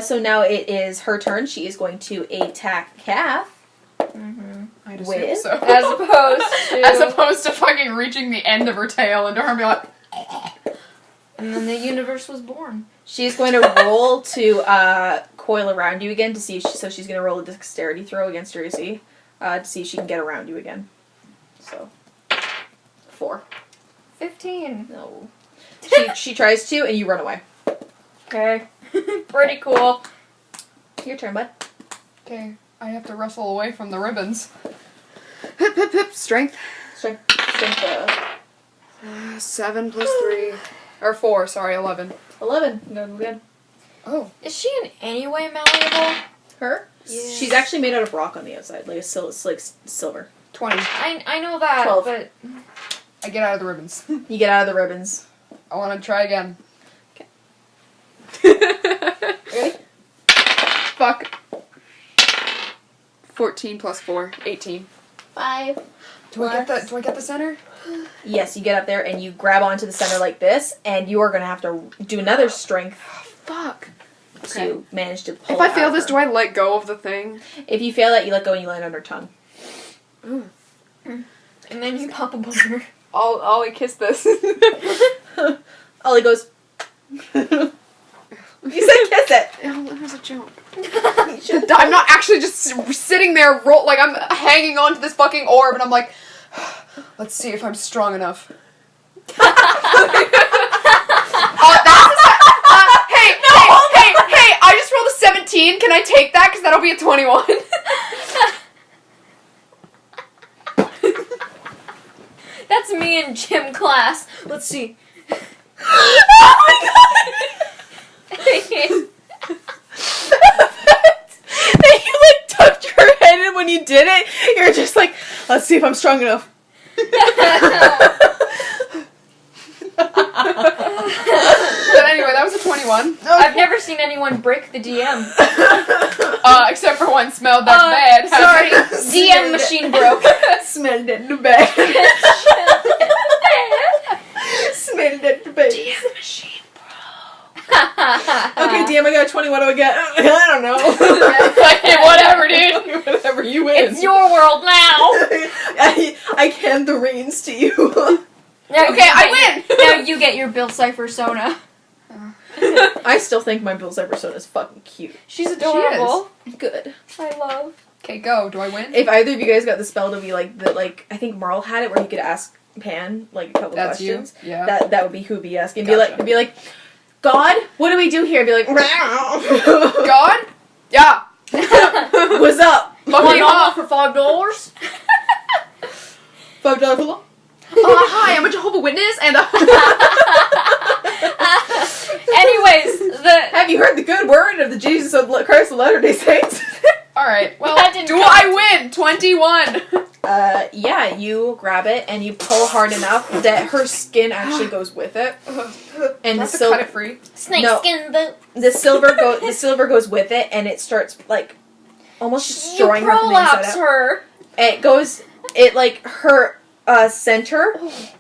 So now it is her turn. She is going to attack Kath. I'd With? assume so. As opposed to... As opposed to fucking reaching the end of her tail and her being like, And then the universe was born. She's going to roll to coil around you again to see if so she's going to roll a dexterity throw against your AC to see if she can get around you again. So 4. 15. No. She tries to and you run away. Okay. Pretty cool. Your turn, bud. okay, I have to wrestle away from the ribbons. Hip, hip, hip. Strength. Strength 7 plus 3. Or 4, sorry, 11. 11. Good. Oh. Is she in any way malleable? Her? Yeah. She's actually made out of rock on the outside, like silver. 20. I know that, 12. but... I get out of the ribbons. You get out of the ribbons. I want to try again. Okay. Ready? Fuck. 14 plus 4. 18. 5. Do I get the center? Yes, you get up there and you grab onto the center like this, and you are going to have to do another strength. Fuck. to manage to pull If I it fail out this, of do her. I let go of the thing? If you fail that, you let go and you land on her tongue. And then you pop a booger. Ollie, kiss this. Ollie goes. You said kiss it. Oh, that was a joke. I'm not actually just sitting there, like I'm hanging on to this fucking orb, and I'm like, let's see if I'm strong enough. Hey, I just rolled a 17. Can I take that? Because that'll be a 21. That's me in gym class. Let's see. Oh my god! That you like tucked your head in when you did it. You're just like, let's see if I'm strong enough. But anyway, that was a 21. I've never seen anyone break the DM. Except for one smelled that bad. Sorry, DM machine broke. Smelled it in the bed. Smelled it in the bed. DM machine Okay, DM, I got a 20. What do I get? I don't know. Whatever, dude. Whatever, you win. It's your world now. I hand the reins to you. Now Okay, I win. Now you get your Bill Cipher Sona. I still think my Bullseye persona is fucking cute. She's adorable. Good. I love. Okay, go. Do I win? If either of you guys got the spell to be like the I think Marl had it where he could ask Pan like a couple That's questions. you? Yeah. That would be who be asking. Gotcha. Be like, God, what do we do here? Be like, God? Yeah. what's up? Fucking up. for $5. $5 hula? Hi, I'm a Jehovah's Witness, and Anyways, Have you heard the good word of the Jesus of Christ of Latter-day Saints? Alright, well, That didn't do count. I win? 21! Yeah, you grab it and you pull hard enough that her skin actually goes with it. And Have to cut it free. snake No. skin boot. the silver goes with it, and it starts like almost destroying You her from the inside prolapse out. her. It like her center.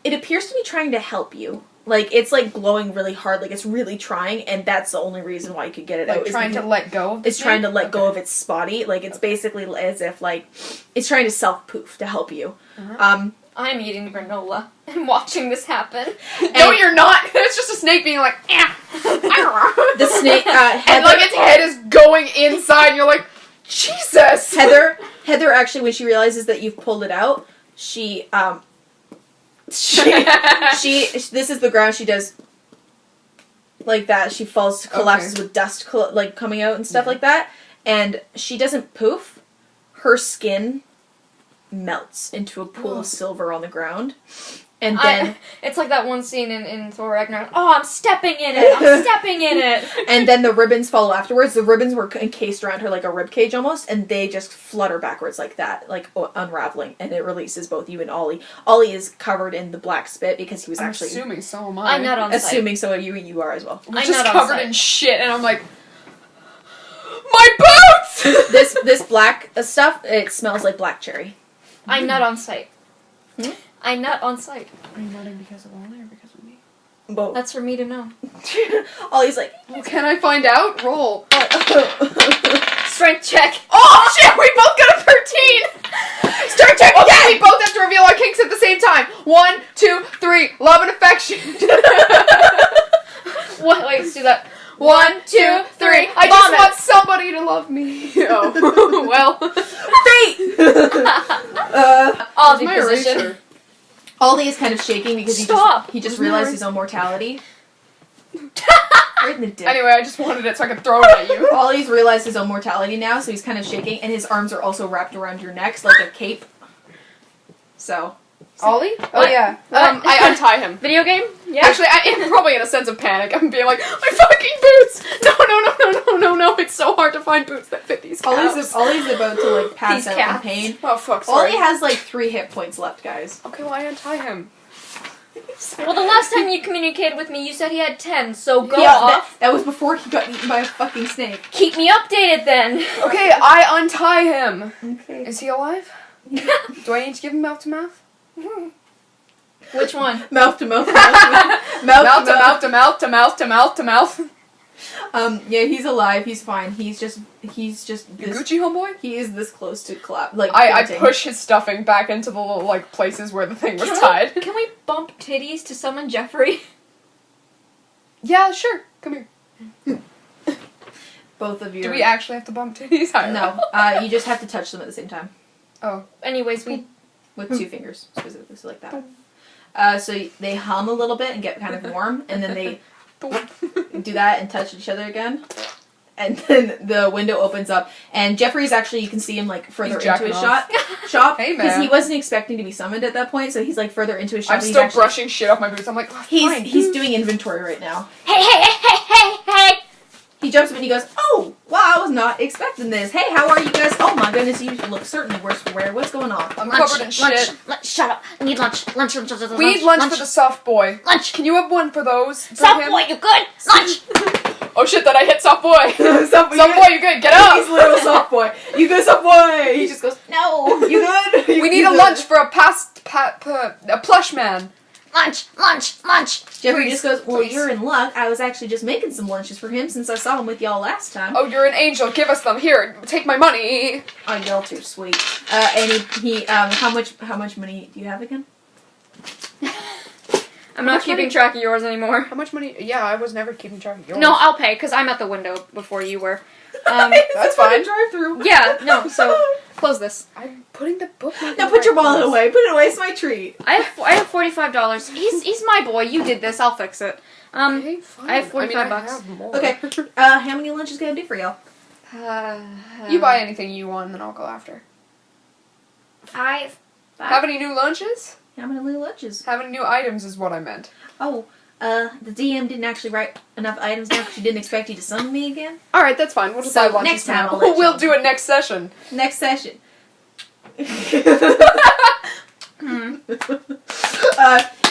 It appears to be trying to help you. Like it's like glowing really hard, like it's really trying, and that's the only reason why you could get it out. Like is trying to because let go of the It's trying to snake? let go of its body. Like it's basically as if like it's trying to self poof to help you. I'm eating granola and watching this happen. No, you're not! It's just a snake being like, eh. The snake. And like its head is going inside, and you're like, Jesus! Heather actually, when she realizes that you've pulled it out, she this is the ground. She does like that. She falls, collapses with dust like coming out and stuff like that. And she doesn't poof. Her skin melts into a pool of silver on the ground. And then It's like that one scene in Thor Ragnarok. Oh, I'm stepping in it. I'm stepping in it. and then the ribbons follow afterwards. The ribbons were encased around her like a rib cage almost, and they just flutter backwards like that, like unraveling, and it releases both you and Ollie. Ollie is covered in the black spit because he was I'm actually assuming so am I. I'm not on site. assuming so. You are as well. I'm I'm just not on covered site. in shit, and I'm like, my boots! This black stuff, it smells like black cherry. I'm not on site. Hmm? I'm not on site. Are you nutting because of Ollie or because of me? Both. That's for me to know. Ollie's like, Well, can I find out? Roll. Strength check. Oh shit, we both got a 13! Start check again! We both have to reveal our kinks at the same time. 1, 2, 3, love and affection. What? Wait, let's do that. 1, 2, 3. I just Vomit. want somebody to love me. Oh, well. I'll do My position. eraser. Ollie is kind of shaking because Stop. he just Where's my realized eraser? his own mortality. Right in the dick. Anyway, I just wanted it so I could throw it at you. Ollie's realized his own mortality now, so he's kind of shaking, and his arms are also wrapped around your necks like a cape. So. Ollie? Oh, What? yeah. What? I untie him. Video game? Yeah. Actually, I'm probably in a sense of panic. I'm being like, my fucking boots! No, it's so hard to find boots that fit these calves. Ollie's about to like pass These out in cats. pain. Oh, fuck, sorry. Ollie has like 3 hit points left, guys. Okay, well, I untie him. Well, the last time you communicated with me, you said he had 10, so go Yeah, off. that was before he got eaten by a fucking snake. Keep me updated then. Okay, I untie him. Okay. Is he alive? Do I need to give him mouth to mouth? Which one? Mouth to mouth. Mouth to mouth to mouth to mouth to mouth to mouth. Yeah, he's alive. He's fine. He's just You this. Gucci homeboy? He is this close to collapse. Like I fainting. push his stuffing back into the little, like, places where the thing was tied. Can we bump titties to summon Jeffrey? Yeah, sure. Come here. Both of you. Do we actually have to bump titties? I don't know. No. You just have to touch them at the same time Oh. Anyways, we with 2 fingers specifically, so like that. So they hum a little bit and get kind of warm, and then they do that and touch each other again. And then the window opens up, and Jeffrey's actually, you can see him like further He's into his jacking shop Hey, because man. he wasn't expecting to be summoned at that point, so he's like further into his shop. I'm and he's still actually- brushing shit off my boots. I'm like, oh, fine. He's doing inventory right now. Hey! He jumps up and he goes, "Oh, wow, I was not expecting this. Hey, how are you guys? Oh my goodness, you look certainly worse for wear. What's going on?" I'm covered in shit. Shut up. I need lunch. Lunch. We need lunch for the soft boy. Lunch. Can you have one for those? For Soft him? boy, you good? Lunch. Oh shit, that I hit soft boy. Soft boy, Soft boy, you good? Get up. He's literal soft boy. You good, soft boy? He just goes, "No, you good? We need a lunch for a a plush man. Lunch. Jeffrey Please, just goes, "Well, please. you're in luck. I was actually just making some lunches for him since I saw him with y'all last time." Oh, you're an angel. Give us them. Here, take my money. Oh, y'all too sweet. And he how much money do you have again? I'm not keeping track of yours anymore. How much money? Yeah, I was never keeping track of yours. No, I'll pay because I'm at the window before you were. That's fine. Drive through. Yeah, no. So close this. I'm putting the book. Now put your wallet away. Put it away. It's my treat. I have $45. He's my boy. You did this. I'll fix it. Okay, fine. I have 45 bucks. have more. Okay. How many lunches can I do for y'all? You buy anything you want, and then I'll go after. 5. Have any new lunches? How many little lunches? Have any new items is what I meant. Oh, the DM didn't actually write enough items down because she didn't expect you to summon me again. All right, that's fine. We'll just So buy lunches next time now. I'll let We'll y'all do it next session. Next session.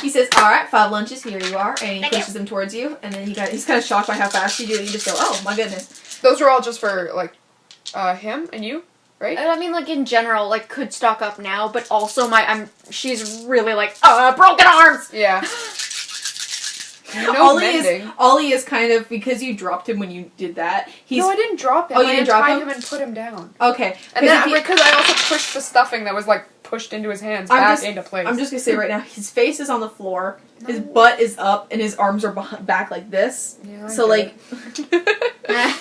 He says, "All right, 5 lunches. Here you are," and he pushes them towards you. And then he's kind of shocked by how fast you do it. You just go, "Oh my goodness!" Those are all just for like him and you, right? I mean, like in general, like could stock up now, but also she's really like broken arms. Yeah. No mending. Ollie is kind of, because you dropped him when you did that. No, I didn't drop him. Oh, you I didn't drop untied him? and put him down. Okay, And then because I also pushed the stuffing that was like pushed into his hands back into place. I'm just gonna say right now, his face is on the floor, his butt is up, and his arms are back like this. Yeah, I So get like,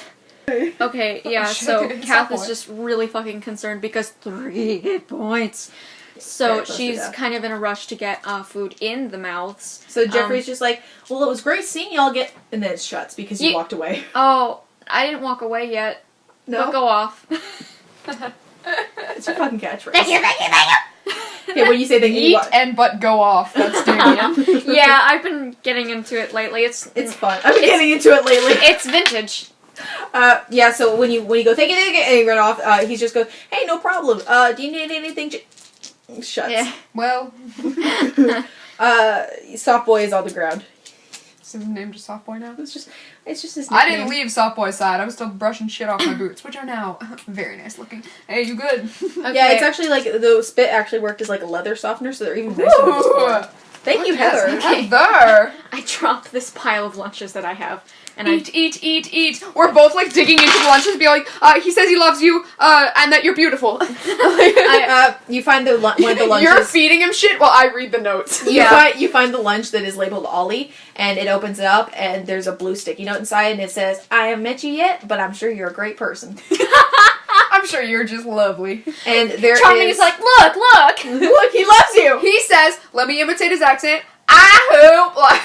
Okay, yeah. Oh, shit. So It's Kath that is boy. just really fucking concerned because 3 hit points. So very close to she's death. kind of in a rush to get food in the mouths. So Jeffrey's just like, "Well, it was great seeing y'all get," and then it shuts because you walked away. Oh, I didn't walk away yet. No, But go off. it's your fucking catchphrase. Thank you. Okay, when you say thank you, Eat and but go off. That's Damien. Yeah, I've been getting into it lately. It's fun. I've been getting into it lately. it's vintage. Yeah. So when you go thank you, and you run off, he just goes, "Hey, no problem. Do you need anything?" Shuts. Yeah. Well, Soft boy is on the ground. is his name just soft boy now? It's just his I nickname. didn't leave soft boy's side. I was still brushing shit off my boots, which are now very nice looking. Hey, you good? Okay. Yeah, it's actually like the spit actually worked as like a leather softener, so they're even nicer. than Ooh. before. Thank you, Heather. Okay. Heather. I dropped this pile of lunches that I have, and Eat. We're both like digging into the lunches, be like, he says he loves you, and that you're beautiful. You find one of the lunches. You're feeding him shit while I read the notes. You find the lunch that is labeled Ollie, and it opens it up, and there's a blue sticky note inside, and it says, "I haven't met you yet, but I'm sure you're a great person." I'm sure you're just lovely. And there Charming is like, look. look, he loves you. He says, let me imitate his accent. I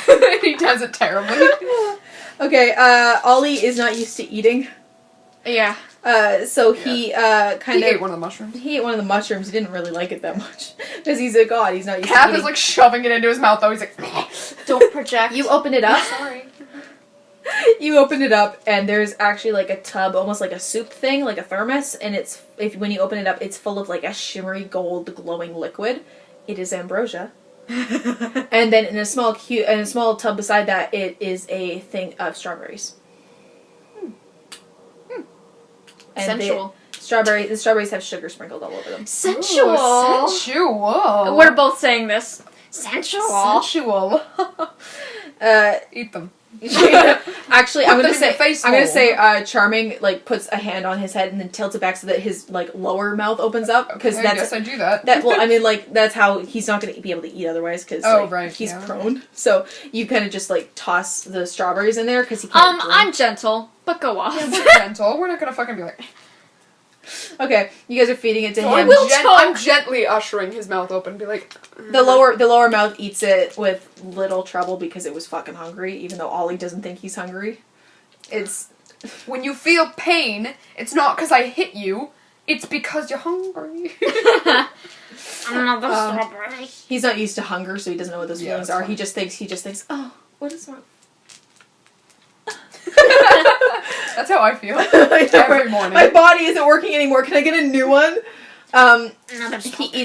hope. He does it terribly. Okay, Ollie is not used to eating, Yeah. so he He kind ate of. one of the mushrooms. He ate one of the mushrooms. He didn't really like it that much because he's a god. He's not used to Kath eating. is like shoving it into his mouth though. He's like, Don't project. You open it up. sorry. You open it up, and there's actually like a tub, almost like a soup thing, like a thermos, and when you open it up, it's full of like a shimmery gold glowing liquid. It is ambrosia. And then in a small tub beside that, it is a thing of strawberries. And Sensual. The strawberries have sugar sprinkled all over them. Sensual. Ooh, sensual. We're both saying this. Sensual. Sensual. Uh, Eat them. Actually, I'm gonna say face I'm gonna hole. say Charming like puts a hand on his head and then tilts it back so that his like lower mouth opens up because Okay, I that's guess I do that. well, I mean, like that's how he's not gonna be able to eat otherwise because he's yeah. prone. So you kind of just like toss the strawberries in there because he can't. drink. I'm gentle, but go off. Yeah, we're gentle. We're not gonna fucking be like. Okay, you guys are feeding it to So him. I'm gently ushering his mouth open and be like. The lower mouth eats it with little trouble because it was fucking hungry, even though Ollie doesn't think he's hungry. It's When you feel pain, it's not because I hit you. It's because you're hungry. Another strawberry. he's not used to hunger, so he doesn't know what those Yeah, feelings that's are. fine. He just thinks, oh, what is wrong? That's how I feel every morning. My body isn't working anymore. Can I get a new one? Another He strawberry.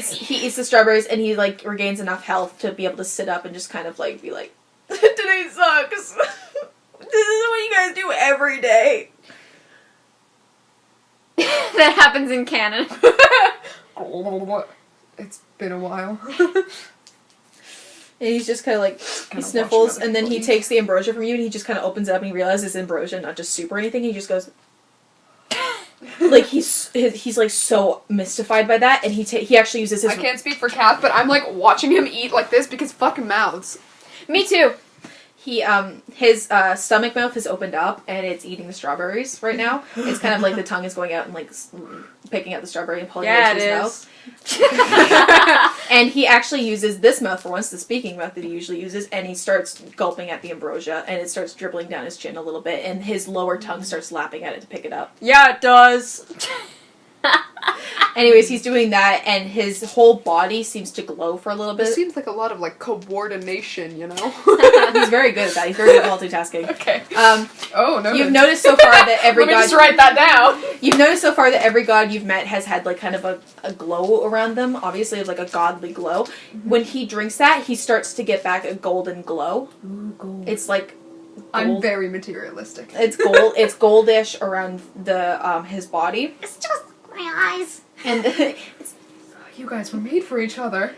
eats the strawberries and he like regains enough health to be able to sit up and just kind of like be like, today sucks. This is what you guys do every day. That happens in canon. It's been a while. And he's just kind of like, he Kinda sniffles, watching and then he everybody. takes the ambrosia from you, and he just kind of opens it up, and he realizes it's ambrosia, not just soup or anything. He just goes, like he's like so mystified by that, and he actually uses his. I can't speak for Kath, but I'm like watching him eat like this because fucking mouths. Me too. His stomach mouth has opened up, and it's eating the strawberries right now. It's kind of like the tongue is going out and like picking out the strawberry and pulling it Yeah, into it his is. mouth. And he actually uses this mouth for once, the speaking mouth that he usually uses, and he starts gulping at the ambrosia, and it starts dribbling down his chin a little bit, and his lower tongue starts lapping at it to pick it up. Yeah, it does. Anyways, he's doing that, and his whole body seems to glow for a little This bit. seems like a lot of like coordination, you know? He's very good at that. He's very good at multitasking. Okay. Oh, no. You've noticed so far that every Let me god just write that down. you've noticed so far that every god you've met has had like kind of a glow around them. Obviously, it's like a godly glow. When he drinks that, he starts to get back a golden glow. Ooh, gold. It's like I'm gold. very materialistic. It's gold. It's goldish around the his body, It's just my eyes. and You guys were made for each other.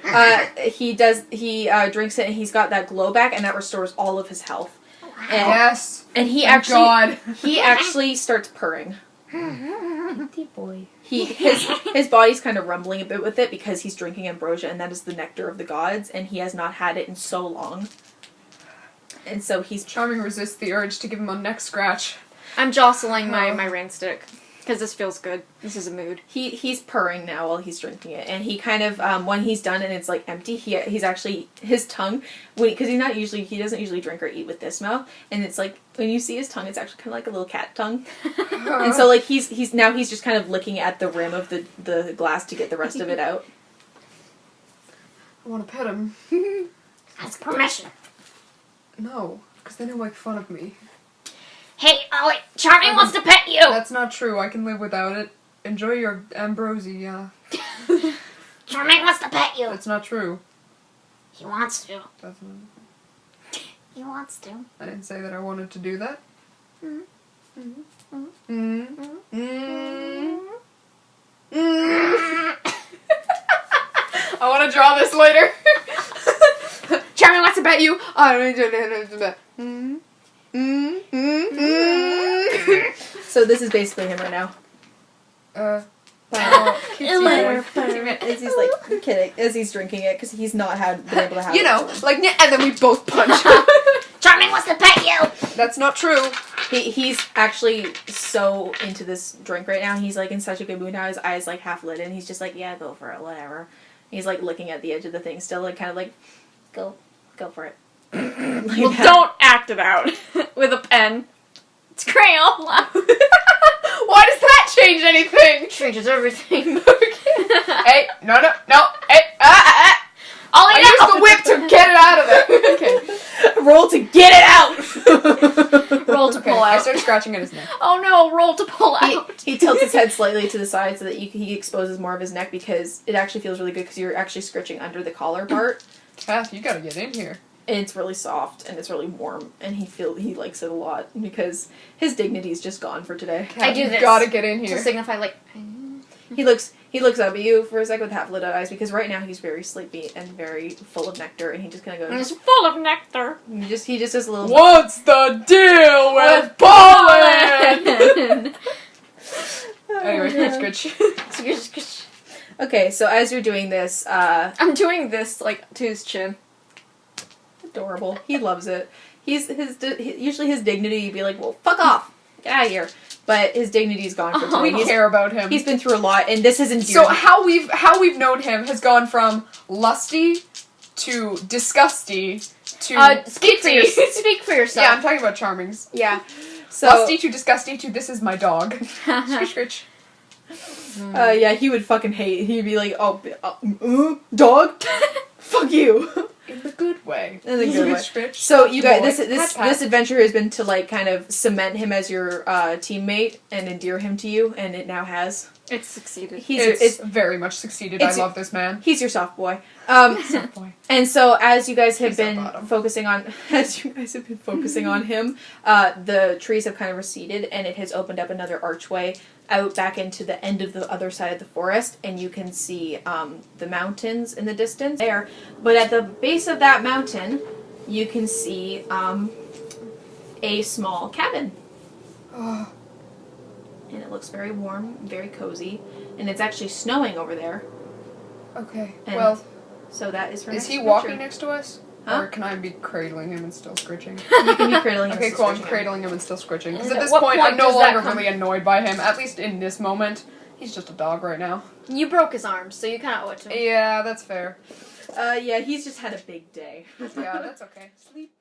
he drinks it, and he's got that glow back, and that restores all of his health. And, Yes. and he Thank actually God. he actually starts purring. Empty boy. His body's kind of rumbling a bit with it because he's drinking ambrosia, and that is the nectar of the gods, and he has not had it in so long. And so he's Charming resists the urge to give him a neck scratch. I'm jostling my rain stick because this feels good. This is a mood. he's purring now while he's drinking it, and he kind of when he's done and it's like empty, he's actually his tongue because he doesn't usually drink or eat with this mouth, and it's like when you see his tongue, it's actually kind of like a little cat tongue. And so like he's just kind of licking at the rim of the glass to get the rest of it out. I want to pet him. Ask permission. No, because then he'll make fun of me. Hey, Ollie, Charming wants to pet you. That's not true. I can live without it. Enjoy your ambrosia. Charming wants to pet you. That's not true. He wants to. That's not, He wants to. I didn't say that I wanted to do that. I want to draw this later. Charming wants to bet you. So this is basically him right now. As he's like kidding, as he's drinking it because he's not been able to have You it. know, like, and then we both punch. Charming wants to pet you. That's not true. He's actually so into this drink right now. He's like in such a good mood now. His eyes like half lit, and he's just like, yeah, go for it, whatever. He's like looking at the edge of the thing, still like kind of like, go for it. Like Well, that. don't act it out with a pen. It's Crayola. Why does that change anything? Changes everything. Hey, no, hey, Ollie, I no. used the whip to get it out of there. Okay. Roll to get it out. Roll to Okay, pull I out. started scratching at his neck. Oh no, roll to pull out. He tilts his head slightly to the side so that he exposes more of his neck because it actually feels really good because you're actually scratching under the collar part. Kath, you gotta get in here. And it's really soft and it's really warm, and he likes it a lot because his dignity's just gone for today. Kath, I do you this gotta get in To here. signify, like, He looks up at you for a second with half-lit eyes because right now he's very sleepy and very full of nectar, and he just kind of goes. It's full of nectar. He just does a little. What's the deal with pollen? Anyway, scritch. Okay, so as you're doing this, I'm doing this like to his chin. adorable. He loves it. Usually his dignity, you'd be like, well, fuck off, get out of here. But his dignity's gone for today. We care about him. He's been through a lot, and this has endeared. So how we've known him has gone from lusty to disgusty to Speak for yourself. Yeah, I'm talking about charmings. Yeah. So Lusty to disgusty to this is my dog. Scritch. yeah, he would fucking hate. He'd be like, dog, fuck you. In the good way. In the good way. Scritch. So you guys, Boy. this adventure has been to like kind of cement him as your teammate and endear him to you, and it now has. It's succeeded. It's very much succeeded. I it's- love this man. He's your soft boy. Boy. And so as you guys have He's the been bottom. focusing on on him, the trees have kind of receded, and it has opened up another archway out back into the end of the other side of the forest, and you can see the mountains in the distance there. But at the base of that mountain, you can see a small cabin. Oh, And it looks very warm, very cozy, and it's actually snowing over there. okay. And well, so that is for is next he adventure. walking next to us? Huh? Or can I be cradling him and still scritching? You can be cradling him. Okay, and cool. I'm stretching him. cradling him and still scritching. Because And at at this what point, point I'm no does that longer come- really annoyed by him. At least in this moment. He's just a dog right now. You broke his arm, so you kind of owe it to him. Yeah, that's fair. Yeah, he's just had a big day. Yeah, that's okay. Sleep.